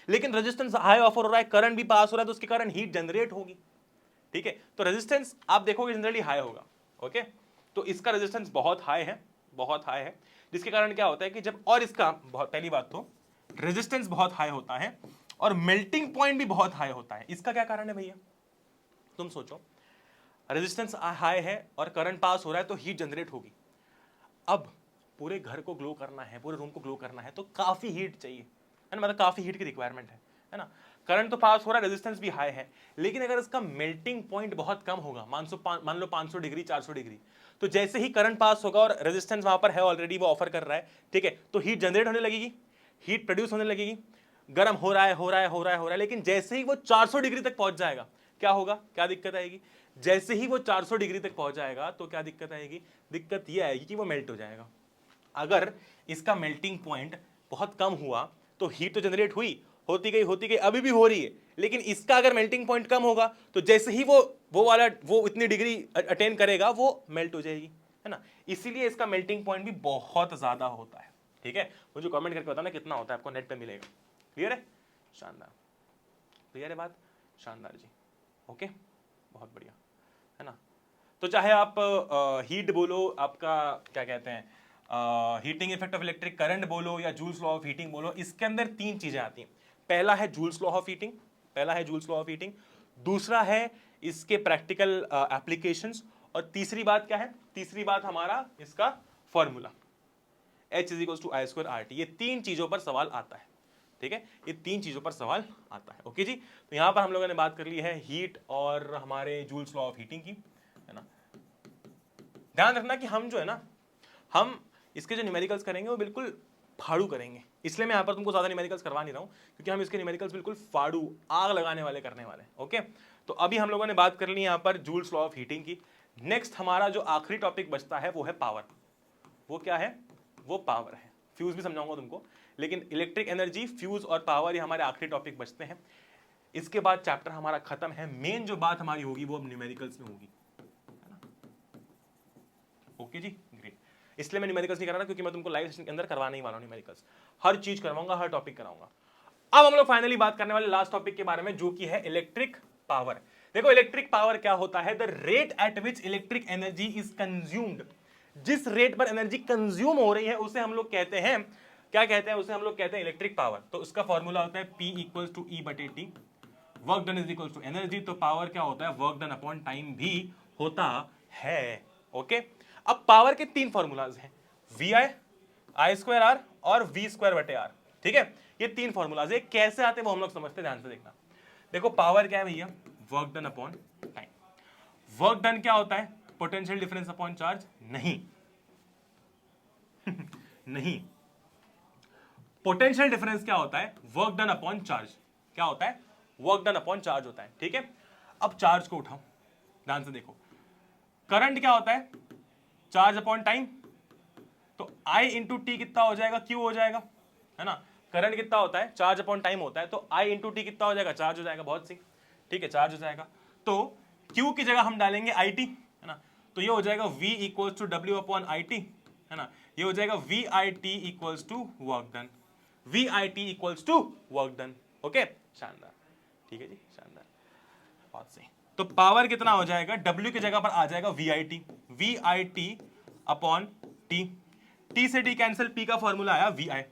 लेकिन रेजिस्टेंस हाई ऑफर हो रहा है, करंट भी पास हो रहा है, तो उसके कारण हीट जनरेट होगी, ठीक है। तो रेजिस्टेंस आप देखोगे जनरली हाई होगा, ओके। तो इसका रेजिस्टेंस बहुत हाई है, जिसके कारण क्या होता है कि जब, और इसका बहुत, पहली बात तो रेजिस्टेंस बहुत हाई होता है और मेल्टिंग पॉइंट भी बहुत हाई होता है। इसका क्या कारण है भैया? तुम सोचो, रेजिस्टेंस हाई है और करंट पास हो रहा है, तो हीट जनरेट होगी। अब पूरे घर को ग्लो करना है, पूरे रूम को ग्लो करना है, तो काफी हीट चाहिए, है ना, मतलब काफी हीट की रिक्वायरमेंट है ना। करंट तो पास हो रहा है, रेजिस्टेंस भी हाई है, लेकिन अगर इसका मेल्टिंग पॉइंट बहुत कम होगा, मान लो 500 डिग्री 400 डिग्री, तो जैसे ही करंट पास होगा और रेजिस्टेंस वहां पर है ऑलरेडी, वो ऑफर कर रहा है, ठीक है, तो हीट जनरेट होने लगेगी, हीट प्रोड्यूस होने लगेगी, गर्म हो रहा है, लेकिन जैसे ही वो 400 डिग्री तक पहुंच जाएगा, क्या होगा, क्या दिक्कत आएगी? जैसे ही वो 400 डिग्री तक पहुंच जाएगा तो क्या दिक्कत आएगी? दिक्कत ये आएगी कि वो मेल्ट हो जाएगा। अगर इसका मेल्टिंग पॉइंट बहुत कम हुआ तो हीट तो जनरेट होती गई, अभी भी हो रही है, लेकिन इसका अगर मेल्टिंग पॉइंट कम होगा तो जैसे ही वो इतनी डिग्री अटेन करेगा वो मेल्ट हो जाएगी, है ना। इसीलिए इसका मेल्टिंग पॉइंट भी बहुत ज्यादा होता है, ठीक है। मुझे कमेंट करके बताना कितना होता है, आपको नेट पे मिलेगा। क्लियर है, शानदार, क्लियर है बात, शानदार जी, ओके, बहुत बढ़िया, है ना। तो चाहे आप हीट बोलो, आपका क्या कहते हैं heating effect of electric current बोलो या जूल्स लॉ ऑफ हीटिंग बोलो, इसके अंदर तीन चीजें आती हैं। पहला है जूल्स लॉ ऑफ हीटिंग, दूसरा है इसके प्रैक्टिकल एप्लीकेशंस, और तीसरी बात क्या है, तीसरी बात हमारा इसका फॉर्मूला H = I²RT। ये तीन चीजों पर सवाल आता है, ठीक है, ये तीन चीजों पर सवाल आता है। ओके जी, तो यहां पर हम लोगों ने बात कर ली है हीट और हमारे जूल्स लॉ ऑफ हीटिंग की, है ना। ध्यान रखना कि हम जो है ना, हम इसके जो न्यूमेरिकल्स करेंगे वो बिल्कुल फाड़ू करेंगे, इसलिए मैं यहाँ पर तुमको ज्यादा न्यूमेरिकल्स करवा नहीं रहा हूँ, क्योंकि हम इसके न्यूमेरिकल्स बिल्कुल फाड़ू, आग लगाने वाले करने वाले हैं। ओके, तो अभी हम लोगों ने बात कर ली यहाँ पर जूल्स लॉ ऑफ हीटिंग की। नेक्स्ट हमारा जो आखिरी टॉपिक बचता है वो है पावर। वो क्या है, वो पावर है। फ्यूज भी समझाऊंगा तुमको, लेकिन इलेक्ट्रिक एनर्जी, फ्यूज और पावर ये हमारे आखिरी टॉपिक बचते हैं। इसके बाद चैप्टर हमारा खत्म है। मेन जो बात हमारी होगी वो अब न्यूमेरिकल्स में होगी, है ना। ओके जी, ग्रेट। इसलिए मैं न्यूमेरिकल्स नहीं करा रहा, क्योंकि मैं तुमको लाइव सेशन के अंदर करवाने ही वाला हूं न्यूमेरिकल्स, हर चीज करवाऊंगा, हर टॉपिक कराऊंगा। अब हम लोग फाइनली बात करने वाले लास्ट टॉपिक के बारे में, जो कि है इलेक्ट्रिक पावर। देखो इलेक्ट्रिक पावर क्या होता है, the rate at which electric energy is consumed. जिस रेट पर एनर्जी कंज्यूम हो रही है उसे हम लोग कहते हैं, क्या कहते हैं, उसे हम लोग कहते हैं इलेक्ट्रिक पावर। तो उसका फॉर्मूला होता है P = E/T, work done = energy. तो पावर क्या होता है, वर्क डन अपॉन टाइम भी होता है। ओके, अब पावर के तीन फॉर्मूलाज हैं, VI, I²R और V²/R, ठीक है। ये तीन फॉर्मूलाज है, कैसे आते हैं वो हम लोग समझते हैं, ध्यान से देखना। देखो पावर क्या है भैया, work done upon time. Work done क्या होता है, पोटेंशियल डिफरेंस अपॉन चार्ज, नहीं नहीं, पोटेंशियल डिफरेंस क्या होता है, वर्क डन अपॉन चार्ज। क्या होता है, वर्क डन अपॉन चार्ज होता है, ठीक है। अब चार्ज को उठाओ, ध्यान से देखो। करंट क्या होता है, चार्ज अपॉन टाइम। तो I × T कितना हो जाएगा, Q हो जाएगा, है ना। करंट कितना होता है, चार्ज अपॉन टाइम होता है, तो I × T कितना हो जाएगा, चार्ज हो जाएगा, बहुत सी, ठीक है, चार्ज हो जाएगा। तो Q की जगह हम डालेंगे IT, है ना। तो ये हो जाएगा V = W/IT, है ना। ये हो जाएगा VIT = work done, VIT = work done. Okay, शानदार, ठीक है जी, शानदार, बहुत सही। तो पावर कितना हो जाएगा, W की जगह पर आ जाएगा VIT, VIT/T, T से D कैंसिल, P का फॉर्मूला आया VI,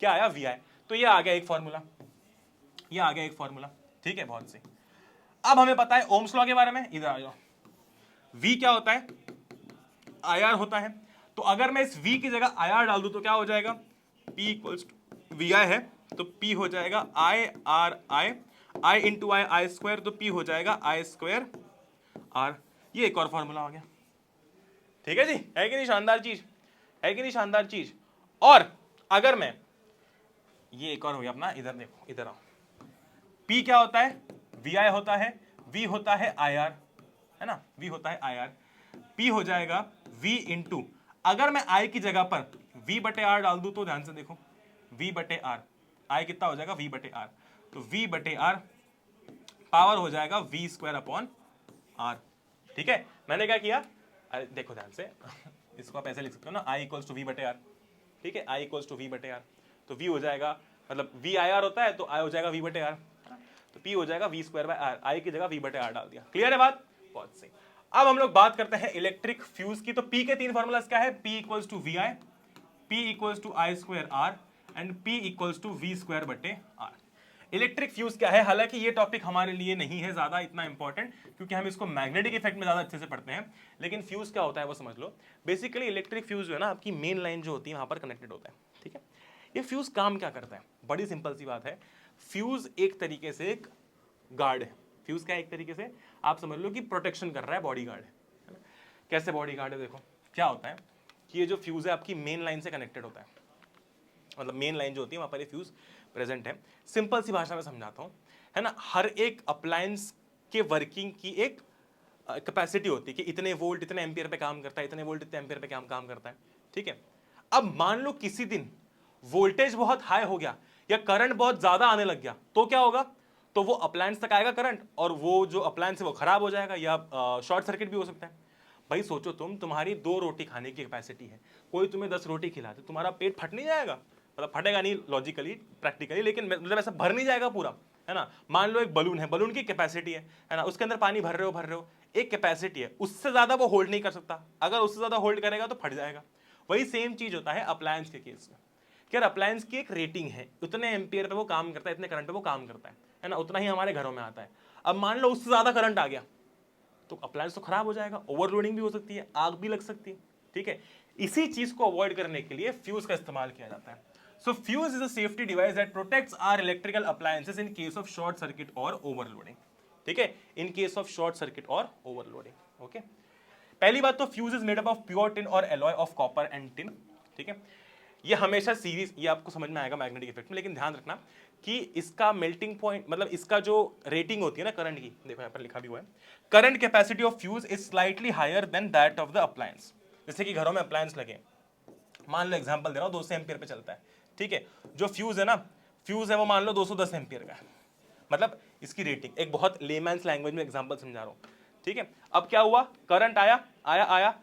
क्या आया VI। तो ये आ गया एक फॉर्मूला, ये आ गया एक फॉर्मूला, ठीक है, बहुत सही। अब हमें पता है ओम्स लॉ के बारे में, इधर आ जाओ। V क्या होता है, IR होता है। तो अगर मैं इस V की जगह IR डाल दूं तो क्या हो जाएगा, P = VI है, तो P हो जाएगा IRI, I × I² तो P हो जाएगा I²R। ये एक और फॉर्मूला हो गया, ठीक है जी, है कि नहीं शानदार चीज, है कि नहीं शानदार चीज। और अगर मैं, ये एक और हो गया अपना, इधर देखो, इधर आओ। P क्या होता है, VI होता है, V होता है IR, है ना, V होता है IR। P हो जाएगा V × अगर मैं I की जगह पर V/R डाल दूं तो ध्यान से देखो, V/R, I कितना हो जाएगा, V/R, तो V/R पावर हो जाएगा V²/R, ठीक है। मैंने क्या किया, अरे देखो ध्यान से इसको आप ऐसे लिख सकते हो ना, I = V/R, ठीक है, I = V/R। तो V हो जाएगा, मतलब VIR होता है तो I हो जाएगा V/R, तो P हो जाएगा V²/R, I की जगह V/R डाल दिया। क्लियर है बात, बहुत सही। अब हम लोग बात करते हैं इलेक्ट्रिक फ्यूज की। तो P के तीन फॉर्मूलाज क्या है, P = VI, P = I²R and P = V²/R। Electric fuse क्या है, हालांकि ये टॉपिक हमारे लिए नहीं है ज्यादा इतना इंपॉर्टेंट, क्योंकि हम इसको मैग्नेटिक इफेक्ट में ज्यादा अच्छे से पढ़ते हैं, लेकिन फ्यूज क्या होता है वो समझ लो। बेसिकली इलेक्ट्रिक फ्यूज जो है ना, आपकी मेन लाइन जो होती है वहां पर कनेक्टेड होता है, ठीक है। ये फ्यूज काम क्या करता है, बड़ी सिंपल सी बात है। फ्यूज एक तरीके से एक गार्ड है। फ्यूज का एक तरीके से आप समझ लो कि प्रोटेक्शन कर रहा है, बॉडी गार्ड है ना। कैसे बॉडी गार्ड है, देखो क्या होता है कि ये जो फ्यूज है आपकी मेन लाइन से कनेक्टेड होता है, मतलब मेन लाइन जो होती है वहां पर ये फ्यूज प्रेजेंट है। सिंपल सी भाषा में समझाता हूं, है ना। हर एक अप्लायंस के वर्किंग की एक कैपेसिटी होती है कि इतने वोल्ट इतने एम्पियर पे काम करता है, इतने वोल्ट इतने एम्पियर पे काम करता है, ठीक है। अब मान लो किसी दिन वोल्टेज बहुत हाई हो गया या करंट बहुत ज्यादा आने लग गया, तो क्या होगा, तो वो अप्लायंस तक आएगा करंट, और वो जो अप्लायंस है वो खराब हो जाएगा या शॉर्ट सर्किट भी हो सकता है। भाई सोचो तुम्हारी 2 रोटी खाने की कैपेसिटी है, कोई तुम्हें 10 रोटी खिलाते, तुम्हारा पेट फट नहीं जाएगा? मतलब फटेगा नहीं लॉजिकली प्रैक्टिकली, लेकिन मतलब ऐसा भर नहीं जाएगा पूरा, है ना। मान लो एक बलून है, बलून की कैपेसिटी है ना, उसके अंदर पानी भर रहे हो, एक कैपेसिटी है, उससे ज्यादा वो होल्ड नहीं कर सकता, अगर उससे ज्यादा होल्ड करेगा तो फट जाएगा। वही सेम चीज होता है अप्लायंस के केस में, कि अप्लायंस की एक रेटिंग है, उतने एम्पियर पे वो काम करता है, इतने करंट पे वो काम करता है ना, उतना ही हमारे घरों में आता है। अब मान लो उससे ज्यादा करंट आ गया तो अप्लायंस तो खराब हो जाएगा, ओवरलोडिंग भी हो सकती है, आग भी लग सकती है, ठीक है। इसी चीज को अवॉइड करने के लिए फ्यूज का इस्तेमाल किया जाता है। So fuse is a safety device that protects our electrical appliances in case of short circuit और ओवरलोडिंग, ठीक है, in case of short circuit और ओवरलोडिंग। ओके, पहली बात तो fuse is made up of pure tin और alloy of copper and tin, ठीक है। ये हमेशा सीरीज, ये आपको समझ में आएगा मैग्नेटिक इफेक्ट में, लेकिन ध्यान रखना कि इसका मेल्टिंग पॉइंट, मतलब इसका जो रेटिंग होती है ना करंट की, देखो यहाँ पर लिखा भी हुआ है, current capacity of fuse is slightly higher than that of the appliance. जैसे कि घरों में अप्लायंस लगे, मान लो एग्जांपल दे रहा हूँ, 200 एम्पियर पे चलता है, ठीक है। जो फ्यूज है ना, फ्यूज है वो मान लो 210 एम्पियर का है, मतलब इसकी रेटिंग, एक बहुत लेमैन्स लैंग्वेज में एग्जांपल समझा रहा हूँ, ठीक है। अब क्या हुआ, करंट आया आया आया,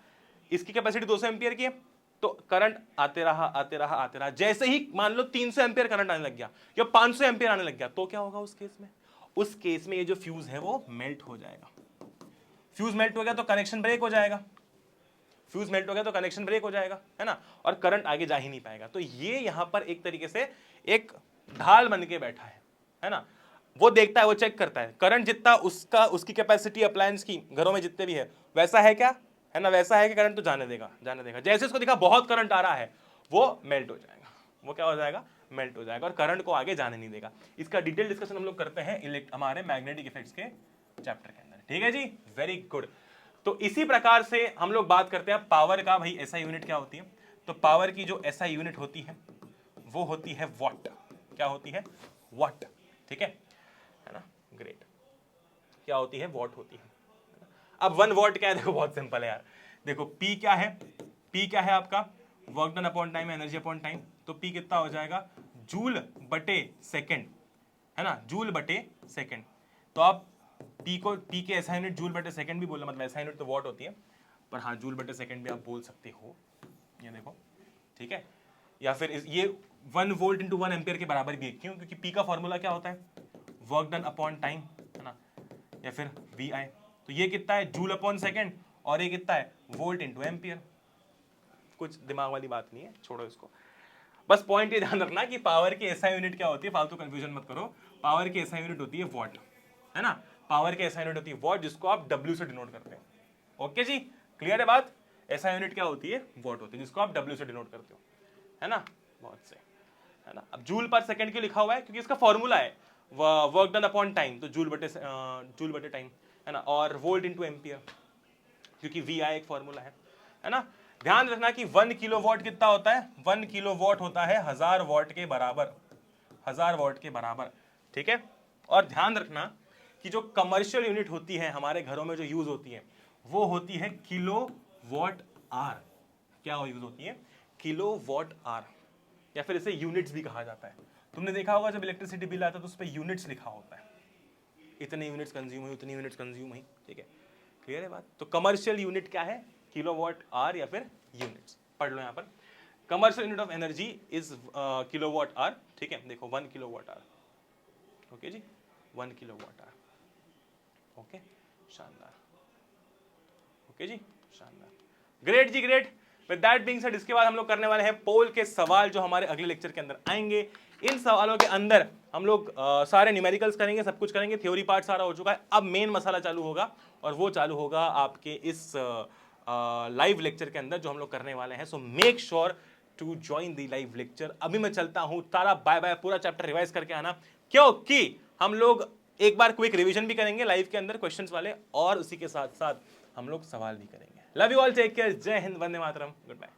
इसकी कैपेसिटी 200 एम्पियर की है, तो करंट आते रहा, जैसे ही मान लो 300 एम्पियर करंट आने लग गया या 500 एम्पियर आने लग गया, तो क्या होगा उस केस में? उस केस में ये जो फ्यूज है वो मेल्ट हो जाएगा। फ्यूज मेल्ट हो गया तो कनेक्शन ब्रेक हो जाएगा, फ्यूज मेल्ट हो गया तो कनेक्शन ब्रेक हो जाएगा, है ना, और करंट आगे जा ही नहीं पाएगा। तो ये यहां पर एक तरीके से एक ढाल बन के बैठा है ना, वो देखता है, वो चेक करता है करंट जितना उसका, उसकी कैपेसिटी अप्लायंस की घरों में जितने भी है वैसा है क्या, है ना, वैसा है कि करंट तो जाने देगा। जैसे उसको दिखा बहुत करंट आ रहा है, वो मेल्ट हो जाएगा, वो क्या हो जाएगा, मेल्ट हो जाएगा, और करंट को आगे जाने नहीं देगा। इसका डिटेल डिस्कशन हम लोग करते हैं हमारे मैग्नेटिक इफेक्ट्स के चैप्टर के अंदर, ठीक है जी, वेरी गुड। तो इसी प्रकार से हम लोग बात करते हैं पावर का। भाई एसआई यूनिट क्या होती है? तो पावर की जो एसआई यूनिट होती है वो होती है वॉट। क्या होती है? वॉट, ठीक है ना, ग्रेट। क्या होती है? वॉट होती है। अब 1 वॉट क्या है? देखो बहुत सिंपल है यार, देखो P क्या है? P क्या है आपका? Work done upon time, energy upon time. तो P कितना हो जाएगा? जूल बटे सेकेंड, है ना, जूल बटे सेकेंड। तो आप P को, P के एसआई यूनिट जूल बटे सेकेंड भी बोला, मतलब एसआई यूनिट तो वॉट होती है, पर हाँ जूल बटे सेकेंड भी आप बोल सकते हो, ये देखो, ठीक है। या फिर ये 1 वोल्ट इंटू 1 एम्पियर के बराबर भी है, क्यों? क्योंकि P का फॉर्मूला क्या होता है? वर्क डन अपॉन टाइम, है ना, या फिर VI। तो ये कितना है? जूल अपॉन सेकेंड, और ये कितना है? Volt into ampere. कुछ दिमाग वाली बात नहीं है, छोड़ो इसको। बस पॉइंट ये ध्यान रखना कि पावर की एसआई यूनिट क्या होती है, फालतू कंफ्यूजन मत करो। पावर की एसआई यूनिट होती है वॉट, है ना, पावर की एसआई यूनिट होती है वॉट, जिसको आप W से डिनोट करते हो। ओके जी, क्लियर है बात? एसआई यूनिट क्या होती है? वॉट होती है, जिसको आप W से डिनोट करते हो, है ना, बहुत से, है ना। अब जूल पर सेकंड क्यों लिखा हुआ है? क्योंकि इसका फॉर्मूला है वर्क डन अपॉन टाइम, तो जूल बटे टाइम, है ना, और वोल्ट इंटू एम्पियर, क्योंकि VI एक फॉर्मूला है ना। ध्यान रखना कि 1 किलोवाट कितना होता है? 1 किलोवाट होता है 1000 वॉट के बराबर, 1000 वॉट के बराबर, ठीक है। और ध्यान रखना कि जो कमर्शियल यूनिट होती है हमारे घरों में जो यूज होती है वो होती है किलोवाट आर। क्या यूज होती है? किलोवाट आर, या फिर इसे यूनिट्स भी कहा जाता है। तुमने देखा होगा जब इलेक्ट्रिसिटी बिल आता है तो उस पर यूनिट्स लिखा होता है, इतने यूनिट्स कंज्यूम हुई, उतनी यूनिट्स कंज्यूम हुई, ठीक है, क्लियर है बात? तो कमर्शियल यूनिट क्या है? किलोवाट आर या फिर यूनिट्स। पढ़ लो यहाँ पर, commercial unit of energy is kilowatt hour, ठीक है। देखो 1 किलोवाट आर, ओके जी, 1 किलोवाट आर, ओके, शानदार, ओके जी, शानदार, ग्रेट जी, great. With that being said, इसके बाद हम लोग करने वाले हैं पोल के सवाल जो हमारे अगले लेक्चर के अंदर आएंगे। इन सवालों के अंदर हम लोग सारे न्यूमेरिकल्स करेंगे, सब कुछ करेंगे, थ्योरी पार्ट सारा हो चुका है। अब मेन मसाला चालू होगा, और वो चालू होगा आपके इस लाइव लेक्चर के अंदर जो हम लोग करने वाले हैं। So make sure to join the live lecture. अभी मैं चलता हूं, तारा बाय बाय, पूरा चैप्टर रिवाइज करके आना, क्योंकि हम लोग एक बार क्विक रिवीजन भी करेंगे लाइव के अंदर क्वेश्चंस वाले, और उसी के साथ साथ हम लोग सवाल भी करेंगे। Love you all, take care, जय हिंद, वंदे मातरम, गुड बाय।